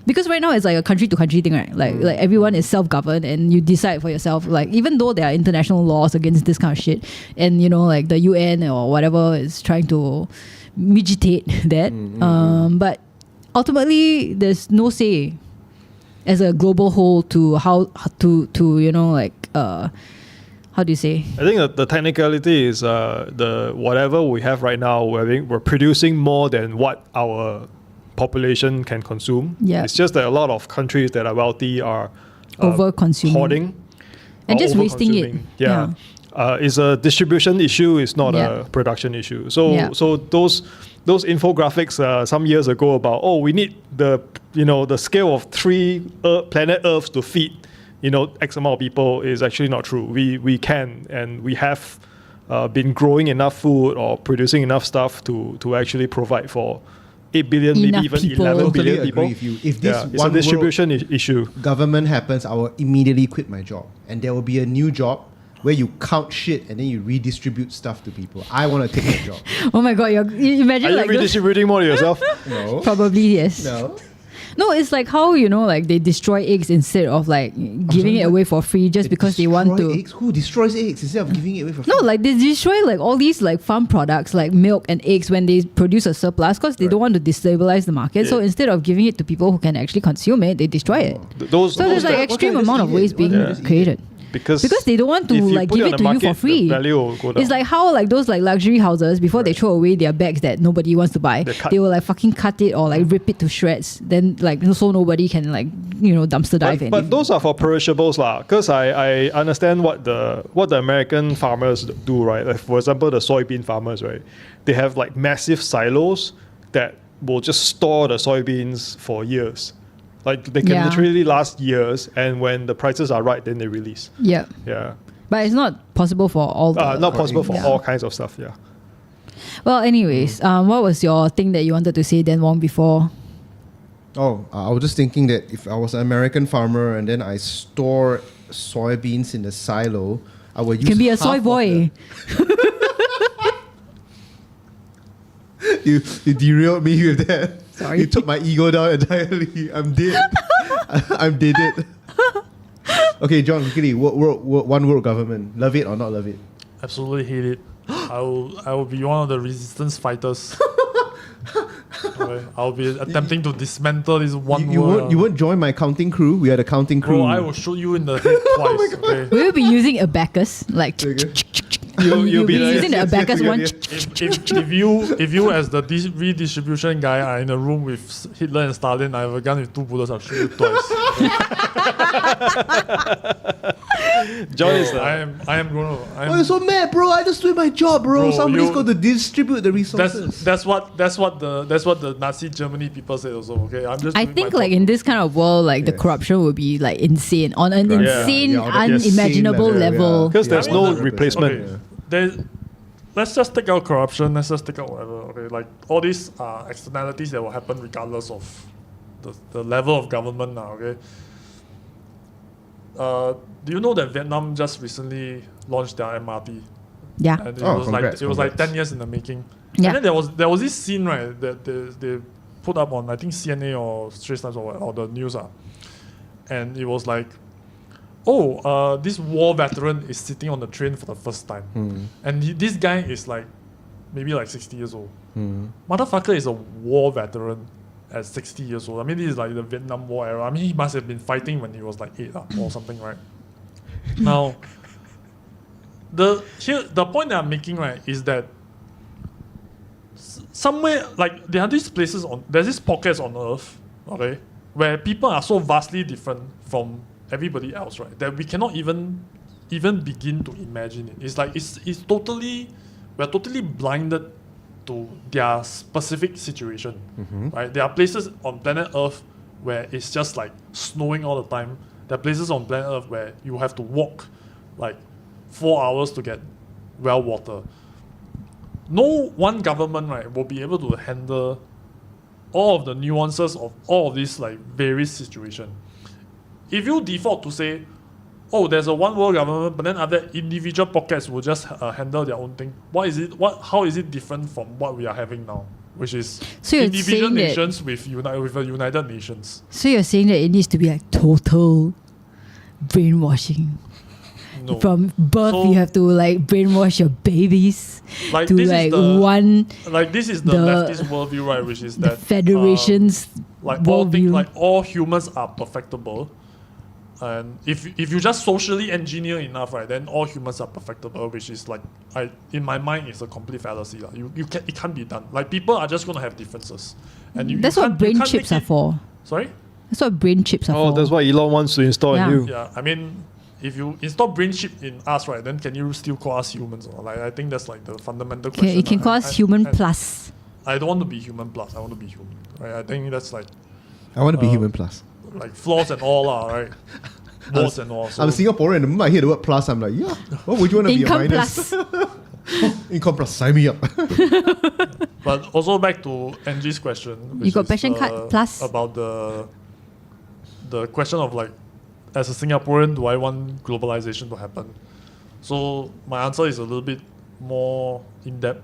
Because right now it's like a country to country thing, right? Like everyone is self-governed and you decide for yourself. Like even though there are international laws against this kind of shit, and you know like the UN or whatever is trying to mitigate that, but ultimately, there's no say as a global whole to how to you know like how do you say? I think the technicality is the whatever we have right now, we're producing more than what our population can consume. Yeah. It's just that a lot of countries that are wealthy are over-consuming. hoarding And just wasting it. Yeah. It's a distribution issue. It's not a production issue. So those infographics some years ago about we need the scale of 3 planet Earths to feed X amount of people is actually not true. We can and we have been growing enough food or producing enough stuff to actually provide for 8 billion, enough maybe even people. 11 billion Totally people. agree with you. If this it's a distribution issue. government happens, I will immediately quit my job, and there will be a new job where you count shit and then you redistribute stuff to people. I want to take that job. Oh my god, you imagine Are you like those- redistributing more to yourself? No. Probably yes. No. No, it's like how like they destroy eggs instead of like giving it away for free just because they want to. Eggs? Who destroys eggs instead of giving it away for free? No, like they destroy like all these like farm products like milk and eggs when they produce a surplus because they don't want to destabilize the market. So instead of giving it to people who can actually consume it, they destroy it. Those So there's like that- extreme Why can't amount I of just eat waste it? being Why can't I just eat created. because Because they don't want to if you like put give on it the to you market, for free. the value will go down. It's like how like those like luxury houses before they throw away their bags that nobody wants to buy, They cut. they will like fucking cut it or like rip it to shreds. Then like so nobody can like dumpster dive in. But those are for perishables lah. Because I understand what the American farmers do, right? Like for example, the soybean farmers, right? They have like massive silos that will just store the soybeans for years. Like they can literally last years, and when the prices are right, then they release. Yeah. Yeah. But it's not possible for all the Not possible for Yeah. all kinds of stuff. Yeah. Well, anyways, what was your thing that you wanted to say then Wong before? I was just thinking that if I was an American farmer and then I store soybeans in the silo, I would use You can be a half soy of boy. You derailed me with that. Sorry. You took my ego down entirely. I'm dead. I'm dead. Okay, John, quickly, one world government. Love it or not love it? Absolutely hate it. I will be one of the resistance fighters. Okay, I'll be attempting to dismantle this one You world. won't join my counting crew? We are the counting crew. Bro, I will shoot you in the head twice. Okay? Will you be using abacus? Like, You'll be like, using the abacus one. If you as the redistribution guy are in a room with Hitler and Stalin, I have a gun with 2 bullets, I'll shoot you twice. John is I am gonna. Oh, you're so mad, bro. I just doing my job, bro. Bro, Somebody's going to distribute the resources. That's what the Nazi Germany people said also. Okay, I'm just. I doing think my like job. in this kind of world, like the Yes. corruption will be like insane on an Right. insane, Yeah, on an unimaginable insane level, level. because Yeah. there's I no mean, replacement. Okay, let's just take out corruption. Let's just take out whatever. Okay, like all these externalities that will happen regardless of the level of government now. Okay. Do you know that Vietnam just recently launched their MRT? Yeah. And it Oh, was congrats, like congrats. 10 years in the making. Yeah. And then there was this scene, right, that they put up on, I think, CNA or Straits Times or the news. And it was like, this war veteran is sitting on the train for the first time. And this guy is like, maybe like 60 years old. Motherfucker is a war veteran at 60 years old. I mean, this is like the Vietnam War era. I mean, he must have been fighting when he was like 8 or something, right? Now, the point that I'm making, right, is that somewhere, like, there's these pockets on Earth, okay, where people are so vastly different from everybody else, right, that we cannot even begin to imagine it. It's like we're totally blinded to their specific situation, right? There are places on planet Earth where it's just like snowing all the time. There are places on planet Earth where you have to walk like 4 hours to get well water. No one government, right, will be able to handle all of the nuances of all of these like various situations. If you default to say, there's a one world government, but then other individual pockets will just handle their own thing. How is it different from what we are having now, which is So you're individual saying that- nations with a United Nations? So you're saying that it needs to be like total brainwashing. No. From birth, So- you have to like brainwash your babies Like to this like is the one this is the leftist worldview, right? Which is the that federation's like all worldview. like all humans are perfectible, and if you just socially engineer enough, right, then all humans are perfectible, which is like in my mind is a complete fallacy. It can't be done. Like people are just gonna have differences, and That's what brain chips are for. Sorry. That's what brain chips are for. Oh, that's what Elon wants to install Yeah. in you. Yeah, I mean, if you install brain chip in us, right, then can you still call us humans? Or like I think that's like the fundamental question. Okay, it can call us human plus. I don't want to be human plus. I want to be human. Right? I think that's like I want to be human plus. like flaws and all, right? Mods and all. So I'm Singaporean, and the moment I hear the word plus, I'm like, yeah, what would you want to be a Income minus? plus. Income plus, sign me up. But also back to Angie's question. You which got is, passion card plus? About the question of like, as a Singaporean, do I want globalization to happen? So my answer is a little bit more in depth.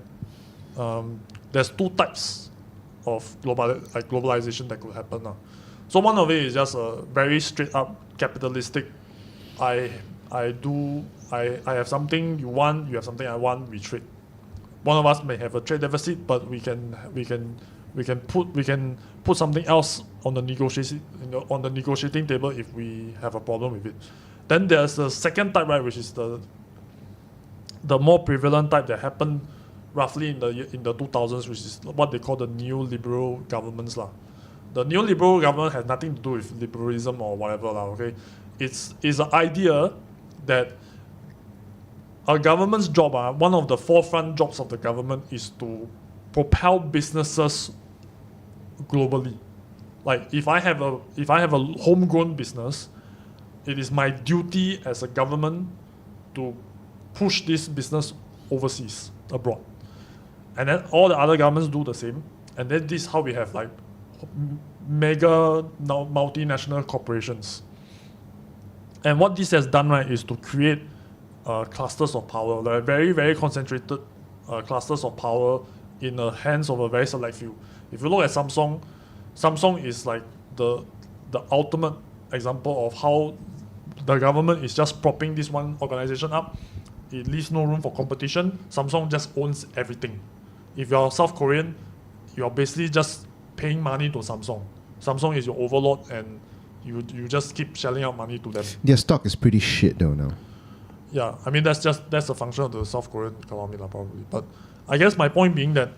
There's two types of globalization that could happen now. So one of it is just a very straight up capitalistic. I have something you want, you have something I want, we trade. One of us may have a trade deficit, but we can put something else on the negotiating table if we have a problem with it. Then there's the second type, right, which is the more prevalent type that happened roughly in the 2000s, which is what they call the neoliberal governments lah. The neoliberal government has nothing to do with liberalism or whatever lah. Okay, it's an idea that a government's job, one of the forefront jobs of the government is to propel businesses globally. Like if I have a homegrown business, it is my duty as a government to push this business overseas, abroad. And then all the other governments do the same. And then this is how we have like mega multinational corporations. And what this has done, right, is to create clusters of power, like very, very concentrated clusters of power in the hands of a very select few. If you look at Samsung, Samsung is like the ultimate example of how the government is just propping this one organization up. It leaves no room for competition. Samsung just owns everything. If you're South Korean, you're basically just paying money to Samsung. Samsung is your overlord, and you just keep shelling out money to them. Their stock is pretty shit though now. Yeah, I mean that's a function of the South Korean economy probably. But I guess my point being that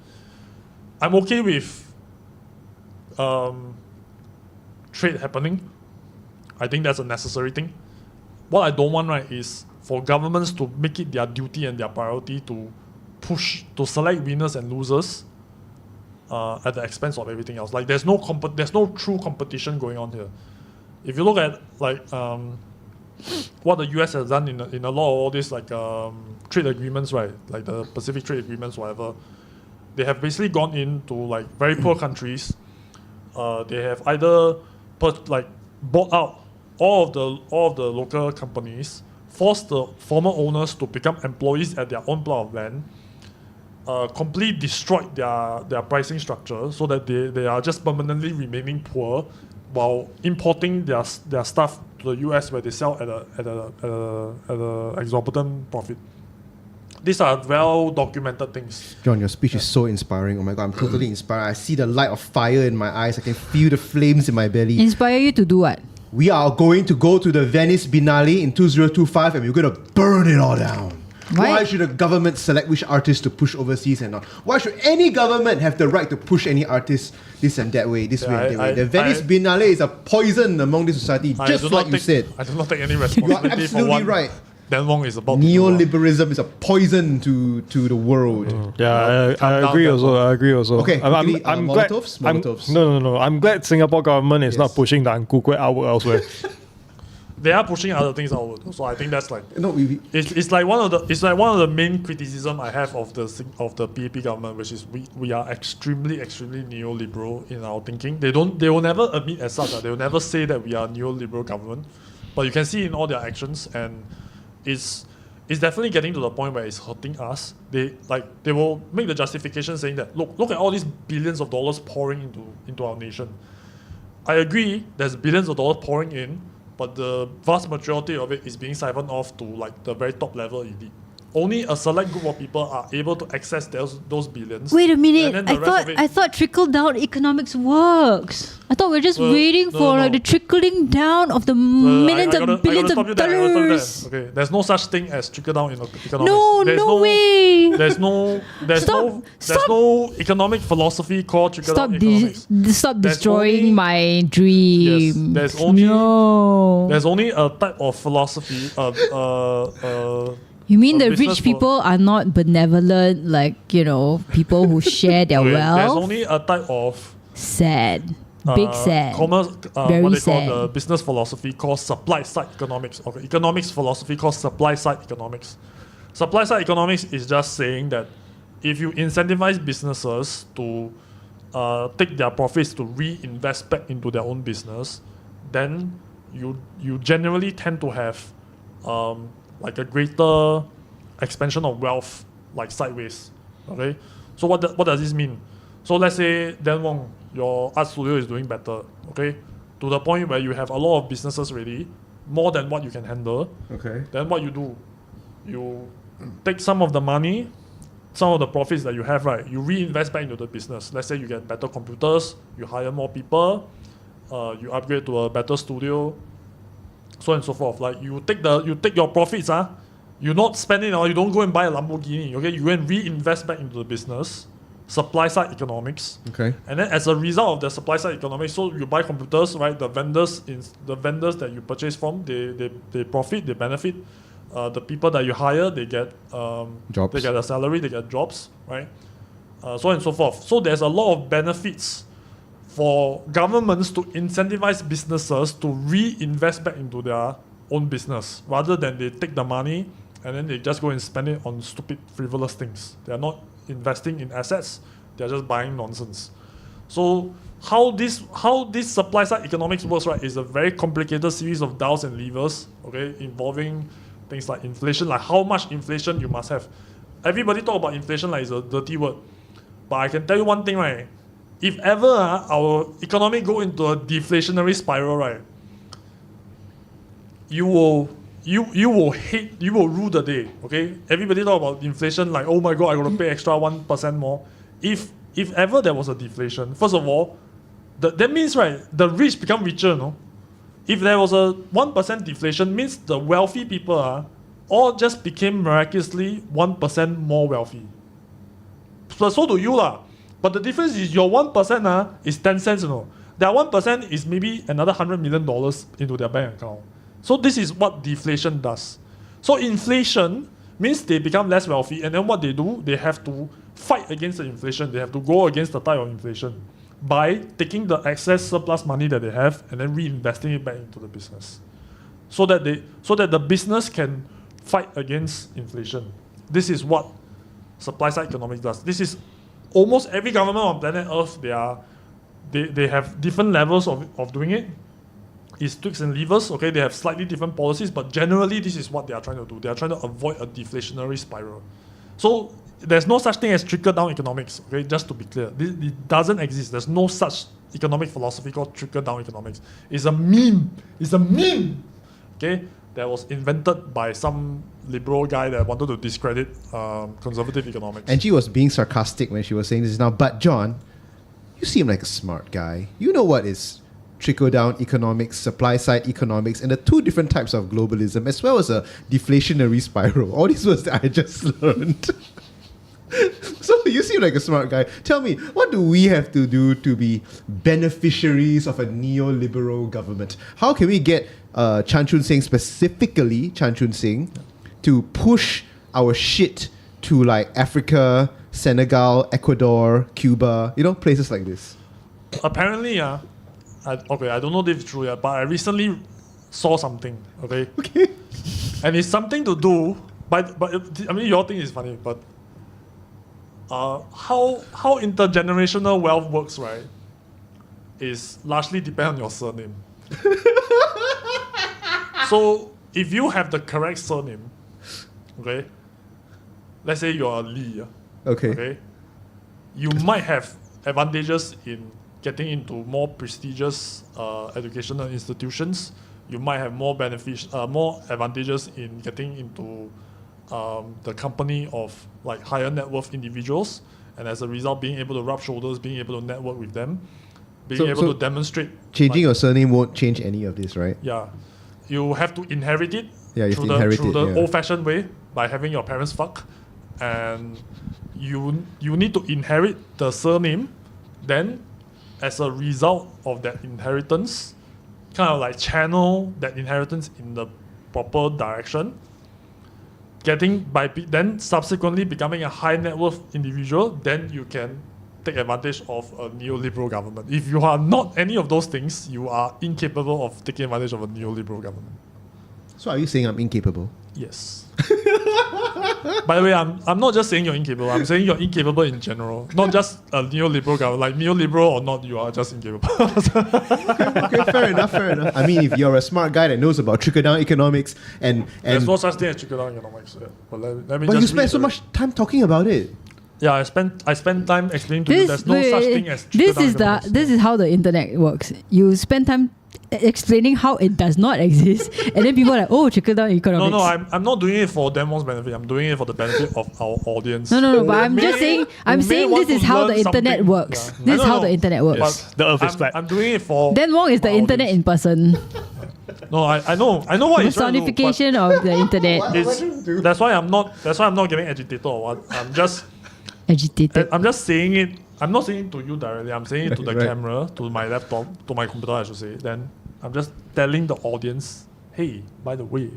I'm okay with trade happening. I think that's a necessary thing. What I don't want, right, is for governments to make it their duty and their priority to select winners and losers at the expense of everything else. Like there's no true competition going on here. If you look at like what the US has done in a lot of all these like trade agreements, right, like the Pacific trade agreements, whatever, they have basically gone into like very poor countries. They have either bought out all of the local companies, forced the former owners to become employees at their own plot of land, completely destroyed their pricing structure so that they are just permanently remaining poor while importing their stuff to the US where they sell at a exorbitant profit. These are well documented things. John, your speech is so inspiring. Oh my god, I'm totally inspired. I see the light of fire in my eyes. I can feel the flames in my belly. Inspire you to do what? We are going to go to the Venice Biennale in 2025 and we're going to burn it all down. Why should a government select which artists to push overseas and not? Why should any government have the right to push any artist this and that way, that way? The Venice Biennale is a poison among the society, just like you said. I do not take any You are responsibility for absolutely what right. Dan Wong is about to do. Neoliberalism is a poison to the world. Yeah, I agree also. Okay, I'm glad. Molotovs. No. I'm glad Singapore government is not pushing the Angkukwe outward elsewhere. They are pushing other things outward, so I think that's like it's like one of the main criticism I have of the PAP government, which is we are extremely neoliberal in our thinking. They will never admit as such. They will never say that we are a neoliberal government, but you can see in all their actions, and it's definitely getting to the point where it's hurting us. They will make the justification saying that look at all these billions of dollars pouring into our nation. I agree, there's billions of dollars pouring in, but the vast majority of it is being siphoned off to like the very top level elite. Only a select group of people are able to access those billions. Wait a minute, And then I thought trickle down economics works. I thought we're just waiting for like the trickling down of the millions and billions of dollars. Okay, there's no such thing as trickle down in economics. No way. There's no economic philosophy called trickle down economics. Stop destroying my dream. Yes, there's only a type of philosophy. You mean the rich people are not benevolent, like, people who share their wealth? There's only a type of sad. Big sad. Very what they sad. call the business philosophy called supply side economics. Okay, economics philosophy called supply side economics. Supply side economics is just saying that if you incentivize businesses to take their profits to reinvest back into their own business, then you generally tend to have like a greater expansion of wealth, like sideways. Okay, so what does this mean? So let's say Dan Wong, your art studio is doing better. Okay, to the point where you have a lot of businesses ready, more than what you can handle. Okay. Then what you do? You take some of the money, some of the profits that you have, right? You reinvest back into the business. Let's say you get better computers, you hire more people, you upgrade to a better studio, so on and so forth. Like you take your profits, you not spend it, or you don't go and buy a Lamborghini. Okay, you go and reinvest back into the business. Supply side economics. Okay. And then as a result of the supply side economics, so you buy computers, right? The vendors that you purchase from, they profit, they benefit. The people that you hire, they get jobs. They get a salary, they get jobs, right? So on and so forth. So there's a lot of benefits for governments to incentivize businesses to reinvest back into their own business, rather than they take the money and then they just go and spend it on stupid, frivolous things. They are not investing in assets, they are just buying nonsense. So how this supply side economics works, right, is a very complicated series of dials and levers, okay, involving things like inflation, like how much inflation you must have. Everybody talk about inflation like it's a dirty word, but I can tell you one thing, right? if ever our economy go into a deflationary spiral, right, you will rule the day. Okay, everybody talk about inflation like, oh my god, I got to pay extra 1% more. If ever there was a deflation, first of all, that means, right, the rich become richer, no? If there was a 1% deflation, means the wealthy people all just became miraculously 1% more wealthy. So do you lah. But the difference is your 1% is 10 cents, you know. Their 1% is maybe another $100 million into their bank account. So this is what deflation does. So inflation means they become less wealthy, and then what they do, they have to fight against the inflation. They have to go against the tide of inflation by taking the excess surplus money that they have and then reinvesting it back into the business, so that the business can fight against inflation. This is what supply side economics does. This is almost every government on planet Earth. They have different levels of doing it. It's tweaks and levers. Okay, they have slightly different policies, but generally this is what they are trying to do. They are trying to avoid a deflationary spiral. So there's no such thing as trickle-down economics, okay, just to be clear. It doesn't exist. There's no such economic philosophy called trickle-down economics. It's a meme. It's a meme, okay, that was invented by some liberal guy that wanted to discredit conservative economics. And she was being sarcastic when she was saying this now. But John, you seem like a smart guy. You know what is trickle-down economics, supply-side economics, and the two different types of globalism, as well as a deflationary spiral. All these words that I just learned. So you seem like a smart guy. Tell me, what do we have to do to be beneficiaries of a neoliberal government? How can we get Chan Chun Sing, specifically Chan Chun Sing, to push our shit to like Africa, Senegal, Ecuador, Cuba, places like this? Apparently, I don't know if it's true yet, but I recently saw something, okay? Okay. And it's something to do, but I mean, your thing is funny, but how intergenerational wealth works, right, is largely depend on your surname. So if you have the correct surname, okay, let's say you're a Lee, okay, you might have advantages in getting into more prestigious educational institutions. You might have more advantages in getting into the company of like higher net worth individuals, and as a result, being able to rub shoulders, being able to network with them, being able to demonstrate. Changing your surname won't change any of this, right? Yeah, you have to inherit it through the old-fashioned way by having your parents fuck, and you need to inherit the surname. Then, as a result of that inheritance, kind of like channel that inheritance in the proper direction. Then subsequently becoming a high net worth individual, then you can take advantage of a neoliberal government. If you are not any of those things, you are incapable of taking advantage of a neoliberal government. So are you saying I'm incapable? Yes. By the way, I'm not just saying you're incapable. I'm saying you're incapable in general, not just a neoliberal government. Like neoliberal or not, you are just incapable. Okay, fair enough. I mean, if you're a smart guy that knows about trickle-down economics and there's no such thing as trickle-down economics. Yeah. But let me but just you spend so much time talking about it. Yeah, I spend time explaining to you there's no such thing as trickle-down economics. This is how the internet works. You spend time explaining how it does not exist, and then people are like, oh, trickle-down economics. No, I'm not doing it for Demon's benefit. I'm doing it for the benefit of our audience. No, but I'm saying this is how the internet works. Yeah. This is how the internet works. Yes, the earth is flat. I'm doing it for Dan Wong is the internet in person. No, I know what he's trying to do. Personification of the internet. That's why I'm not getting agitated or what. I'm just agitated. I'm just saying it. I'm not saying it to you directly. I'm saying it to the camera, to my laptop, to my computer, I should say. Then I'm just telling the audience, hey, by the way,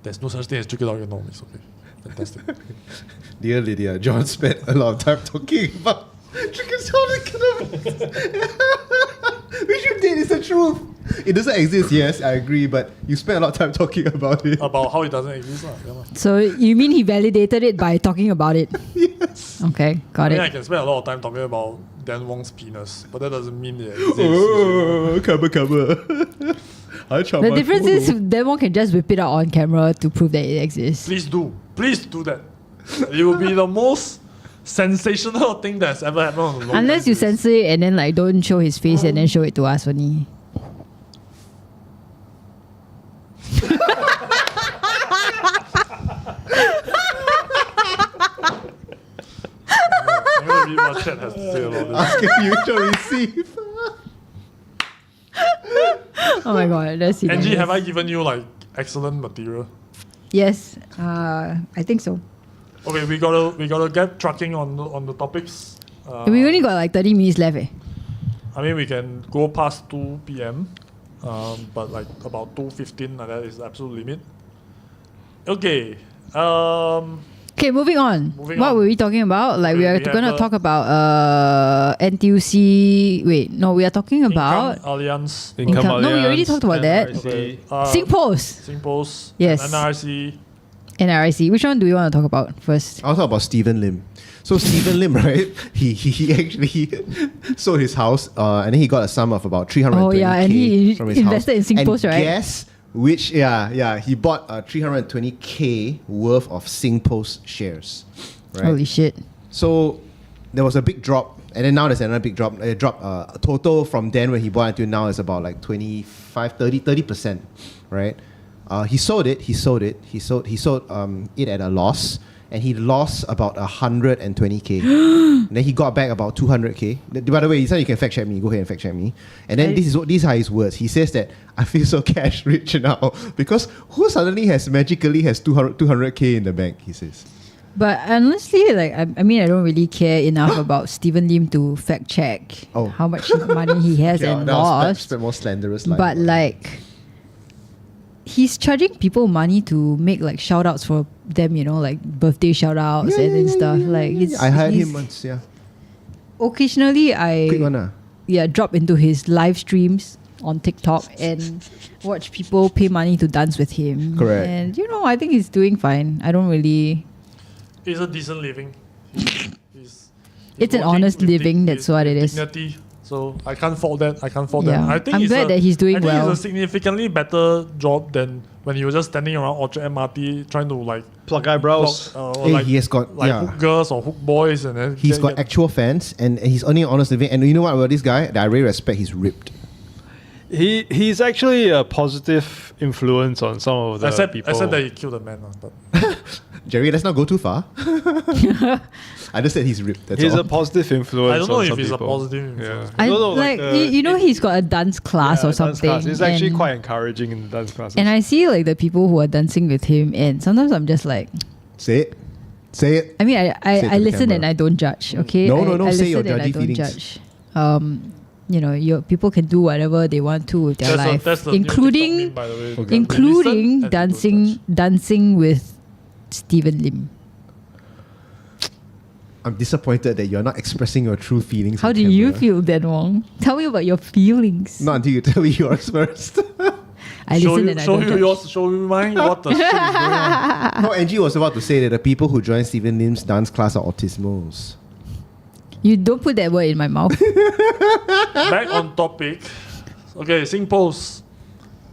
there's no such thing as trickle-down economics. Okay, fantastic. Dear Lydia, John spent a lot of time talking about trickle-down economics. Which you did is the truth. It doesn't exist, yes, I agree, but you spent a lot of time talking about it. About how it doesn't exist. So you mean he validated it by talking about it? Yes. Okay, got it. I can spend a lot of time talking about Dan Wong's penis, but that doesn't mean it exists. Oh, cover. The difference is Dan Wong can just whip it out on camera to prove that it exists. Please do that. It will be the most sensational thing that's ever happened on the Longkang. Unless you censor it and then like don't show his face and then show it to us only. I'm gonna read what chat has to say about this. Ask if you shall receive. Oh my god, that's it. Angie, have I given you like excellent material? Yes, I think so. Okay, we gotta get trucking on the topics. We only got like 30 minutes left. I mean, we can go past 2 p.m. But like about 2:15, like that is the absolute limit. Okay. Okay, moving on. Moving What on. were we talking about? Like we Okay, are we going to have talk about NTUC. Wait, no, we are talking about Income Allianz. Income. No, we already talked about that. Okay. Singpost, Singpost. Yes. NRIC. NRIC. Which one do we want to talk about first? I'll talk about Stephen Lim. So Stephen Lim, right? He actually sold his house, and then he got a sum of about 320k Oh, yeah, and he from his invested house. in Singpost, and right? Guess which? Yeah. He bought 320k worth of Singpost shares. Right. Holy shit. So there was a big drop, and then now there's another big drop. A drop total from then when he bought until now is about like 30%, right? He sold it. He sold it at a loss, and he lost about 120k. And then he got back about 200k. By the way, he said you can fact check me. Go ahead and fact check me. And then these are his words. He says that I feel so cash rich now because who suddenly magically has 200k in the bank? He says. But honestly, like I mean, I don't really care enough about Stephen Lim to fact check how much money he has and lost. Spend more slanderous line. But like, he's charging people money to make like shout outs for them, you know, like birthday shout outs and stuff. Like, I hired him once. Yeah. Occasionally, I Quick one. drop into his live streams on TikTok and watch people pay money to dance with him. Correct. And you know, I think he's doing fine. I don't really. It's a decent living. He's It's an working honest with living, that's what it is. Dignity. So I can't fault that. Yeah. I think I'm glad that he's doing well. It's a significantly better job than when he was just standing around Orchard MRT trying to like Plug eyebrows. or Hey, like, he has got like hook girls or hook boys, and then He's got actual fans, and he's earning an honest living. And you know what about this guy that I really respect? He's ripped. He's actually a positive influence on some of the people. Except that he killed a man. But Jerry, let's not go too far. I just said he's ripped. That's He's all. a positive influence. I don't know on if some he's people. a positive influence. Yeah. I No, like the- you know he's got a dance class or dance something. class. It's actually and- quite encouraging in the dance classes. And I see like the people who are dancing with him, and sometimes I'm just like, Say it. Say it. I mean, Say it I to the listen camera. and I don't judge. Okay, No, I say your listen and I judgy don't feelings. judge. You know, your people can do whatever they want to with their life, That's the new TikTok including meme, by the way. Okay. They including listen and they don't dancing with Stephen Lim. I'm disappointed that you're not expressing your true feelings. How on do you camera. feel, then, Wong? Tell me about your feelings. Not until you tell me yours first. I listen and I don't judge. Show you mine. What the shit is going on? No, Angie was about to say that the people who join Stephen Lim's dance class are autismos. You don't put that word in my mouth. Back on topic. Okay, Singpost.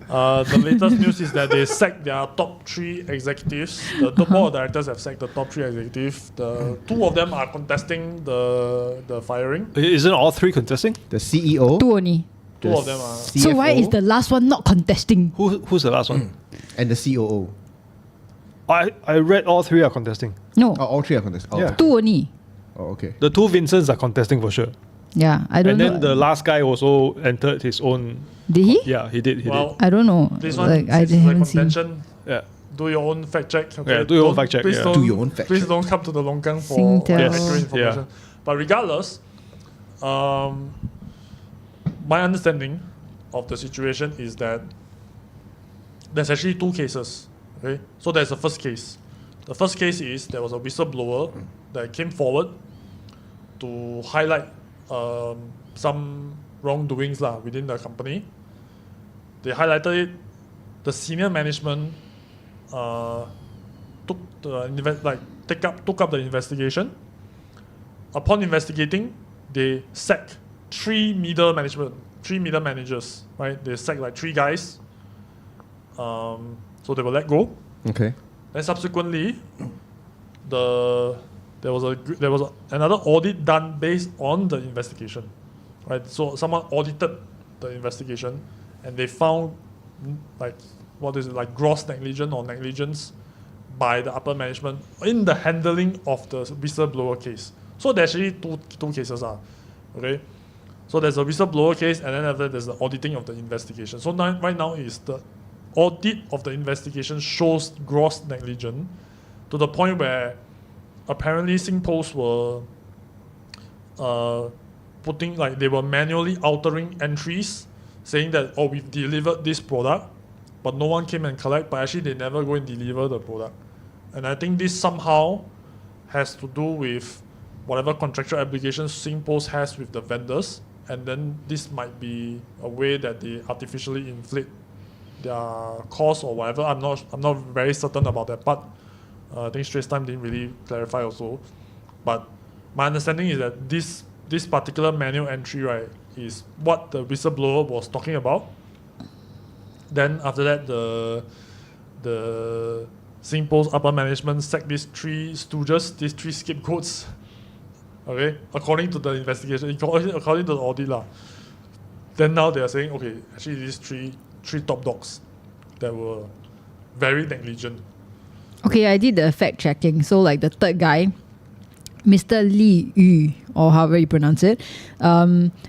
The latest news is that they sacked their top 3 executives. The board of directors have sacked the top 3 executives. The 2 of them are contesting the firing. Isn't all 3 contesting? The CEO. Two only. 2 of them are. So why CFO, is the last one not contesting? Who's the last one? and the COO? I read all 3 are contesting. No, Oh, all 3 are contesting. Yeah. two only. Oh, okay. The 2 Vincents are contesting for sure. Yeah, I don't And know. then the last guy also entered his own. Did he? Yeah, he did. Well, I don't know. this one, Like, I since it's a haven't seen. contention, Yeah. do your own fact check. Okay? Yeah, do your own Don't- fact check, Please yeah. don't, Do your own fact please check. don't come to the Longkang for Singtel. Yes. accurate information. Yeah. But regardless, my understanding of the situation is that there's actually 2 cases. Okay, so there's the first case. The first case is there was a whistleblower that came forward to highlight some wrongdoings within the company. They highlighted it. The senior management took up the investigation. Upon investigating, they sacked 3 middle managers. Right, they sacked like 3 guys. So they were let go. Okay. Then subsequently, the there was another audit done based on the investigation, right? So someone audited the investigation, and they found gross negligence or negligence by the upper management in the handling of the whistleblower case. So there's actually two cases okay. So there's a whistleblower case, and then after there's the auditing of the investigation. So right now is the audit of the investigation shows gross negligence to the point where apparently Singpost were they were manually altering entries saying that, oh, we've delivered this product, but no one came and collect, but actually they never go and deliver the product. And I think this somehow has to do with whatever contractual obligations Singpost has with the vendors, and then this might be a way that they artificially inflate their cost or whatever. I'm not very certain about that part. I think Straits Time didn't really clarify also. But my understanding is that this particular manual entry, right, is what the whistleblower was talking about. Then after that, the Singpost upper management sacked these three stooges, these three scapegoats, okay, according to the investigation, according to the audit lah. Then now they are saying, okay, actually these three top dogs that were very negligent. Okay, I did the fact checking. So like the third guy, Mr. Li Yu, or however you pronounce it,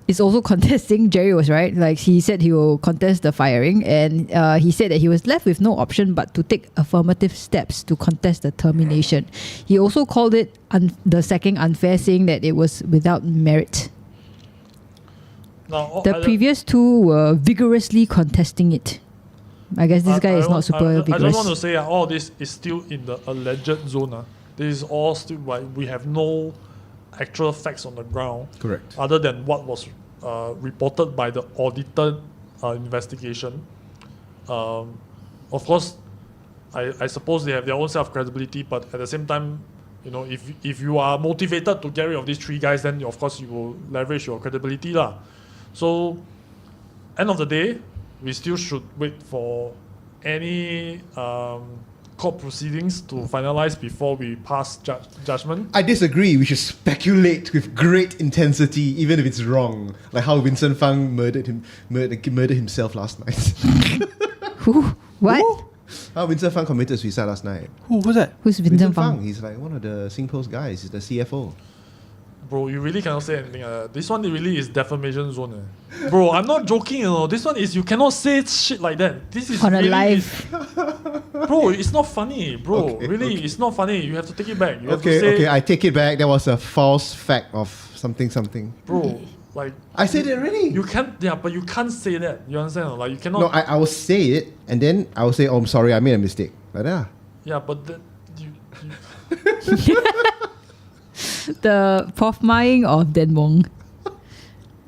is also contesting. Jerry was right. Like he said he will contest the firing, and he said that he was left with no option but to take affirmative steps to contest the termination. He also called it the sacking unfair, saying that it was without merit. Now, the previous two were vigorously contesting it. I guess this guy is not super vigorous. I just want to say all this is still in the alleged zone. This is all still we have no actual facts on the ground. Correct. Other than what was reported by the audited investigation. Of course, I suppose they have their own self-credibility, but at the same time, you know, if you are motivated to get rid of these three guys, then of course you will leverage your credibility lah. So, end of the day, we still should wait for any court proceedings to finalize before we pass judgment. I disagree. We should speculate with great intensity, even if it's wrong. Like how Vincent Fang murdered himself last night. Who? What? Who? How Vincent Fang committed suicide last night. Who's that? Who's Vincent Fang? He's like one of the Singpost guys. He's the CFO. Bro, you really cannot say anything. This one really is defamation zone. Bro, I'm not joking. You know, this one is you cannot say shit like that. This is on really a live. Bro, it's not funny, bro. Okay, really, okay. It's not funny. You have to take it back. You have to Okay, say, okay, I take it back. That was a false fact of something. Bro, like I said it already. you can't. Yeah, but you can't say that. You understand? Like you cannot. No, I will say it, and then I will say, "Oh, I'm sorry, I made a mistake." Like that. Yeah, but that you The Profmying of Dan Wong.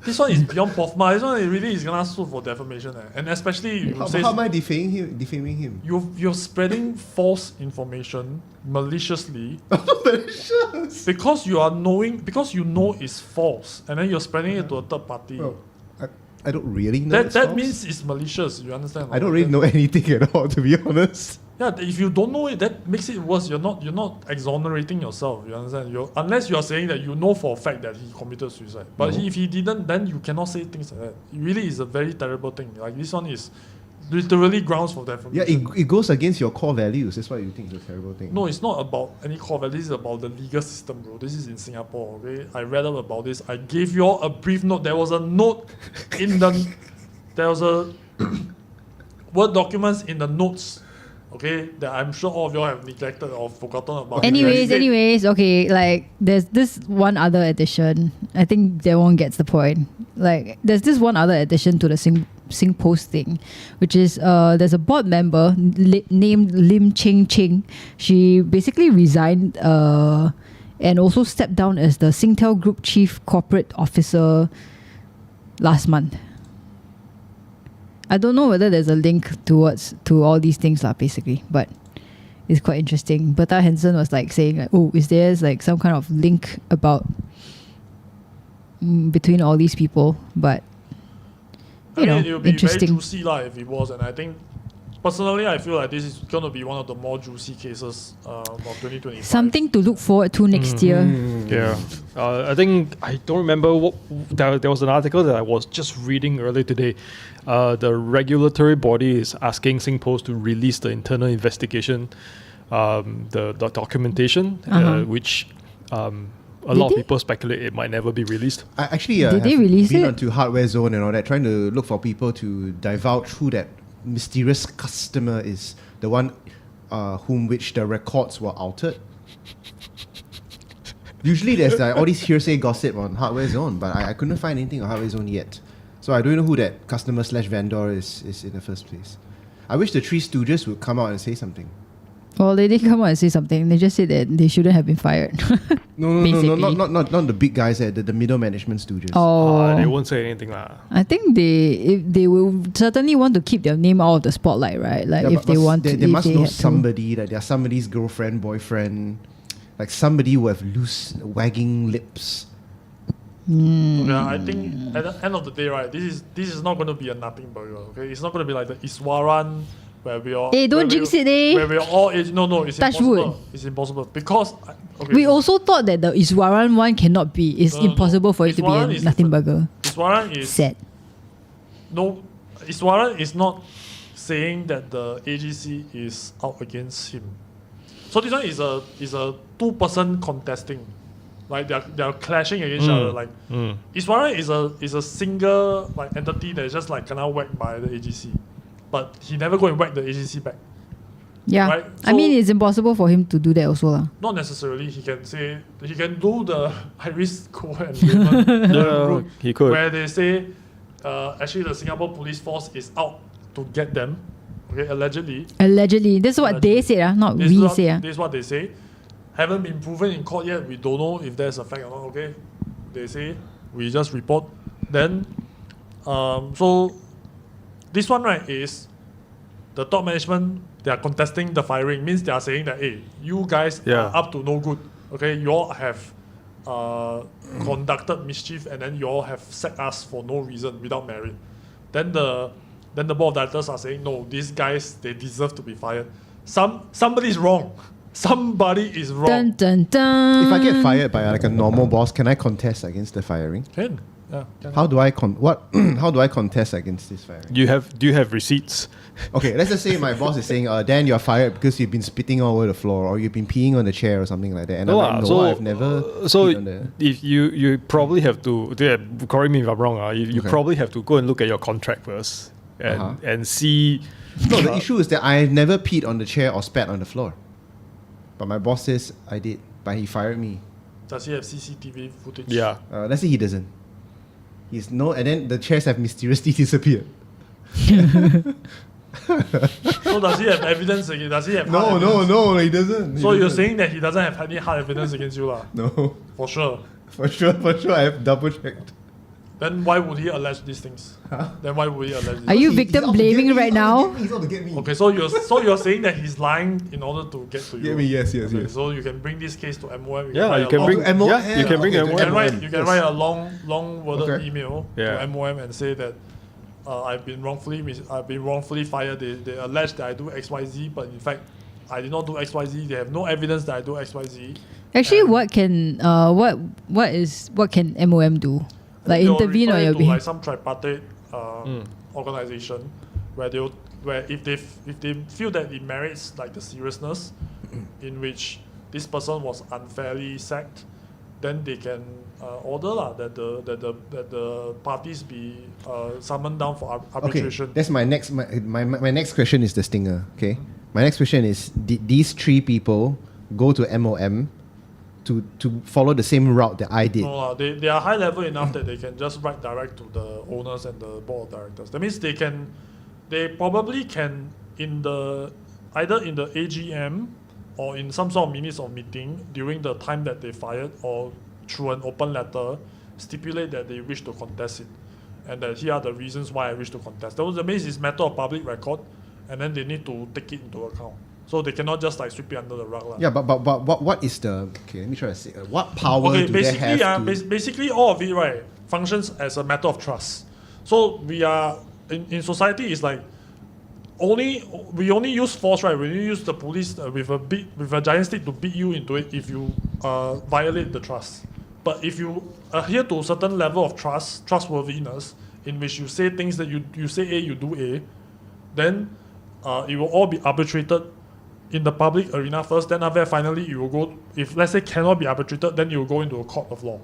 this one is beyond Profma. This one really is gonna sue for defamation, and especially you How say am I defaming him? you're spreading false information maliciously Malicious. because you know it's false, and then you're spreading it to a third party. Bro, I don't really know. That means it's malicious. You understand? I don't really know anything at all, to be honest. Yeah, if you don't know it, that makes it worse. You're not exonerating yourself. You understand? Unless you are saying that you know for a fact that he committed suicide. But if he didn't, then you cannot say things like that. It really is a very terrible thing. Like this one is literally grounds for defamation. Yeah, it goes against your core values. That's why you think it's a terrible thing. No, it's not about any core values. This is about the legal system, bro. This is in Singapore, okay? I read up about this. I gave you all a brief note. There was a note in the... There was a Word documents in the notes, okay, that I'm sure all of y'all have neglected or forgotten about. Anyways, okay, like there's this one other addition. I think that one gets the point. Like there's this one other addition to the Singpost thing, which is there's a board member named Lim Ching Ching. She basically resigned and also stepped down as the Singtel Group Chief Corporate Officer last month. I don't know whether there's a link to all these things basically, but it's quite interesting. Bertha Hansen was like saying, like, oh, is there like some kind of link about between all these people? But you know, it would be interesting. very juicy if it was, and I think personally, I feel like this is going to be one of the more juicy cases of 2025. Something to look forward to next year. Yeah, I think I don't remember what there was an article that I was just reading earlier today. The regulatory body is asking Singpost to release the internal investigation, the documentation, which a lot of people speculate it might never be released. I actually Did they have release been it? onto Hardware Zone and all that, trying to look for people to divulge who that mysterious customer is, the one which the records were altered. Usually there's all this hearsay gossip on Hardware Zone, but I couldn't find anything on Hardware Zone yet. So I don't know who that customer/vendor is in the first place. I wish the Three Stooges would come out and say something. Well, they didn't come out and say something. They just said that they shouldn't have been fired. No, Basically. not the big guys, the middle management stooges. Oh, They won't say anything lah. I think they will certainly want to keep their name out of the spotlight, right? Like Yeah, if they want to, they must know had to. somebody, that they're somebody's girlfriend, boyfriend, like somebody who have loose wagging lips. Yeah, I think at the end of the day, right, this is not going to be a nothing burger. Okay, it's not going to be like the Iswaran where we all. Hey, don't jinx it, eh? Where we all no, it's Touch impossible. wood. It's impossible because okay. We also thought that the Iswaran one cannot be. It's No, no, no. impossible for it to be Iswaran a is nothing different. burger. Iswaran is Sad. no. Iswaran is not saying that the AGC is out against him. So this one is a two-person contesting. Like they're clashing against each other. Like Iswaran is a single like entity that is just like kinda whacked by the AGC. But he never go and whack the AGC back. Yeah. Right, I mean, so- it's impossible for him to do that also. Lah. Not necessarily. He can do the Iris Cole and Raymond route he could. where they say actually the Singapore police force is out to get them. Okay, allegedly. Allegedly. That's what they say, not This we is what, say. This is what they say. Haven't been proven in court yet. We don't know if there's a fact or not. Okay, they say we just report. Then, so this one right is the top management. They are contesting the firing. Means they are saying that hey, you guys Yeah. are up to no good. Okay, you all have conducted mischief and then you all have sacked us for no reason without merit. Then the board of directors are saying no, these guys they deserve to be fired. Somebody is wrong. Somebody is wrong. Dun dun dun. If I get fired by like a normal boss, can I contest against the firing? Can. Yeah. Can. How do I how do I contest against this firing? Do you have receipts? Okay, let's just say my boss is saying, Dan, you're fired because you've been spitting all over the floor or you've been peeing on the chair or something like that. And I'm like, no, I've never So peed on the... if you probably have to, correct me if I'm wrong, you Okay. probably have to go and look at your contract first and see. No, the issue is that I've never peed on the chair or spat on the floor. But my boss says I did, but he fired me. Does he have CCTV footage? Yeah. Let's say he doesn't. And then the chairs have mysteriously disappeared. So does he have evidence against? Does he have hard evidence? No, he doesn't. So you're saying that he doesn't have any hard evidence against you, lah? No, For sure. for sure, I have double checked. Then why would he allege these things? Then why would he allege these Are you things? victim blaming right now? He's out to get me. Okay, so you're saying that he's lying in order to get to you. Get me, yes. Okay, so you can bring this case to MOM. Yeah, you write can a bring. long- MOM. Yeah, you can bring Okay, MOM. You can write a long worded Okay. email Yeah. to MOM and say that I've been wrongfully fired. They allege that I do XYZ, but in fact I did not do XYZ. They have no evidence that I do XYZ. Actually, And what can MOM do? Like they'll intervene refer on it your to behalf? like some tripartite organization where if they feel that it merits like the seriousness in which this person was unfairly sacked, then they can order that the parties be summoned down for Okay, arbitration. that's my next. My next question is the stinger. Okay, my next question is: did these three people go to MOM to follow the same route that I did? No, they are high level enough that they can just write direct to the owners and the board of directors. That means they probably can either in the AGM or in some sort of minutes of meeting during the time that they fired or through an open letter stipulate that they wish to contest it and that here are the reasons why I wish to contest. That means it's matter of public record and then they need to take it into account. So they cannot just like sweep it under the rug. Yeah, but what is the... Okay, let me try to say. What power do they have to... Basically all of it, right, functions as a matter of trust. So we are, in society, it's like we only use force, right? We only use the police with a giant stick to beat you into it if you violate the trust. But if you adhere to a certain level of trustworthiness, in which you say things that you say A, you do A, then it will all be arbitrated in the public arena first. Then after that, finally, you will go. If let's say cannot be arbitrated, then you will go into a court of law.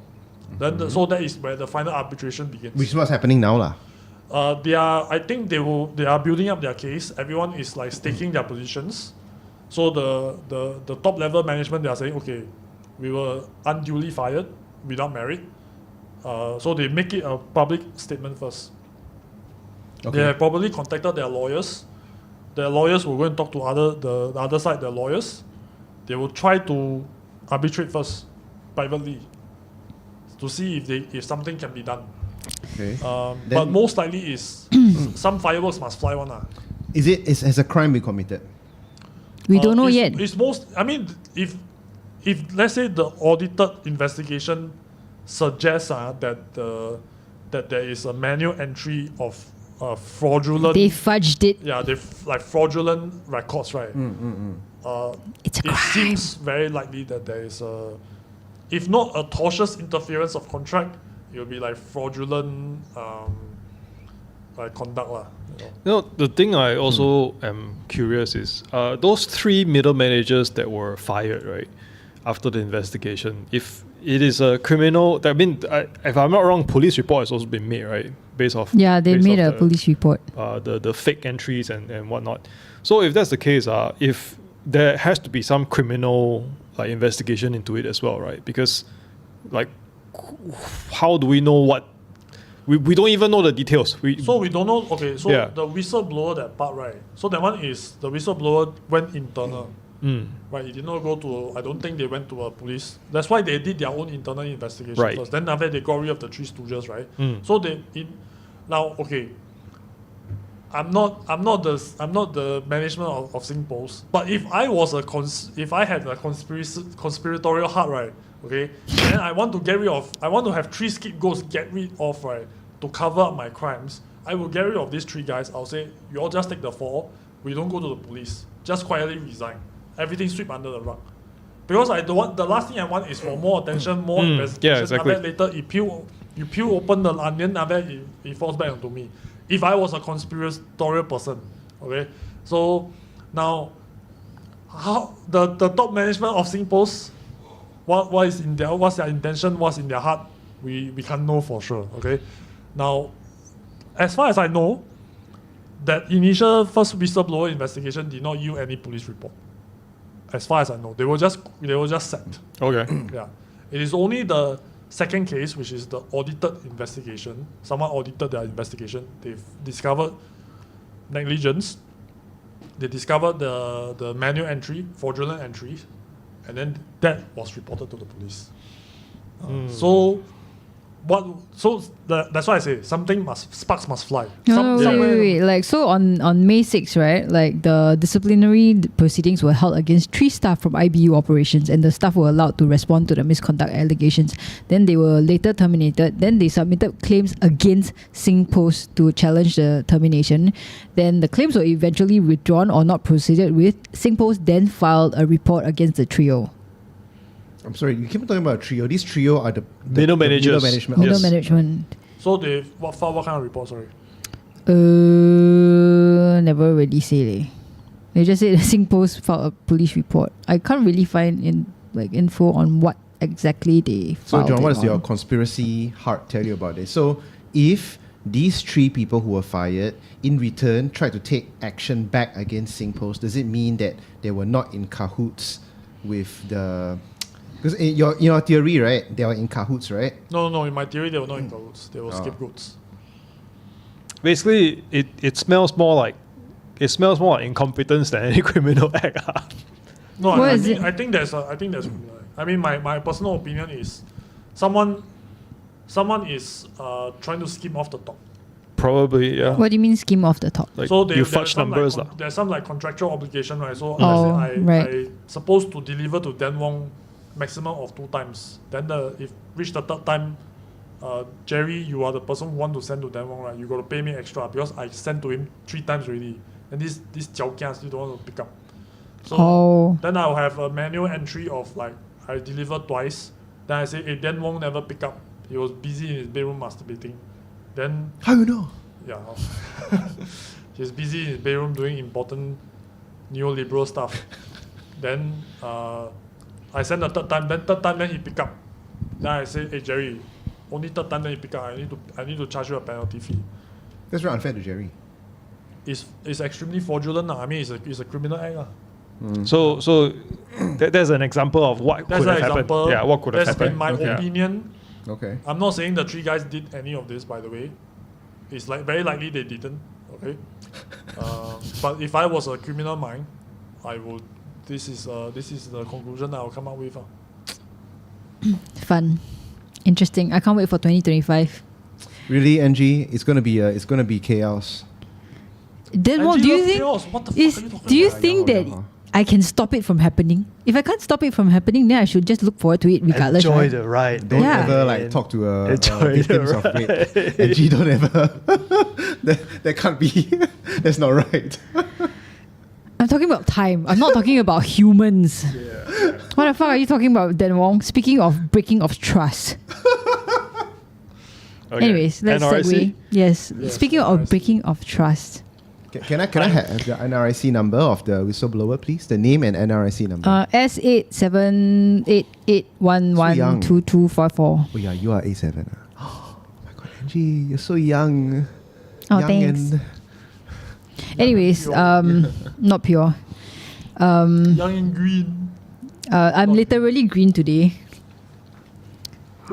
Then so that is where the final arbitration begins. Which is what's happening now, lah. I think they are building up their case. Everyone is like staking their positions. So the top level management, they are saying, okay, we were unduly fired without merit. So they make it a public statement first. Okay. They have probably contacted their lawyers. Their lawyers will go and talk to the other side, their lawyers. They will try to arbitrate first, privately, to see if something can be done. Okay. But most likely is some fireworks must fly one. Has a crime been committed? We don't know yet. It's most. I mean, if let's say the audited investigation suggests that there is a manual entry of fraudulent. They fudged it. Yeah, they like fraudulent records, right? It's a It crime. seems very likely that there is if not a tortious interference of contract, it will be like fraudulent like conduct lah. The thing I also am curious is those 3 middle managers that were fired, right, after the investigation. If it is a criminal, I mean, if I'm not wrong, police report has also been made, right, based off. Yeah, they based made off a police report. the fake entries and whatnot. So if that's the case, if there has to be some criminal investigation into it as well, right? Because how do we know what? We don't even know the details. So we don't know. Okay, so Yeah. the whistleblower, that part, right? So that one is the whistleblower went internal, right? It did not go to. I don't think they went to a police. That's why they did their own internal investigation Right. first. Then after that, they got rid of the 3 stooges, right? So now okay. I'm not the management of Singpost. But if I was if I had a conspiratorial heart, right? Okay, then I want to have 3 scapegoats get rid of, right, to cover up my crimes. I will get rid of these 3 guys. I'll say, you all just take the fall. We don't go to the police. Just quietly resign. Everything sweep under the rug. Because I don't want. The last thing I want is for more attention, more investigation. Yeah, exactly. And then later, you peel open the onion, and then it falls back onto me. If I was a conspiratorial person, okay. So now, how the top management of Singpost, what is in their, what's their intention, what's in their heart, we can't know for sure. Okay. Now, as far as I know, that initial first whistleblower investigation did not yield any police report. As far as I know, they were just sacked. Okay. Yeah, it is only the second case, which is the audited investigation. Someone audited their investigation. They've discovered negligence. They discovered the manual entry, fraudulent entries, and then that was reported to the police. So that's why I say sparks must fly. Wait. Like, so on May 6th, right? Like, the disciplinary proceedings were held against 3 staff from IBU operations, and the staff were allowed to respond to the misconduct allegations. Then they were later terminated. Then they submitted claims against Singpost to challenge the termination. Then the claims were eventually withdrawn or not proceeded with. Singpost then filed a report against the trio. I'm sorry, you keep talking about a trio. These trio are the Middle managers. Middle management. Middle Yes. management. So they what kind of report? Sorry. Never really say leh. They just said Singpost filed a police report. I can't really find info on what exactly they filed. So John, what it does your on. conspiracy heart tell you about this? So if these 3 people who were fired in return tried to take action back against Singpost, does it mean that they were not in cahoots with the... Because in your theory, right, they were in cahoots, right? No. In my theory, they were not in cahoots. They were scapegoats. Basically, it smells more like incompetence than any criminal act. What is it? I think there's. I mean, my personal opinion is, someone is trying to skim off the top. Probably, yeah. What do you mean scheme off the top? Like, So you fudge numbers, there's some contractual obligation, right? So right. I supposed to deliver to Dan Wong maximum of 2 times. Then if reach the 3rd time, Jerry, you are the person who want to send to Dan Wong, right? You got to pay me extra because I sent to him 3 times already. and this jiao kia still don't want to pick up. So then I'll have a manual entry of like I delivered twice. Then I say, Dan Wong never pick up. He was busy in his bedroom masturbating. Then How you know? yeah, he's busy in his bedroom doing important neoliberal stuff. Then I send the third time. Then third time, then he pick up. Then I say, hey Jerry, only third time then he pick up. I need to charge you a penalty fee. That's very unfair to Jerry. It's extremely fraudulent. I mean, it's a criminal act. So there's an example of what could have happened. Yeah, what could have happened. In my opinion. Okay. I'm not saying the three guys did any of this, by the way. It's like very likely they didn't. Okay. But if I was a criminal mind, I would. This is the conclusion I'll come up with. Fun, interesting. I can't wait for 2025. Really, NG, it's gonna be chaos. Then what do you think? What the fuck are you talking Do you about? think that I can stop it from happening? If I can't stop it from happening, then I should just look forward to it regardless. Enjoy Right? the ride. Don't Yeah. ever like talk to Enjoy victims the of rape. NG, don't ever. that can't be. That's not right. I'm talking about time. I'm not talking about humans. What the fuck are you talking about, Dan Wong? Speaking of breaking of trust. Okay. Anyways, let's NRIC? segue. Yes. Yes, Speaking of NRIC. breaking of trust. Can I have the NRIC number of the whistleblower, please? The name and NRIC number. S8788112244. Oh yeah, you are A7. Oh my god, NG, you're so young. Oh, young thanks. and Anyways, not pure. Young and green. I'm literally green today.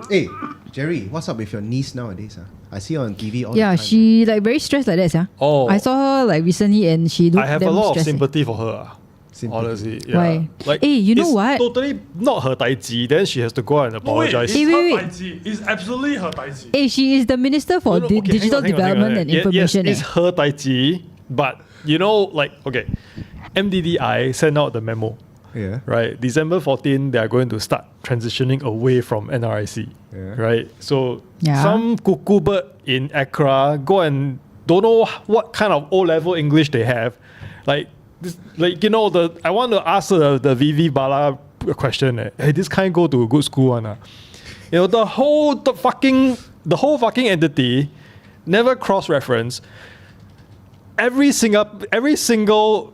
Hey, Jerry, what's up with your niece nowadays? I see her on TV all the Yeah, time. she like very stressed like that. Yeah. Oh. I saw her like recently and she looked I have a damn lot of stressed. sympathy for her. Sympathy. Honestly, yeah. Why? Like, Hey, you know it's what? Totally not her daiji. Then she has to go out and No, wait, apologize. it's Wait, her wait. daiji. It's absolutely her daiji. Hey, she is the Minister for No, no, okay, Digital hang on, Development and Yes, Information. it's her daiji, but you know, like, okay, MDDI sent out the memo, Yeah. right? December 14, they are going to start transitioning away from NRIC, Yeah. right? So Yeah. some cuckoo bird in Accra go and don't know what kind of O-level English they have, like. This, like, you know, I want to ask the VV Bala question. Hey, this kind go to a good school, You know, the whole fucking entity never cross-reference. Every single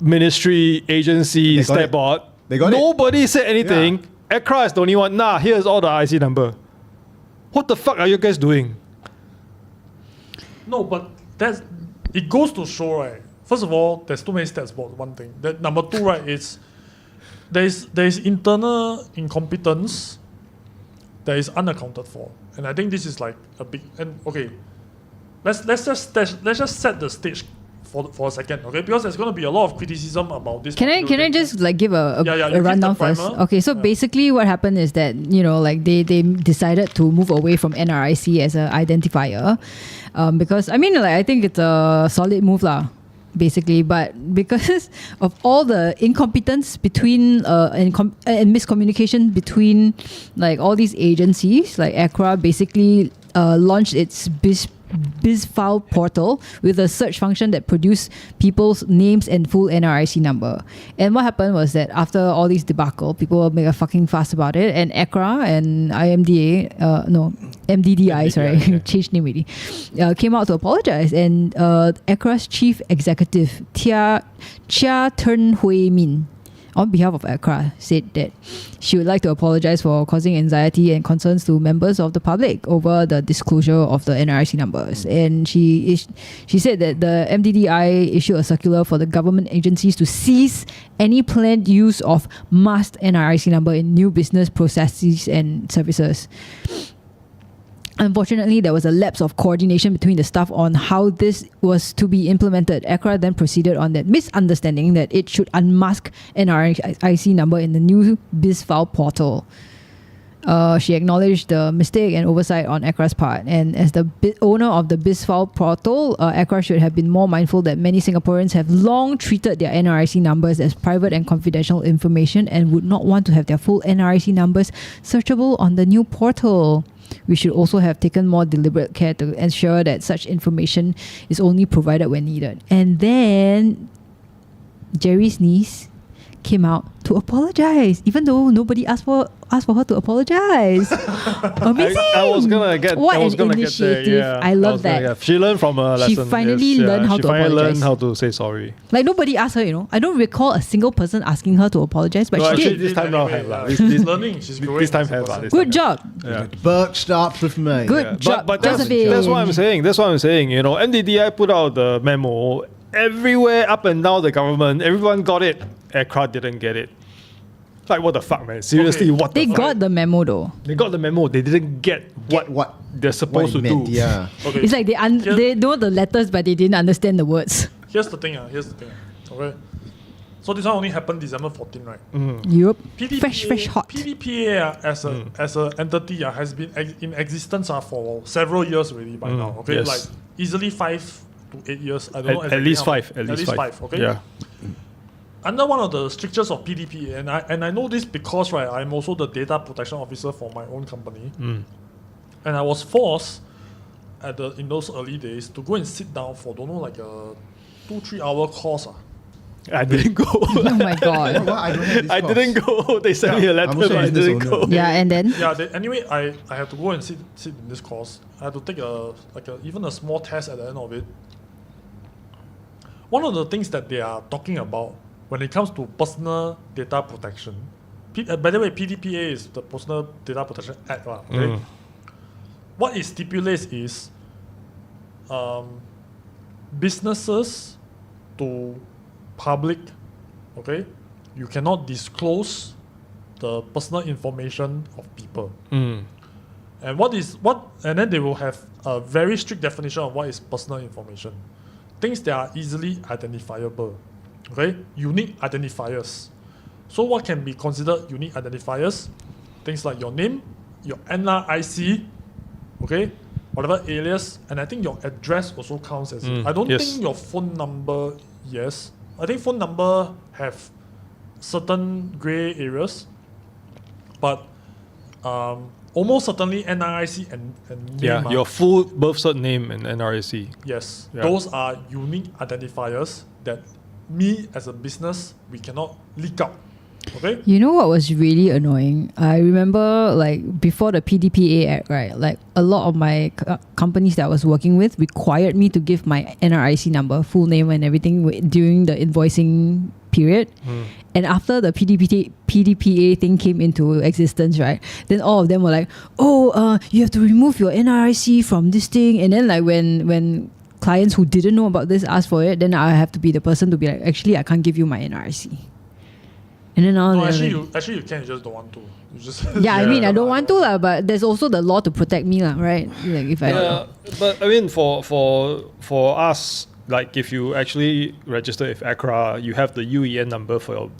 ministry, agency, They got state it. board, They got it. nobody said anything. Yeah. Accra is the only one. Nah, here's all the IC number. What the fuck are you guys doing? No, but it goes to show, right? First of all, there's too many stats about one thing. That number two, right, is there's internal incompetence that is unaccounted for. And I think this is like a big okay. Let's just set the stage for a second, okay? Because there's gonna be a lot of criticism about this. Can I particular thing. just like give a Yeah, you give rundown the first? primer. Okay, so Yeah. basically what happened is that, you know, like they decided to move away from NRIC as an identifier, because I mean, like, I think it's a solid move lah, basically, but because of all the incompetence between and miscommunication between like all these agencies, like ACRA basically launched its BizFile portal with a search function that produced people's names and full NRIC number. And what happened was that after all these debacle, people make a fucking fuss about it, and ACRA and MDDI, sorry, yeah. changed name already, came out to apologize. And ACRA's chief executive, Chia Tern Hui Min, on behalf of ACRA, said that she would like to apologize for causing anxiety and concerns to members of the public over the disclosure of the NRIC numbers. And she said that the MDDI issued a circular for the government agencies to cease any planned use of masked NRIC number in new business processes and services. Unfortunately, there was a lapse of coordination between the staff on how this was to be implemented. ACRA then proceeded on that misunderstanding that it should unmask NRIC number in the new BizFile portal. She acknowledged the mistake and oversight on ACRA's part. And as the owner of the BizFile portal, ACRA should have been more mindful that many Singaporeans have long treated their NRIC numbers as private and confidential information and would not want to have their full NRIC numbers searchable on the new portal. We should also have taken more deliberate care to ensure that such information is only provided when needed. And then Jerry's niece came out to apologize, even though nobody asked for her to apologize. Amazing! I was gonna get. What I was an gonna initiative! Get there, yeah. I love that. She learned from her lesson. She finally learned how she to finally apologize. learned how to say sorry. Like nobody asked her, I don't recall a single person asking her to apologize, but No, she actually, did. this time round have lah. She's learning. She's growing. This time as a have person. lah. Good job. Yeah. Buck starts with me. Good job, But that's Josephine. what I'm saying. That's what I'm saying. MDDI put out the memo. Everywhere up and down the government, everyone got it. ACRA didn't get it. Like, what the fuck, man? Seriously, Okay. what the They fuck? got the memo though. They got the memo. They didn't get what What they're supposed it to meant, do. Yeah. Okay. It's like they know the letters, but they didn't understand the words. Here's the thing. Okay. So this one only happened December 14, right? Yup. PDPA, Fresh hot. PDPA as a entity has been in existence for several years already by now. Okay, yes. like easily 5 to 8 years. I don't know. At least exactly five. how- At least five. Okay. Yeah. Under one of the strictures of PDPA, and I know this because I'm also the data protection officer for my own company, and I was forced in those early days to go and sit down for like a 2-3 hour course. I didn't go. Oh my god. Well, I don't have this I course. didn't go. They sent me a letter, I'm also but I business didn't owner. go. Yeah, and then Yeah. Anyway, I had to go and sit in this course. I had to take even a small test at the end of it. One of the things that they are talking about when it comes to personal data protection, by the way, PDPA is the Personal Data Protection Act. Okay? What it stipulates is businesses to public, okay, you cannot disclose the personal information of people. And and then they will have a very strict definition of what is personal information. Things that are easily identifiable. Okay, unique identifiers. So what can be considered unique identifiers? Things like your name, your NRIC, okay, whatever alias, and I think your address also counts as it. I don't yes. think your phone number, yes. I think phone number have certain grey areas, but almost certainly NRIC and name. Yeah, your full birth cert name and NRIC. Yes, Yeah. those are unique identifiers that me as a business, we cannot leak out. Okay? you know what was really annoying? I remember like before the PDPA Act, right? Like a lot of my companies that I was working with required me to give my NRIC number, full name and everything during the invoicing period. And after the PDPA thing came into existence, right? Then all of them were like, "Oh, you have to remove your NRIC from this thing." And then like when clients who didn't know about this ask for it, then I have to be the person to be like, actually, I can't give you my NRIC. And then all No, the actually, other- you can. You just don't want to. You just yeah, I mean, I don't want to lah, but there's also the law to protect me lah, right? Like if I Yeah, but I mean, for us, like if you actually register with ACRA, you have the UEN number for your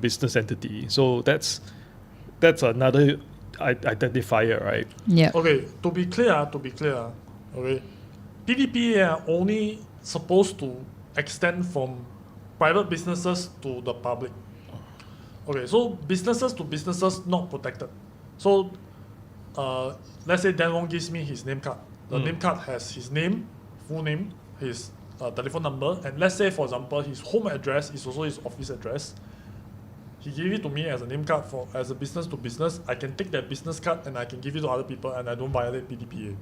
business entity. So that's another identifier, right? yeah, Okay, to be clear, okay, PDPA are only supposed to extend from private businesses to the public. Okay, so businesses to businesses not protected. So, let's say Dan Wong gives me his name card. The name card has his name, full name, his telephone number, and let's say, for example, his home address is also his office address. He gave it to me as a name card as a business to business. I can take that business card and I can give it to other people, and I don't violate PDPA.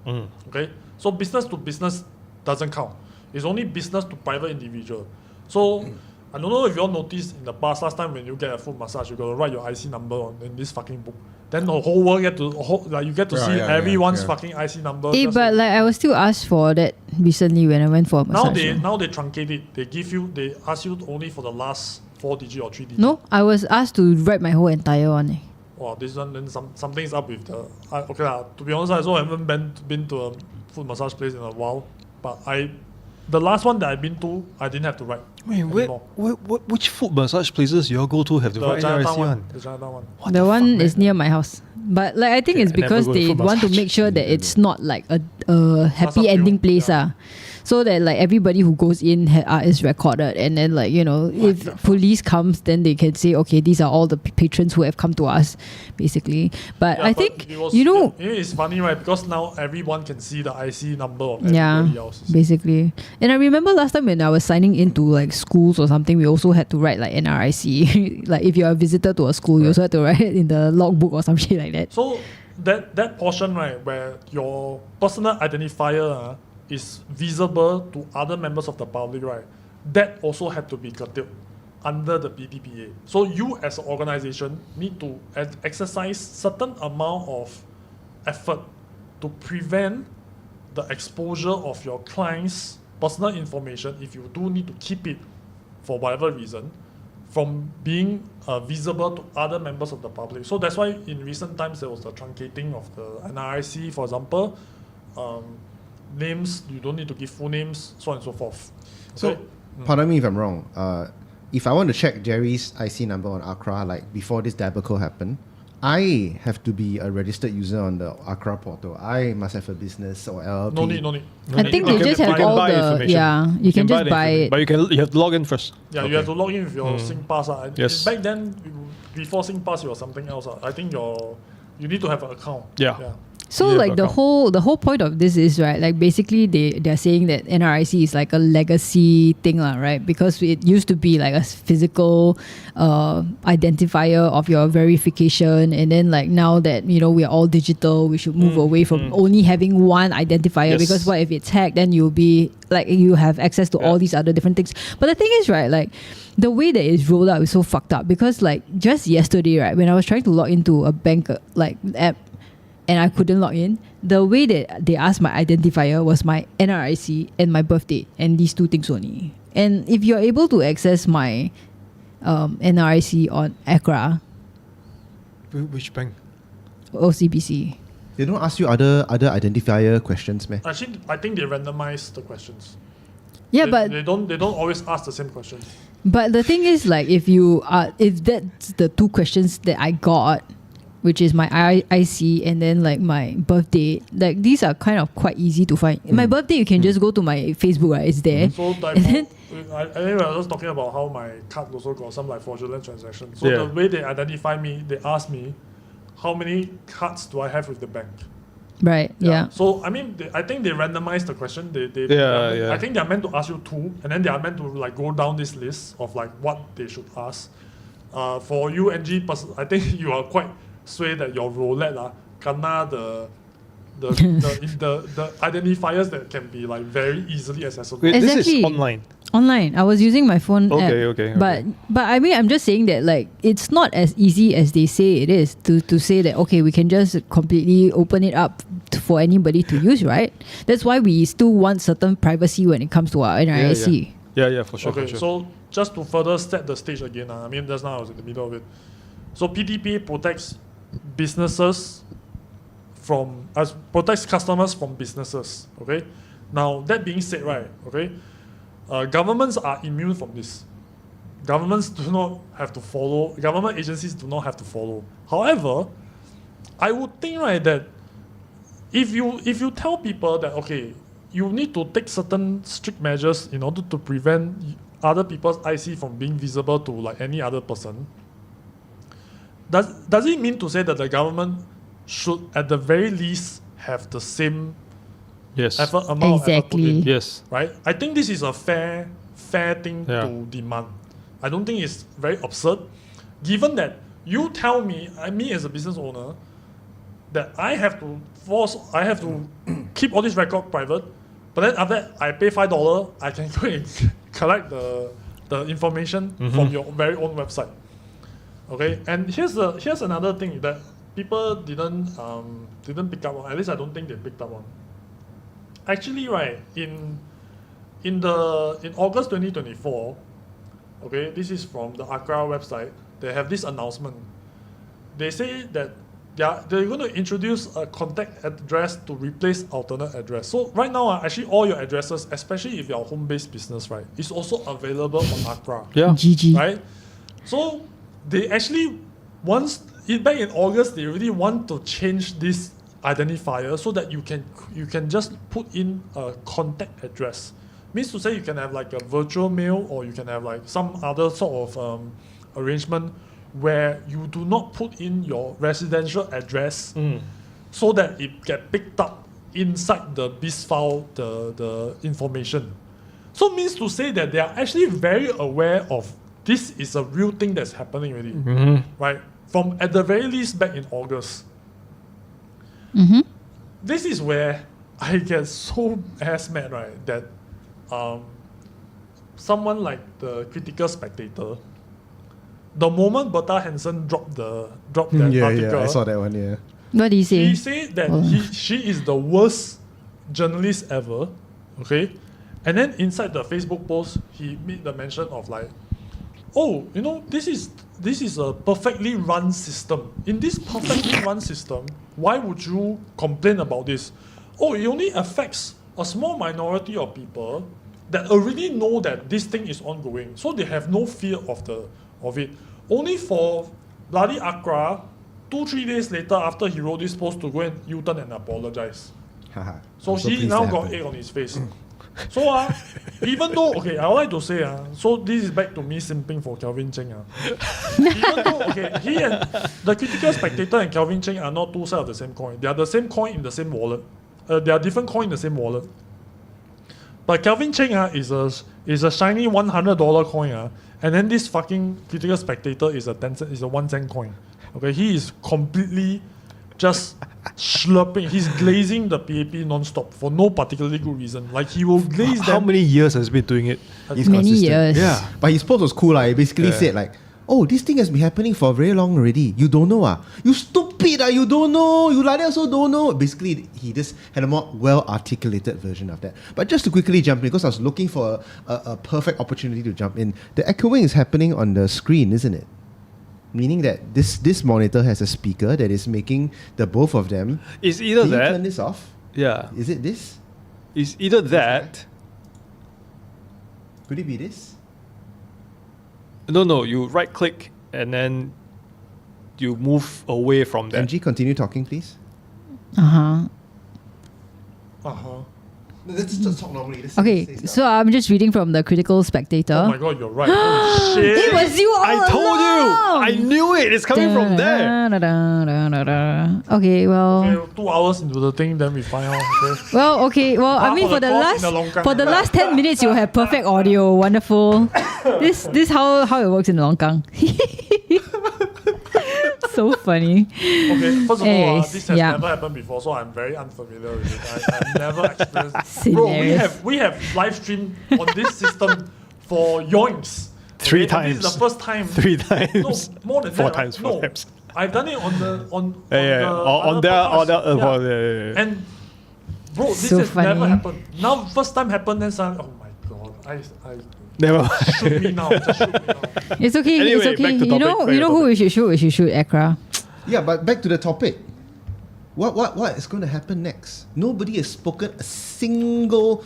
Okay, so business to business doesn't count. It's only business to private individual. So I don't know if you all noticed in the past, last time when you get a foot massage, you got to write your IC number in this fucking book. Then the whole world you get to see everyone's fucking IC number. Eh, but like I was still asked for that recently when I went for a massage. now they truncate it. They ask you only for the last 4 digit or 3 digit. No, I was asked to write my whole entire one. Wow, this one then something's up with the. Okay lah. To be honest, I also haven't been to a foot massage place in a while. But the last one that I've been to, I didn't have to write. Wait, anymore. which foot massage places you all go to have the The right Chinatown NRIC one. one? The Chinatown one. What The fuck, one man? is near my house. But like I think Okay, it's I never because go to they foot want to massage. make sure that Yeah, it's not like a happy Must ending appeal, place. yeah. So that like everybody who goes in is recorded, and then like if police comes, then they can say, okay, these are all the patrons who have come to us, basically. But Yeah, I but think it was, it's funny, right? Because now everyone can see the IC number of everybody else. basically. And I remember last time when I was signing into like schools or something, we also had to write like NRIC. Like if you're a visitor to a school, you also had to write it in the logbook or some shit like that. So that portion, right, where your personal identifier is visible to other members of the public, right, that also had to be curtailed under the PDPA. So you as an organization need to exercise certain amount of effort to prevent the exposure of your clients' personal information, if you do need to keep it for whatever reason, from being visible to other members of the public. So that's why in recent times there was the truncating of the NRIC, for example. Names, you don't need to give full names, so on and so forth. So, pardon me if I'm wrong. If I want to check Jerry's IC number on ACRA, like before this debacle happened, I have to be a registered user on the ACRA portal. I must have a business or LLP. No need. I think You they can- just you have can all buy the information. you can buy just the buy information, it. but you have to log in first. Yeah, you have to log in with your Singpass. Yes. Back then, before Singpass, you were something else. I think you need to have an account. Yeah. So Yeah, like the account. whole point of this is, right, like basically they're saying that NRIC is like a legacy thing, right? Because it used to be like a physical identifier of your verification, and then like now that we're all digital, we should move away from only having one identifier. Yes. Because what if it's hacked, then you'll be like you have access to all these other different things. But the thing is, right, like the way that it's rolled out is so fucked up, because like just yesterday, right, when I was trying to log into a bank like app, and I couldn't log in, the way that they asked my identifier was my NRIC and my birthday, and these two things only. And if you're able to access my NRIC on ACRA, Which bank? OCBC. They don't ask you other identifier questions, man. Actually, I think they randomize the questions. Yeah, they don't always ask the same questions. but the thing is, like, if that's the two questions that I got, which is my IC and then like my birthday, like these are kind of quite easy to find. My birthday, you can just go to my Facebook, right? It's there. So like, And anyway, I was talking about how my card also got some like fraudulent transactions. So Yeah. the way they identify me, they ask me, how many cards do I have with the bank? Right. Yeah. So I mean, I think they randomize the question. Yeah. I think they are meant to ask you two, and then they are meant to like go down this list of like what they should ask. For you, NG, I think you are quite sway that your roulette kena the identifiers that can be like very easily accessible. Wait, this Exactly. is online. Online. I was using my phone app. Okay. But I mean, I'm just saying that like it's not as easy as they say it is to say that, okay, we can just completely open it up for anybody to use, right? That's why we still want certain privacy when it comes to our NRIC. Yeah, for sure. Okay, for sure. so just to further set the stage again, I mean, just now I was in the middle of it. So PDPA protects businesses protects customers from businesses. Okay. Now that being said, right? Okay, governments are immune from this. Governments do not have to follow. Government agencies do not have to follow. However, I would think, right, that if you tell people that, okay, you need to take certain strict measures in order to prevent other people's IC from being visible to like any other person, does it mean to say that the government should at the very least have the same yes. amount of effort put in? Exactly. Yes. Right? I think this is a fair thing to demand. I don't think it's very absurd, given that you tell me, me as a business owner, that I have to keep all this record private, but then after that I pay $5, I can go and collect the information from your very own website. Okay, and here's another thing that people didn't pick up on. At least I don't think they picked up on. Actually, right, in August 2024, okay, this is from the ACRA website. They have this announcement. They say that they're going to introduce a contact address to replace alternate address. So right now, actually all your addresses, especially if you're a home-based business, right, is also available on ACRA. Yeah. GG. Right? So they actually, back in August, they really want to change this identifier so that you can just put in a contact address. Means to say you can have like a virtual mail, or you can have like some other sort of arrangement where you do not put in your residential address so that it get picked up inside the BIS file, the information. So means to say that they are actually very aware of this is a real thing that's happening already, right? From at the very least back in August. This is where I get so ass mad, right, that someone like the Critical Spectator, the moment Bertha Hansen dropped that article, Yeah, I saw that one, yeah. What did he say? he said that she is the worst journalist ever, okay? And then inside the Facebook post, he made the mention of like, oh, you know, this is a perfectly run system. In this perfectly run system, why would you complain about this? Oh, it only affects a small minority of people that already know that this thing is ongoing, so they have no fear of it. Only for bloody ACRA, 2-3 days later after he wrote this post, to go and U-turn and apologize. So he now got egg on his face. So even though, okay, I would like to say, so this is back to me simping for Kelvin Cheng. Even though, okay, he and the Critical Spectator and Kelvin Cheng are not two sides of the same coin. They are the same coin in the same wallet. They are different coin in the same wallet. But Kelvin Cheng is a shiny $100 coin, and then this fucking Critical Spectator is a 1 cent coin. Okay, he is completely just slurping. He's glazing the PAP non-stop for no particularly good reason. Like, he will glaze them. How many years has he been doing it? He's Many consistent. years. Yeah. But his post was cool. He basically said like, oh, this thing has been happening for very long already. You don't know, You stupid, You don't know. You like that also don't know. Basically, he just had a more well-articulated version of that. But just to quickly jump in, because I was looking for a perfect opportunity to jump in, the echoing is happening on the screen, isn't it? Meaning that this monitor has a speaker that is making the both of them. It's either Can you that. turn this off? Yeah. Is it this? It's either that. Could it be this? No. You right click and then you move away from that. MG, continue talking, please. Let's just talk normally. Okay, so I'm just reading from the Critical Spectator. Oh my god, you're right. Holy shit. It was you all I told you! along! I knew it! It's coming from there! Okay, well... Okay, 2 hours into the thing, then we find out. Okay? Well, I Half mean, of for the the cost in the Longkang. last 10 minutes, you'll have perfect audio. Wonderful. This how it works in Longkang. So funny. Okay, first of all, Anyways, this has yeah. never happened before, so I'm very unfamiliar with it. I've never experienced. Hilarious. Bro, we have live stream on this system for yoinks. 3 Okay, and times. This is the first time. 3 times. No, more than 4 that. times. No, 4 times. I've done it on the on On the there. other podcast. Yeah. And bro, this So has never funny. happened. Now, first time happened, then suddenly, oh my god, I Never shoot me now. Just shoot me now. It's okay. Anyway, it's okay. back to You topic, back know to who we should shoot? We should shoot ACRA. Yeah, but back to the topic. What is going to happen next? Nobody has spoken a single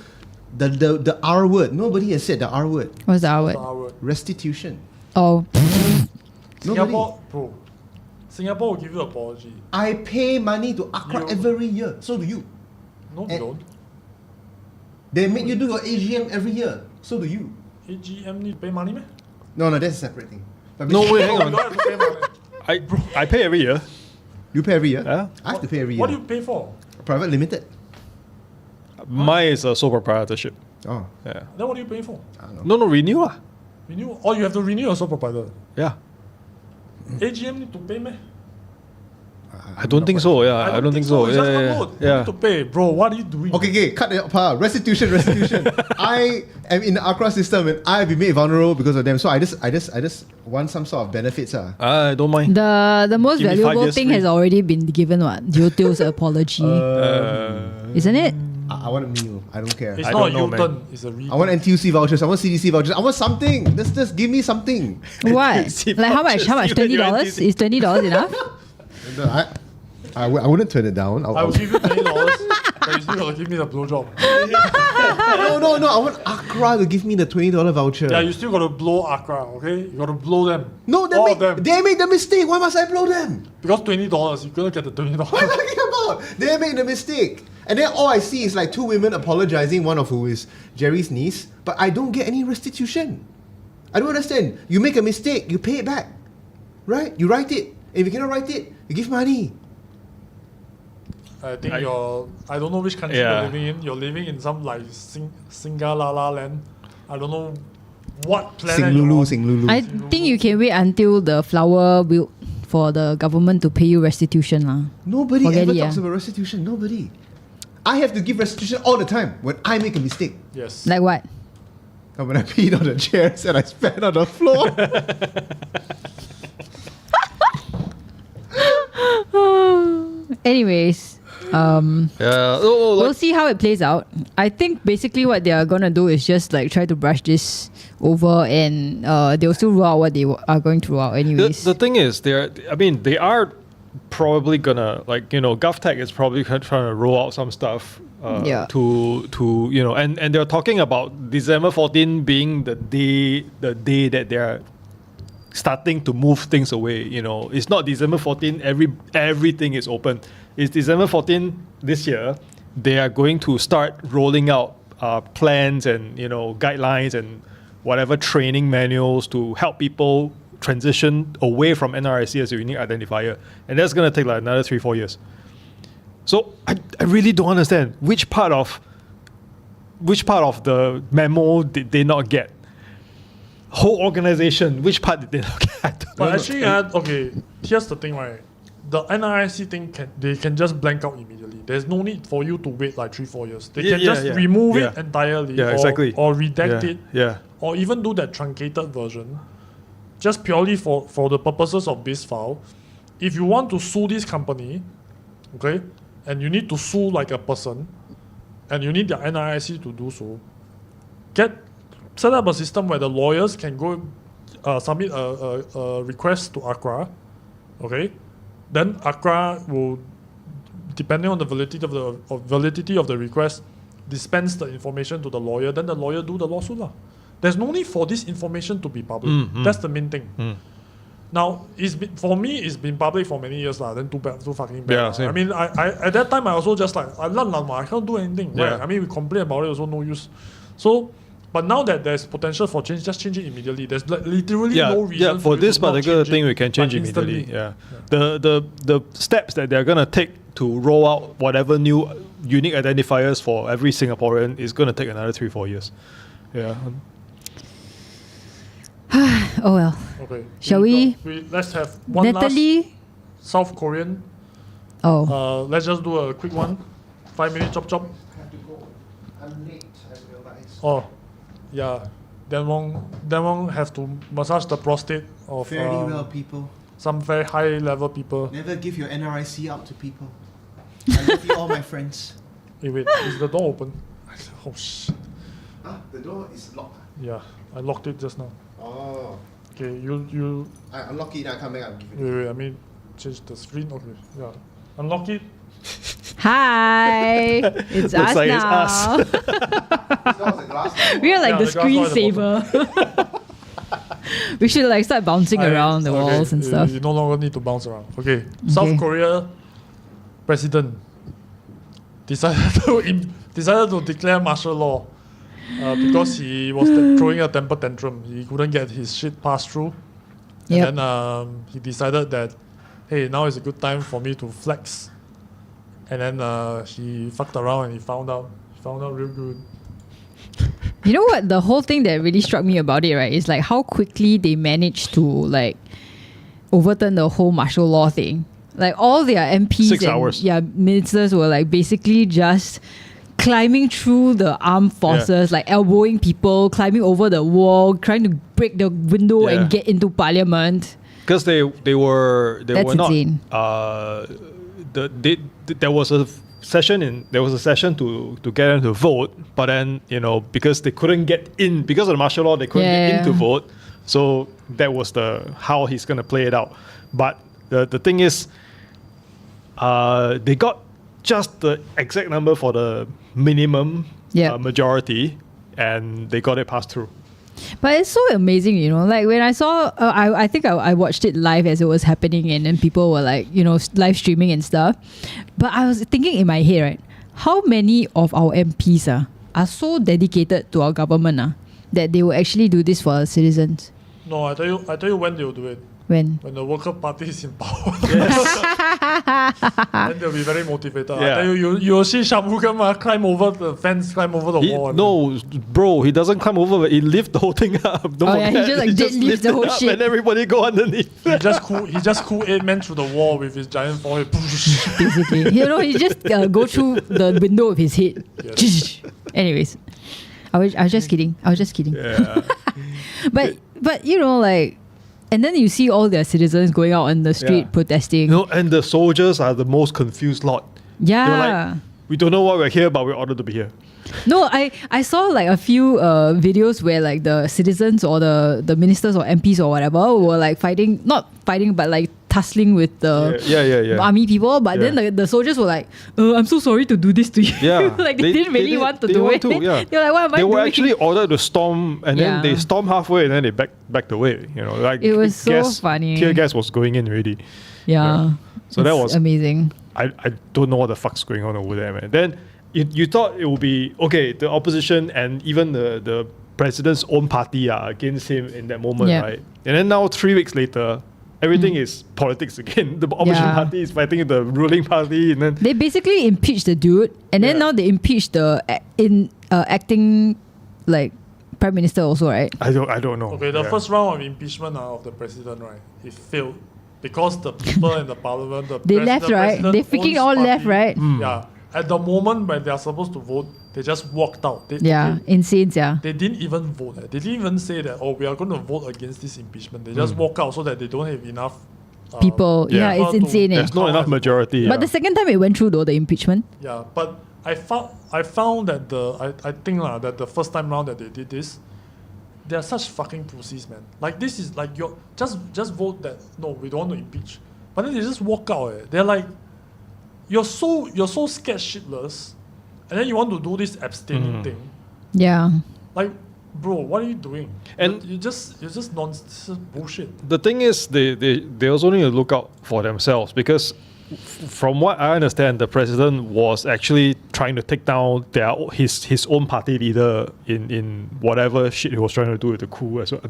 the R word. Nobody has said the R word. What's the R word? Our Restitution. Oh, Singapore, bro. Singapore will give you an apology. I pay money to ACRA You- every year. So do you. No, you don't. They make you do your AGM every year. So do you. AGM need to pay money, man. No, that's a separate thing. But No, wait, hang You on. don't have to pay money. I pay every year. You pay every year? Yeah. I have to pay every year. What do you pay for? Private limited. Mine is a sole proprietorship. Oh, Yeah. Then what do you pay for? I don't know. No, renew lah. Renew? Oh, you have to renew your sole proprietor. Yeah. AGM need to pay, man. I don't think so. Yeah, I don't think so. It's just one Yeah, vote. You yeah. need to pay, bro. What are you doing? Okay, cut it apart. Restitution. I am in the ACRA system and I've been made vulnerable because of them. So I just want some sort of benefits. I don't mind. the most Give me 5 valuable years thing free. has already been given. What? Youtio's apology, isn't it? I want a meal. I don't care. It's I not a don't know, U-turn. man. It's a return. I want NTUC vouchers. I want CDC vouchers. I want something. Just give me something. What? See Like how much? vouchers, How much? even your $20? NTC. Is $20 enough? I wouldn't turn it down. I will give you $20, but you still gotta give me the blowjob. No. I want ACRA to give me the $20 voucher. Yeah, you still gotta blow ACRA, okay? You gotta blow them. No, all of them. they made the mistake. Why must I blow them? Because $20, you're gonna get the $20. What are you talking about? They made the mistake. And then all I see is like two women apologizing, one of who is Jerry's niece, but I don't get any restitution. I don't understand. You make a mistake, you pay it back. Right? You write it. If you cannot write it, you give money. I think I don't know which country you're living in. You're living in some like Singalala land. I don't know what planet Singlulu. I think you can wait until the flower will for the government to pay you restitution lah. Nobody Forget ever it, talks about restitution. Nobody. I have to give restitution all the time when I make a mistake. Yes. Like what? And when I peed on the chairs and I spat on the floor. Anyways, we'll see how it plays out. I think basically what they are gonna do is just like try to brush this over, and they'll still roll out what they are going to roll out anyways. The thing is, they are probably gonna, like, GovTech is probably trying to roll out some stuff to and they're talking about December 14 being the day that they're starting to move things away. It's not December 14 everything is open. It's December 14 this year. They are going to start rolling out plans and guidelines and whatever training manuals to help people transition away from NRIC as a unique identifier, and that's going to take like another 3-4 years. So I really don't understand which part of the memo did they not get. Whole organization, which part did they not get? But actually, okay, here's the thing, right? The NRIC thing they can just blank out immediately. There's no need for you to wait like 3-4 years. They can just remove it entirely, or redact it, or even do that truncated version, just purely for the purposes of this file. If you want to sue this company, okay, and you need to sue like a person, and you need the NRIC to do so, set up a system where the lawyers can go submit a request to ACRA, okay? Then ACRA will, depending on the validity of the request, dispense the information to the lawyer. Then the lawyer do the lawsuit lah. There's no need for this information to be public. That's the main thing. Now, for me, it's been public for many years lah. Then too fucking bad. Yeah, same. I mean, I at that time I also just like I can't do anything. Yeah. Right? I mean, we complain about it, also no use. So. But now that there's potential for change, just change it immediately. There's literally no reason for this to not particular change thing, it, we can change like, immediately. instantly. The steps that they're gonna take to roll out whatever new unique identifiers for every Singaporean is gonna take another 3-4 years. Yeah. Oh well. Okay. Shall we? Let's have one Natalie? last South Korean. Oh. Let's just do a quick one. 5 minute chop. I have to go. I'm late, I realize. Oh. Yeah, then won't have to massage the prostate of Fairly well, people. some very high level people. Never give your NRIC out to people. I love you all, my friends. Hey, wait, is the door open? Oh shit. The door is locked. Yeah, I locked it just now. Oh. Okay, you. I unlock it and I come back. I'm giving it. Wait, I mean, change the screen. Okay, yeah. Unlock it. Hi, it's us like it's now. us. We are like the the glass door at the screensaver. We should like start bouncing around the walls and stuff. You no longer need to bounce around. Okay, South Korea president decided to declare martial law because he was throwing a temper tantrum. He couldn't get his shit passed through. Yep. And then he decided that, hey, now is a good time for me to flex. And then he fucked around and he found out real good. You know what? The whole thing that really struck me about it, right, is like how quickly they managed to like overturn the whole martial law thing. Like all their MPs 6 hours. Ministers were like basically just climbing through the armed forces, like elbowing people, climbing over the wall, trying to break the window and get into parliament. Because they were insane. not. There was a session to get them to vote, but then because they couldn't get in because of the martial law, they couldn't get in to vote. So that was how he's gonna play it out. But the thing is, they got just the exact number for the minimum majority, and they got it passed through. But it's so amazing, you know, like when I saw, I think I watched it live as it was happening, and then people were like, you know, live streaming and stuff. But I was thinking in my head, right, how many of our MPs are so dedicated to our government that they will actually do this for our citizens? No, I tell you when they will do it. When the Worker Party is in power. Then they'll be very motivated. I tell you'll see Shanmugam climb over the fence, climb over the wall. No, bro, he doesn't climb over, but he lifts the whole thing up. Don't forget. He just like deadlifts the whole shit. And everybody go underneath. He just cool 8 men through the wall with his giant forehead. Basically, you know, he just go through the window of his head. Yes. Anyways, I was just kidding. Yeah. But you know, like, and then you see all their citizens going out on the street protesting. You know, and the soldiers are the most confused lot. Yeah. They're like, we don't know why we're here, but we're ordered to be here. No, I saw like a few videos where like the citizens or the ministers or MPs or whatever were like not fighting, but like tussling with the army people. But then the soldiers were like, I'm so sorry to do this to you. Yeah. Like they didn't really want to do it. They're like, what am I doing? They were actually ordered to storm, and then they stormed halfway, and then they backed away. You know, like it was so funny. Tear gas was going in already. Yeah. So that was amazing. I don't know what the fuck's going on over there, man. Then you thought it would be okay. The opposition and even the president's own party are against him in that moment, right? And then now 3 weeks later, everything is politics again. The opposition party is fighting the ruling party, and then they basically impeached the dude, and then now they impeached the acting like prime minister also, right? I don't know. Okay, the first round of impeachment of the president, right? It failed because the people in the parliament, they left, right? They freaking all left, right? Yeah. At the moment when they are supposed to vote, they just walked out. Insane, yeah. They didn't even vote. They didn't even say that, we are going to vote against this impeachment. They just walk out so that they don't have enough people. It's insane. There's not enough majority. But the second time it went through though, the impeachment. Yeah, but I found that I think that the first time round that they did this, they are such fucking pussies, man. Like this is like you just vote that no, we don't want to impeach. But then they just walk out. They're like, you're so scared shitless, and then you want to do this abstaining thing. Yeah. Like, bro, what are you doing? And you're just nonsense, bullshit. The thing is, they also need to look out for themselves, because from what I understand, the president was actually trying to take down his own party leader in whatever shit he was trying to do with the coup as well.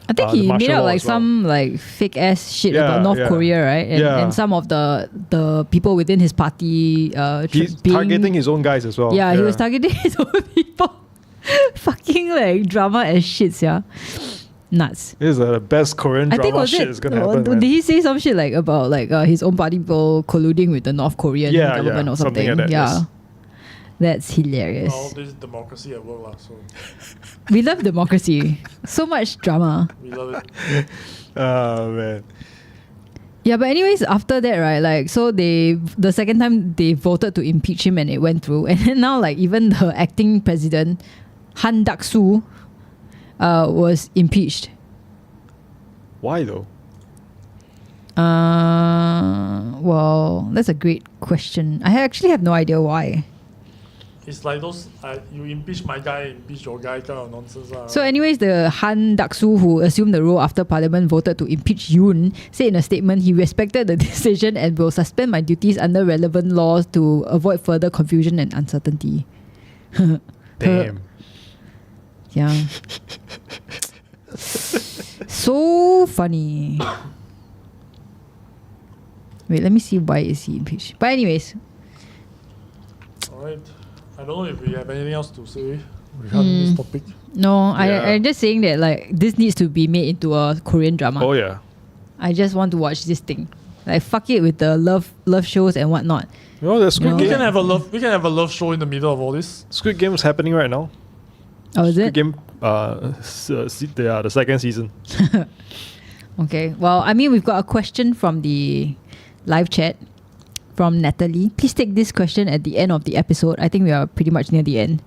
I think he made out like some like fake ass shit about North Korea, right? And some of the people within his party he's targeting his own guys as well. Yeah, he was targeting his own people. Fucking like drama as shit, yeah. Nuts. This is the best Korean drama shit is gonna happen. Did he say some shit like about like his own party people colluding with the North Korean government or something? Like that, yes. That's hilarious. Well, this is democracy at work, so we love democracy. So much drama. We love it. Oh man. Yeah, but anyways, after that, right, like, so the second time they voted to impeach him and it went through, and then now like even the acting president Han Duck-soo was impeached. Why though? Well, that's a great question. I actually have no idea why. It's like those you impeach my guy, impeach your guy kind of nonsense. So anyways, the Han Duck-soo, who assumed the role after Parliament voted to impeach Yoon, said in a statement, he respected the decision and will suspend my duties under relevant laws to avoid further confusion and uncertainty. Damn. Yeah. So funny. Wait, let me see why is he impeached. But anyways. Alright. I don't know if we have anything else to say regarding this topic. No, I'm just saying that like this needs to be made into a Korean drama. Oh yeah. I just want to watch this thing. Like fuck it with the love shows and whatnot. You know, there's Squid Game. We can have a love show in the middle of all this. Squid Game is happening right now. Oh, is it? Squid Game, the second season. Okay. Well, I mean, we've got a question from the live chat from Natalie. Please take this question at the end of the episode. I think we are pretty much near the end.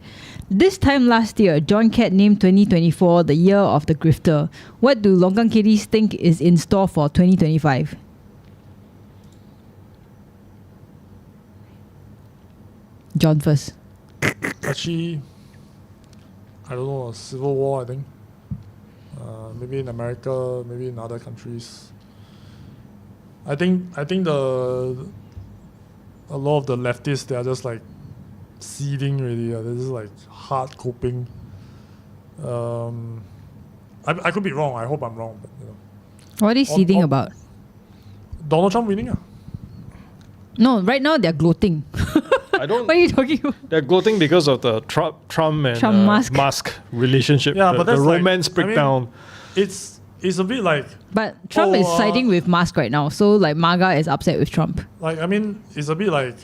This time last year, John Cat named 2024 the year of the grifter. What do Longkang Kitties think is in store for 2025? John first. Actually, I don't know, a civil war, I think. Maybe in America, maybe in other countries. I think a lot of the leftists, they are just like seething really. They're just like hard coping. I could be wrong. I hope I'm wrong. But, you know. What are you seething about? Donald Trump winning. No, right now they're gloating. I don't. What are you talking about? They're gloating because of the Trump and Musk relationship. Yeah, but the that's romance like, breakdown. It's a bit like. But Trump is siding with Musk right now, so like MAGA is upset with Trump. Like, I mean, it's a bit like,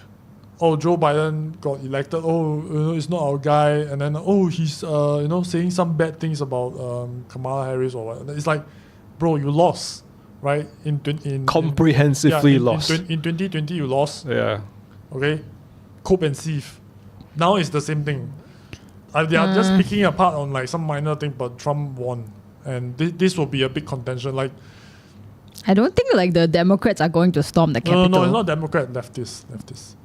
oh, Joe Biden got elected. Oh, you know, it's not our guy, and then he's you know, saying some bad things about Kamala Harris or what. It's like, bro, you lost, right? Comprehensively lost. In 2020, you lost. Yeah. Okay, cope and sieve. Now it's the same thing. They are just picking apart on like some minor thing, but Trump won, and this will be a big contention. Like, I don't think like the Democrats are going to storm the Capitol. No, it's not Democrat, leftists.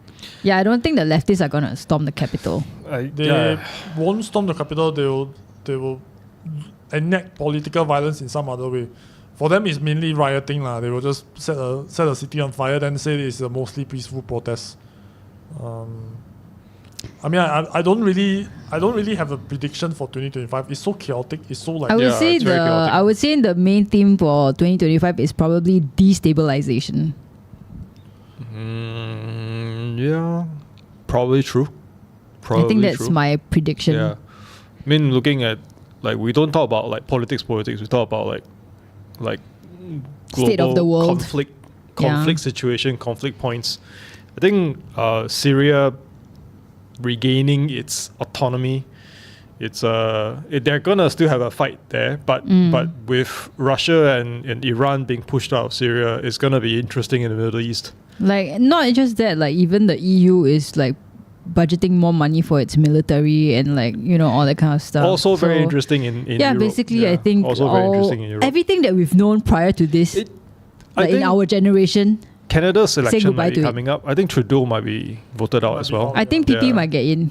Yeah, I don't think the leftists are going to storm the Capitol. They won't storm the Capitol. They will enact political violence in some other way. For them, it's mainly rioting lah. They will just set a city on fire, then say it's a mostly peaceful protest. I mean, I don't really have a prediction for 2025. It's so chaotic. It's so like I would say the main theme for 2025 is probably destabilization. Yeah, probably true. I think that's my prediction. Yeah, I mean, looking at like we don't talk about like politics. We talk about like global state of the world, conflict situation, conflict points. I think Syria regaining its autonomy. They're gonna still have a fight there, but with Russia and Iran being pushed out of Syria, it's gonna be interesting in the Middle East. Like, not just that, like even the EU is like budgeting more money for its military and like, you know, all that kind of stuff. Also very interesting in Europe. Basically I think also very interesting in Europe. Everything that we've known prior to this, in our generation. Canada's election might be coming up. I think Trudeau might be voted out as well. I think PP might get in.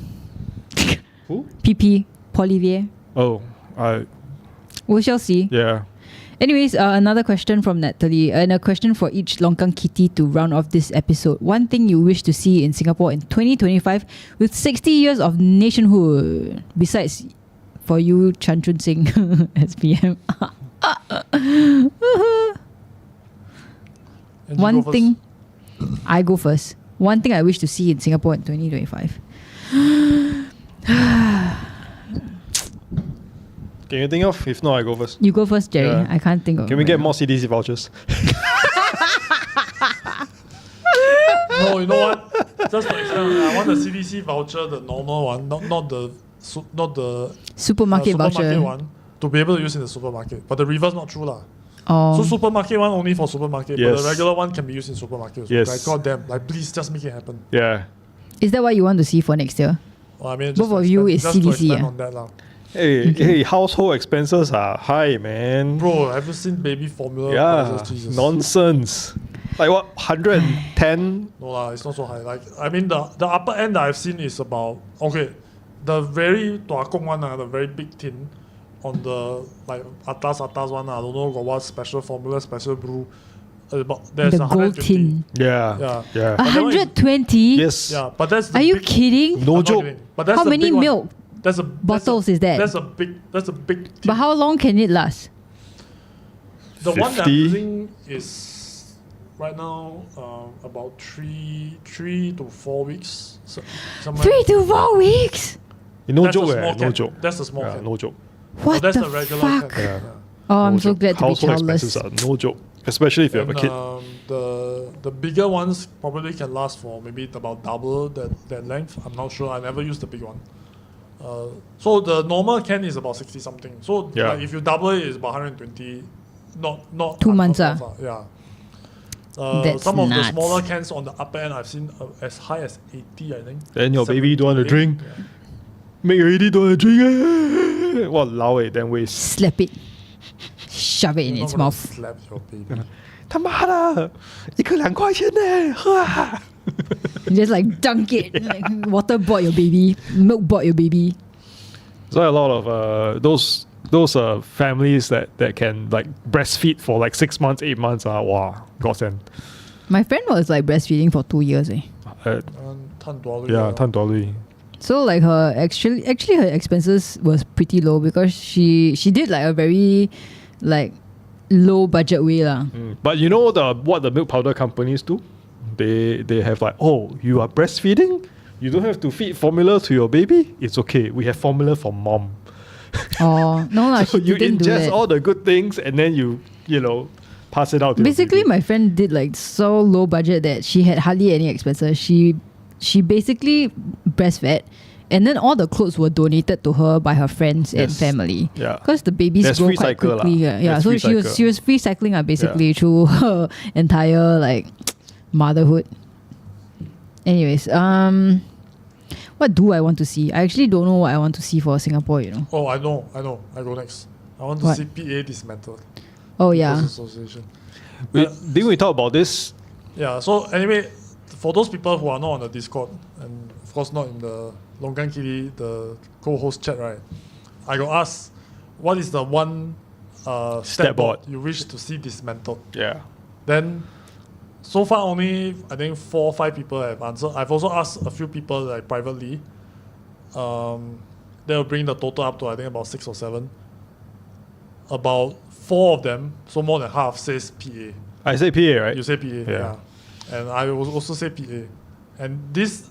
Who? PP, Polivier. Oh, we shall see. Yeah. Anyways, another question from Natalie, and a question for each Longkang Kitty to round off this episode. One thing you wish to see in Singapore in 2025 with 60 years of nationhood, besides for you, Chan Chun Sing, SPM. One thing, I go first. One thing I wish to see in Singapore in 2025. Can you think of? If not, I go first. You go first, Jerry. Yeah. I can't think of. Can we get more CDC vouchers? No, you know what? Just for example, I want the CDC voucher, the normal one, not the supermarket voucher one, to be able to use in the supermarket. But the reverse not true lah. Oh. So supermarket one only for supermarket, but the regular one can be used in supermarket. Yes. Like, goddamn, like please just make it happen. Yeah. Is that what you want to see for next year? Well, I mean, both of you is CDC. On that, hey, household expenses are high, man. Bro, have you seen baby formula? Yeah, Jesus. Nonsense. Like what, 110? No lah, it's not so high. Like, I mean, the upper end that I've seen is about, the very tuakong one, the very big tin on the like atas one. I don't know got what special formula, special brew. There's the gold tin. Yeah. 120? Yes. Yeah, but that's. Are you kidding? No joke. But that's how many milk? Bottles is that? That's a big. Tin. But how long can it last? The 50? One that I'm using is right now about 3 to 4 weeks. 3 to 4 weeks? No joke. No joke. That's a small can. No joke. What that's the a regular fuck? Can. Yeah. Oh, I'm so glad to be childless. Household expenses are no joke, especially if you have a kid. The bigger ones probably can last for maybe about double that length. I'm not sure. I never used the big one. So the normal can is about 60 something. So like, if you double it, it's about 120. Not 2 months. Yeah. Some of the smaller cans on the upper end I've seen as high as 80, I think. Then your baby don't want to drink. Yeah. Make already don't want to drink. Walao, then waste. Slap it. Shove it in its mouth. Slap your baby. 他妈的，1颗2块钱呢，喝啊！ You just like dunk it. Like, water bought your baby. Milk bought your baby. So a lot of those families that can like breastfeed for like 6 months, 8 months. Wow, godsend. My friend was like breastfeeding for 2 years. Tan dollar. So like her actually her expenses was pretty low because she did like a very like low budget way lah. But you know what the milk powder companies do? They have like, oh, you are breastfeeding? You don't have to feed formula to your baby? It's okay. We have formula for mom. Oh, no lah. So she you didn't do ingest that. all the good things and then you pass it out to your Basically, baby. my friend did like so low budget that she had hardly any expenses. She basically breastfed, and then all the clothes were donated to her by her friends and Yes. family. Yeah. Because the babies There's grow free quite cycle quickly. lah. Yeah. There's So free she cycle. was free cycling basically through her entire like motherhood. Anyways, what do I want to see? I actually don't know what I want to see for Singapore. Oh, I know. I go next. I want to What? see PA dismantled. Oh yeah. People's Association. Didn't we talk about this? Yeah, so anyway, for those people who are not on the Discord, and of course not in the Longkang Kitty, the co-host chat, right? I got asked, what is the one stat board you wish to see dismantled? Yeah. Then, so far only, I think 4 or 5 people have answered. I've also asked a few people like privately. They'll bring the total up to I think about 6 or 7. About 4 of them, so more than half, says PA. I say PA, right? You say PA, yeah. And I will also say PA. And this,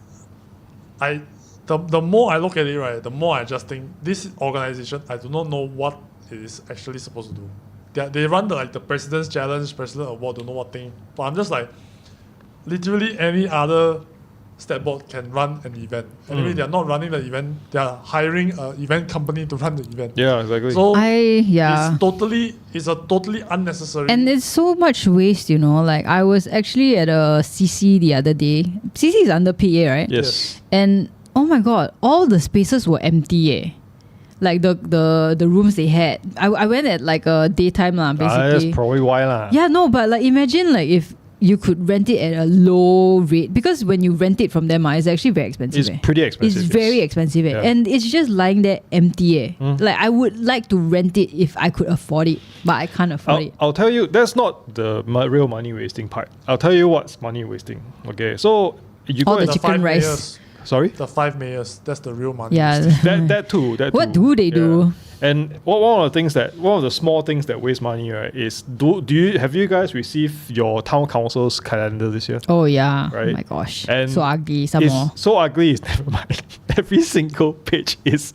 the more I look at it, right, the more I just think this organization, I do not know what it is actually supposed to do. They run the President's Challenge, President Award, don't know what thing. But I'm just like, literally any other stat board can run an event. Anyway, they're not running the event, they are hiring an event company to run the event. Yeah, exactly. So It's it's a totally unnecessary. And it's so much waste, Like I was actually at a CC the other day. CC is under PA, right? yes. And oh my god, all the spaces were empty. Like the rooms they had. I went at like a daytime lah, basically. That's probably why lah. Yeah, no, but like imagine like if you could rent it at a low rate, because when you rent it from them, it's actually very expensive. It's pretty expensive. It's very expensive, Yeah. and it's just lying there empty. Like I would like to rent it if I could afford it, but I can't afford it. I'll tell you, that's not the real money wasting part. I'll tell you what's money wasting. Okay, so you All go the and chicken 5 rice. mayors, sorry. the 5 mayors, that's the real money. Yeah. That too. What do they do? And one of the small things that waste money, right, is have you guys received your town council's calendar this year? Oh yeah. Right. Oh my gosh. And so ugly. Some it's more. so ugly. It's never mind. Every single page is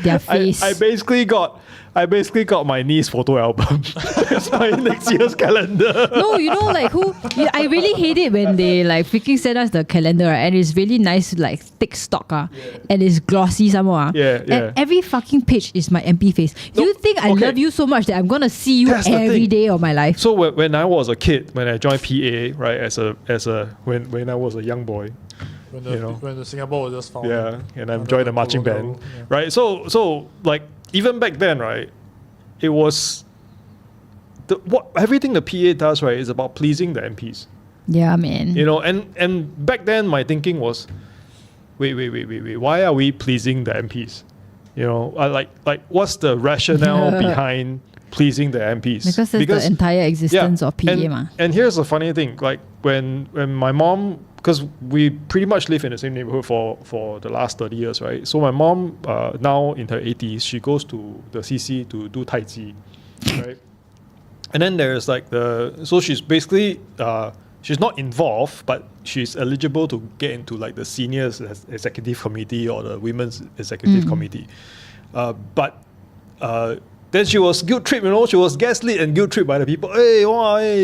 Their face. I basically got my niece photo album. That's my next year's calendar. No, like who? I really hate it when they like freaking send us the calendar, right? And it's really nice, like thick stock, and it's glossy somewhere. Yeah. And every fucking page is my MP face. No, You think I okay. love you so much that I'm gonna see you That's the every thing. day of my life? So when I was a kid, when I joined PA, right, when I was a young boy, When the Singapore was just founded. yeah, and I Under joined the the marching colonial band, rule, yeah. right? So like even back then, right, it was everything the PA does, right, is about pleasing the MPs. Yeah, man. And back then my thinking was, wait, why are we pleasing the MPs? Like what's the rationale behind pleasing the MPs? Because that's the entire existence of PA, ma. And here's the funny thing, like when my mom, because we pretty much live in the same neighborhood for the last 30 years, right? So my mom, now in her 80s, she goes to the CC to do Tai Chi, right? And then there's like so she's basically, she's not involved, but she's eligible to get into like the seniors executive committee or the women's executive committee. But then she was guilt tripped, she was gaslit and guilt tripped by the people.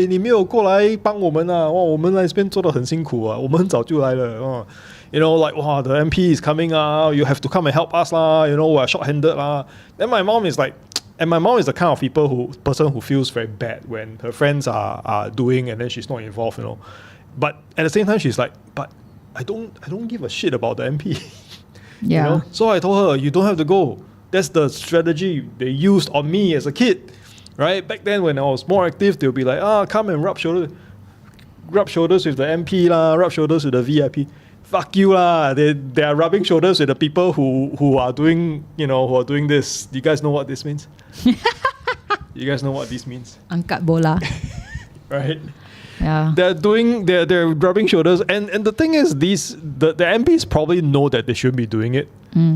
你没有过来帮我们啊，我们来这边做得很辛苦啊，我们很早就来了。Like, the MP is coming, you have to come and help us lah, we're short-handed lah. Then my mom is like, and my mom is the kind of person who feels very bad when her friends are doing and then she's not involved, But at the same time, she's like, but I don't give a shit about the MP. Yeah. So I told her, you don't have to go. That's the strategy they used on me as a kid, right? Back then when I was more active, they'll be like, come and rub shoulders with the MP lah, rub shoulders with the VIP. fuck you lah. They are rubbing shoulders with the people who are doing this. Do you guys know what this means? You guys know what this means, Angkat bola. right? Yeah. They're rubbing shoulders, and the thing is, the MPs probably know that they shouldn't be doing it.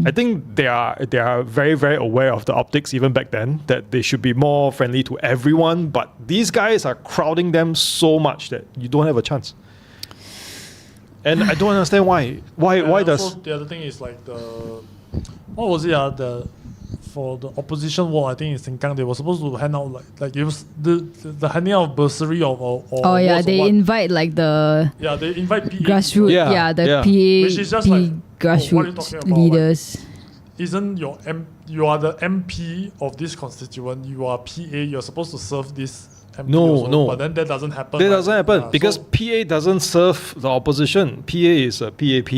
I think they are very, very aware of the optics even back then, that they should be more friendly to everyone. But these guys are crowding them so much that you don't have a chance. And I don't understand why. Why does the other thing is like what was it? For the opposition wall, I think in Singkang, they were supposed to hand out like it was the handing out of bursary or Oh yeah, awards or they what. invite like the they invite PA grassroots. Yeah, The yeah. PA, Which is just like, what are you grassroots talking about? leaders. Isn't you are the MP of this constituent, you are PA, you're supposed to serve this MP also, No. but then that doesn't happen. that right? doesn't happen Yeah, because so- PA doesn't serve the opposition. PA is a PAP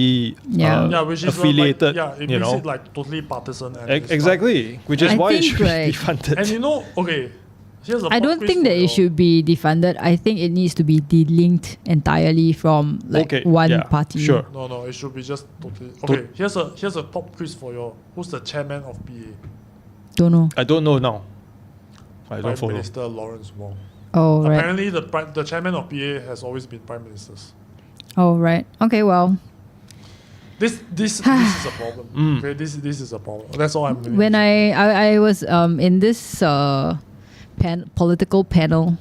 which is affiliated. it makes it like totally partisan. And it's Exactly, which is I why it think, should be like- defunded. And okay, here's a I pop don't quiz think for that it your- should be defunded. I think it needs to be delinked entirely from one party. Sure. No, it should be just totally. Okay, here's a pop quiz for your. Who's the chairman of PA? Don't know. I don't know now. I don't Prime follow. Minister Lawrence Wong. Oh right. Apparently, the chairman of PA has always been prime ministers. Oh right. Okay. Well, This is a problem. Okay, this is a problem. That's all I'm. Really when I was in this political panel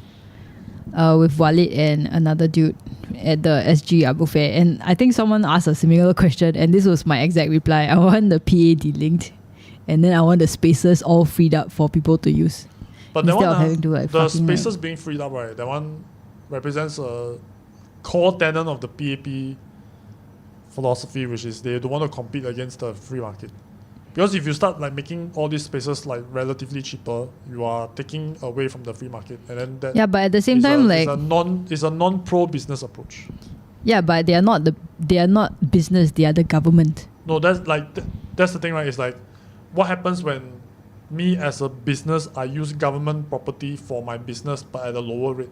with Walid and another dude at the SG Abu Fair, and I think someone asked a similar question, and this was my exact reply. I want the PA delinked, and then I want the spaces all freed up for people to use. But that instead one, of having to, like, the fucking, spaces being freed up, right? That one represents a core tenet of the PAP philosophy, which is they don't want to compete against the free market. Because if you start like making all these spaces like relatively cheaper, you are taking away from the free market, and then that Yeah, but at the same is time, it's a non-pro business approach. yeah, but they are not business. They are the government. No, that's the thing, right? It's like what happens when me as a business, I use government property for my business, but at a lower rate.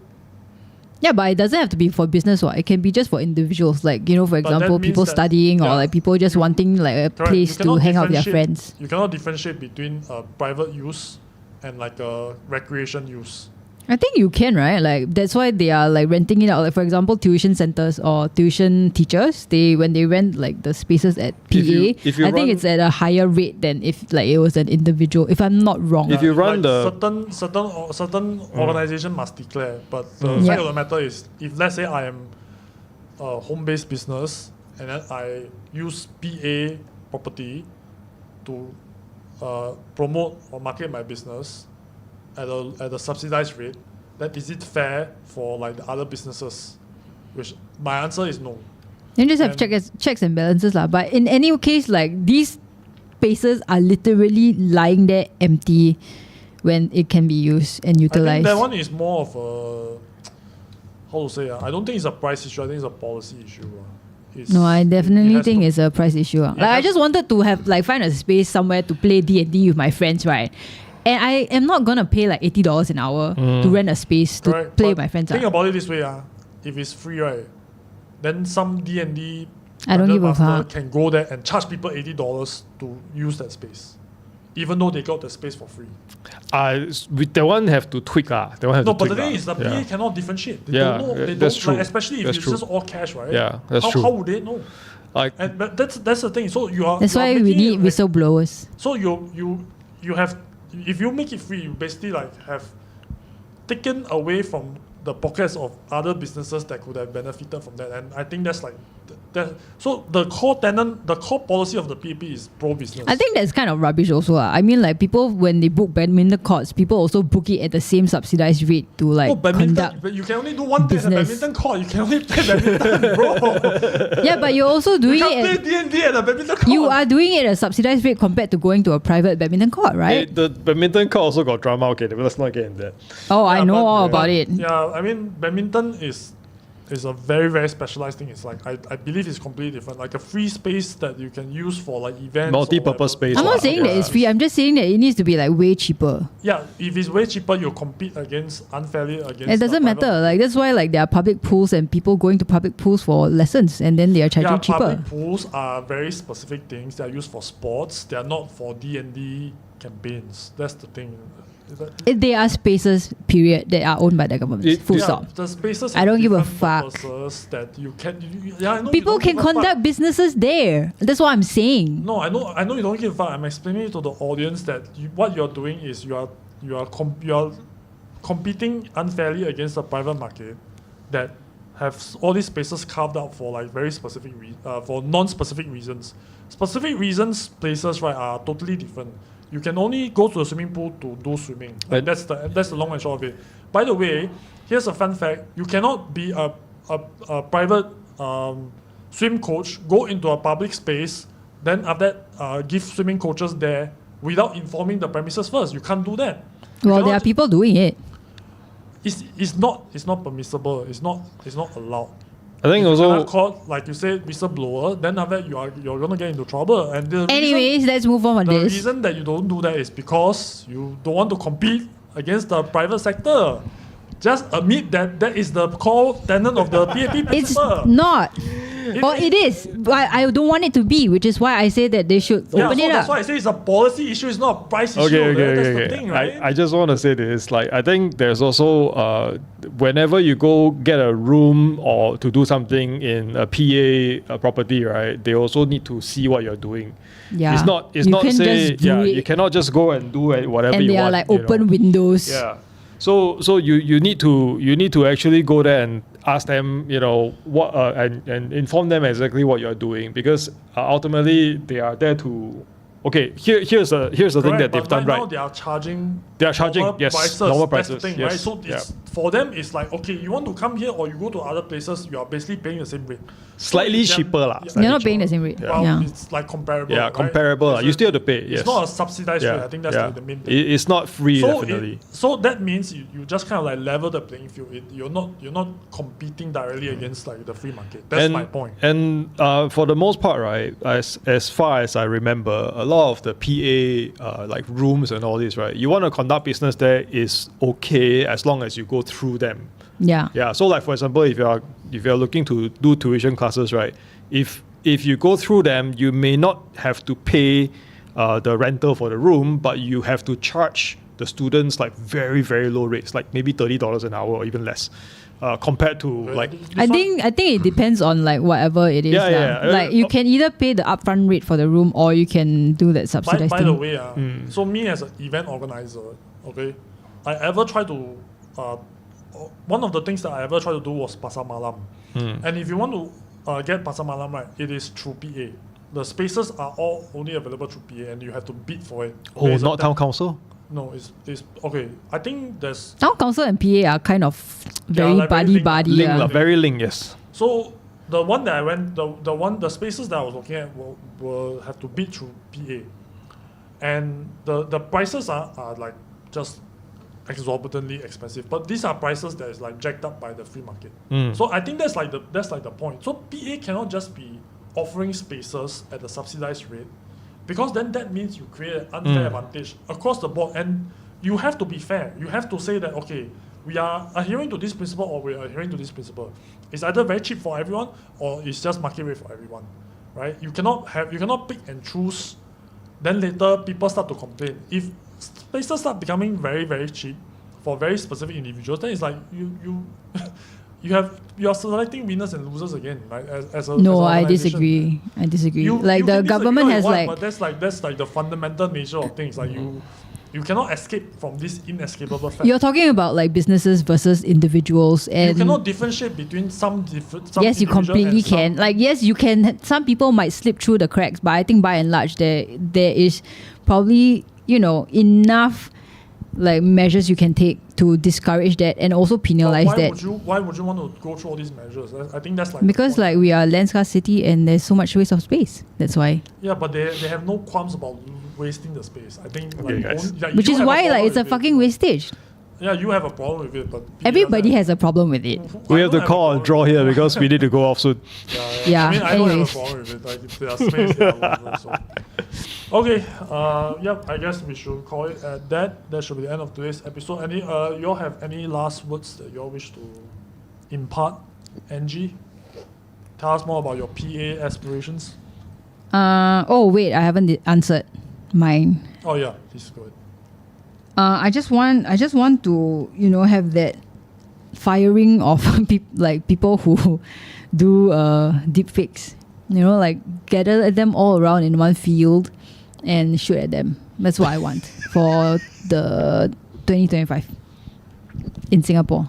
Yeah, but it doesn't have to be for business. It can be just for individuals. Like, for that example, means people that- studying or yeah. like people just wanting like a Correct. place You to cannot hang out with their differentiate- friends. You cannot differentiate between private use and like a recreation use. I think you can, right? Like that's why they are like renting it out. Like for example, tuition centers or tuition teachers, when they rent like the spaces at PA, If you I think run- it's at a higher rate than if like it was an individual. If I'm not wrong. If you run the- certain organization must declare, but the Yeah. fact of the matter is, if let's say I am a home-based business and then I use PA property to promote or market my business at a subsidized rate, then is it fair for like the other businesses? Which my answer is no. You just have And- checks and balances lah. But in any case, like these spaces are literally lying there empty when it can be used and I utilized. think that one is more of a, how to say, I don't think it's a price issue. I think it's a policy issue. No, I definitely has think to- it's a price issue. Like I has- just wanted to have find a space somewhere to play D&D with my friends, right? And I am not gonna pay like $80 an hour to rent a space to Correct, play but with my friends. Think about it this way, if it's free, right, then some D&D I don't give a master fuck. can go there and charge people $80 to use that space, even though they got the space for free. With that one have to tweak That one have No, to but tweak the thing is, the PA yeah. cannot differentiate. They Yeah, don't know. They that's don't, true. Like, especially if That's it's true. just all cash, right? Yeah, that's true. How would they know? Like But that's the thing. So you are. That's you are why we making need it like- whistleblowers. So you have, if you make it free, you basically like have taken away from the pockets of other businesses that could have benefited from that, and I think that's like that. So the core policy of the PAP is pro business. I think that's kind of rubbish also. I mean, like people when they book badminton courts, people also book it at the same subsidized rate to like Oh, badminton, conduct. but you can only do one thing at a business. badminton court. You can only play badminton, bro. Yeah, but you're also You doing can't it. play D&D at a badminton court. You are doing it at a subsidized rate compared to going to a private badminton court, right? the badminton court also got drama. Okay, but let's not get into that. Oh, I Yeah, know but- all but- about it. Yeah, I mean, badminton is is a very, very specialized thing. It's like, I believe it's completely different. Like a free space that you can use for like events. Multi-purpose space. I'm not saying that it's free. I'm just saying that it needs to be like way cheaper. Yeah, if it's way cheaper, you'll compete unfairly against. It doesn't matter. Like that's why like there are public pools and people going to public pools for lessons, and then they are charging cheaper. Public pools are very specific things. They are used for sports. They are not for D&D campaigns. That's the thing. They are spaces, period, that are owned by the government. Full stop. The spaces. I don't give a fuck. That you can. People can conduct businesses there. That's what I'm saying. No, I know you don't give a fuck. I'm explaining to the audience that what you're doing is you are competing unfairly against the private market that have all these spaces carved out for like very specific for non-specific reasons. Specific reasons places right are totally different. You can only go to a swimming pool to do swimming. Like that's the long and short of it. By the way, here's a fun fact: you cannot be a private swim coach, go into a public space, then after that give swimming coaches there without informing the premises first. You can't do that. Well, there are people doing it. It's not permissible. It's not allowed. I think if also you caught, like you said, whistleblower, then after that you're gonna get into trouble. And anyways, let's move on the this. The reason that you don't do that is because you don't want to compete against the private sector. Just admit that is the core tenet of the PAP principle. It's not. Or it is, but I don't want it to be, which is why I say that they should open it up. That's why I say it's a policy issue, it's not a price issue. That's the thing, right? I just want to say this. Like, I think there's also whenever you go get a room or to do something in a PA property, right? They also need to see what you're doing. Yeah, it's not say you cannot just go and do whatever you want. And they are like open windows. Yeah. So you need to actually go there and ask them, what and inform them exactly what you're doing, because ultimately they are there to. Okay, here's the thing that they've done right. Now they are charging. Yes, normal prices. That's the thing, yes, right? So for them, it's like, okay, you want to come here or you go to other places, you are basically paying the same rate. Slightly cheaper lah. You're not paying the same rate. Well, it's like comparable. Yeah, right? comparable. You still have to pay. Yes. It's not a subsidized rate. I think that's like the main thing. It's not free, definitely. So that means you just kind of like level the playing field. You're not competing directly against like the free market. That's my point. And for the most part, right, as far as I remember, a lot of the PA like rooms and all this, right, you want to conduct business there is okay as long as you go through them. Yeah. So like, for example, if you're looking to do tuition classes, right, if you go through them, you may not have to pay the rental for the room, but you have to charge the students like very, very low rates, like maybe $30 an hour or even less, compared to like. I think it depends on like whatever it is. Like you can either pay the upfront rate for the room or you can do that subsidized. By the way, so me as an event organizer, okay, I ever try to. One of the things that I ever tried to do was Pasar Malam. And if you want to get Pasar Malam, right, it is through PA. The spaces are all only available through PA and you have to bid for it. Oh, not town council? No, it's okay. I think there's... Town council and PA are kind of very like buddy-buddy. Very linked, yes. So the one that I went, the spaces that I was looking at will have to bid through PA. And the prices are like just exorbitantly expensive, but these are prices that is like jacked up by the free market. So I think that's like the point. So PA cannot just be offering spaces at a subsidized rate, because then that means you create an unfair advantage across the board, and you have to be fair. You have to say that, okay, we are adhering to this principle or we are adhering to this principle. It's either very cheap for everyone or it's just market rate for everyone, right? You cannot pick and choose. Then later people start to complain. If spaces start becoming very, very cheap for very specific individuals, then it's like you are selecting winners and losers again, right? I disagree. The government has like. But that's like the fundamental nature of things. Like you cannot escape from this inescapable fact. You're talking about like businesses versus individuals, and you cannot differentiate between some different. Yes, you completely can. Like, yes, you can. Some people might slip through the cracks, but I think by and large there is probably enough like measures you can take to discourage that and also penalize that. Why would you want to go through all these measures? I think that's like because like we are a land-scarce city and there's so much waste of space. That's why. Yeah, but they have no qualms about wasting the space. I think which is why like it's a fucking wastage. Yeah, you have a problem with it, but Everybody has a problem with it. We have to call and draw here because we need to go off soon. Yeah, I mean, I don't have a anyways. problem with it. Like, if there are space, there are whatever, so. Okay, I guess we should call it at that. That should be the end of today's episode. Any, you all have any last words that you all wish to impart? Angie, tell us more about your PA aspirations. Oh wait, I haven't answered mine. Oh yeah, please go ahead. I just want to, you know, have that firing of people who do deep fakes. You know, like gather them all around in one field and shoot at them. That's what I want for the 2025 in Singapore.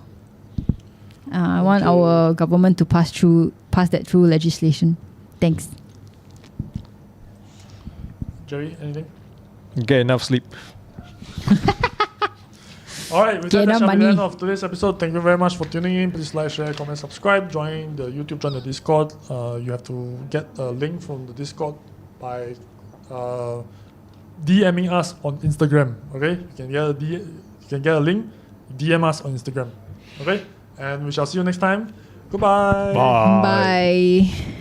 I want our government to pass that through legislation. Thanks. Jerry, anything? Get enough sleep. Alright, with Get that, enough shall be the money. end of today's episode. Thank you very much for tuning in. Please like, share, comment, subscribe. Join the YouTube, join the Discord. You have to get a link from the Discord by DMing us on Instagram. Okay, you can get a link. DM us on Instagram. Okay, and we shall see you next time. Goodbye. Bye. Bye.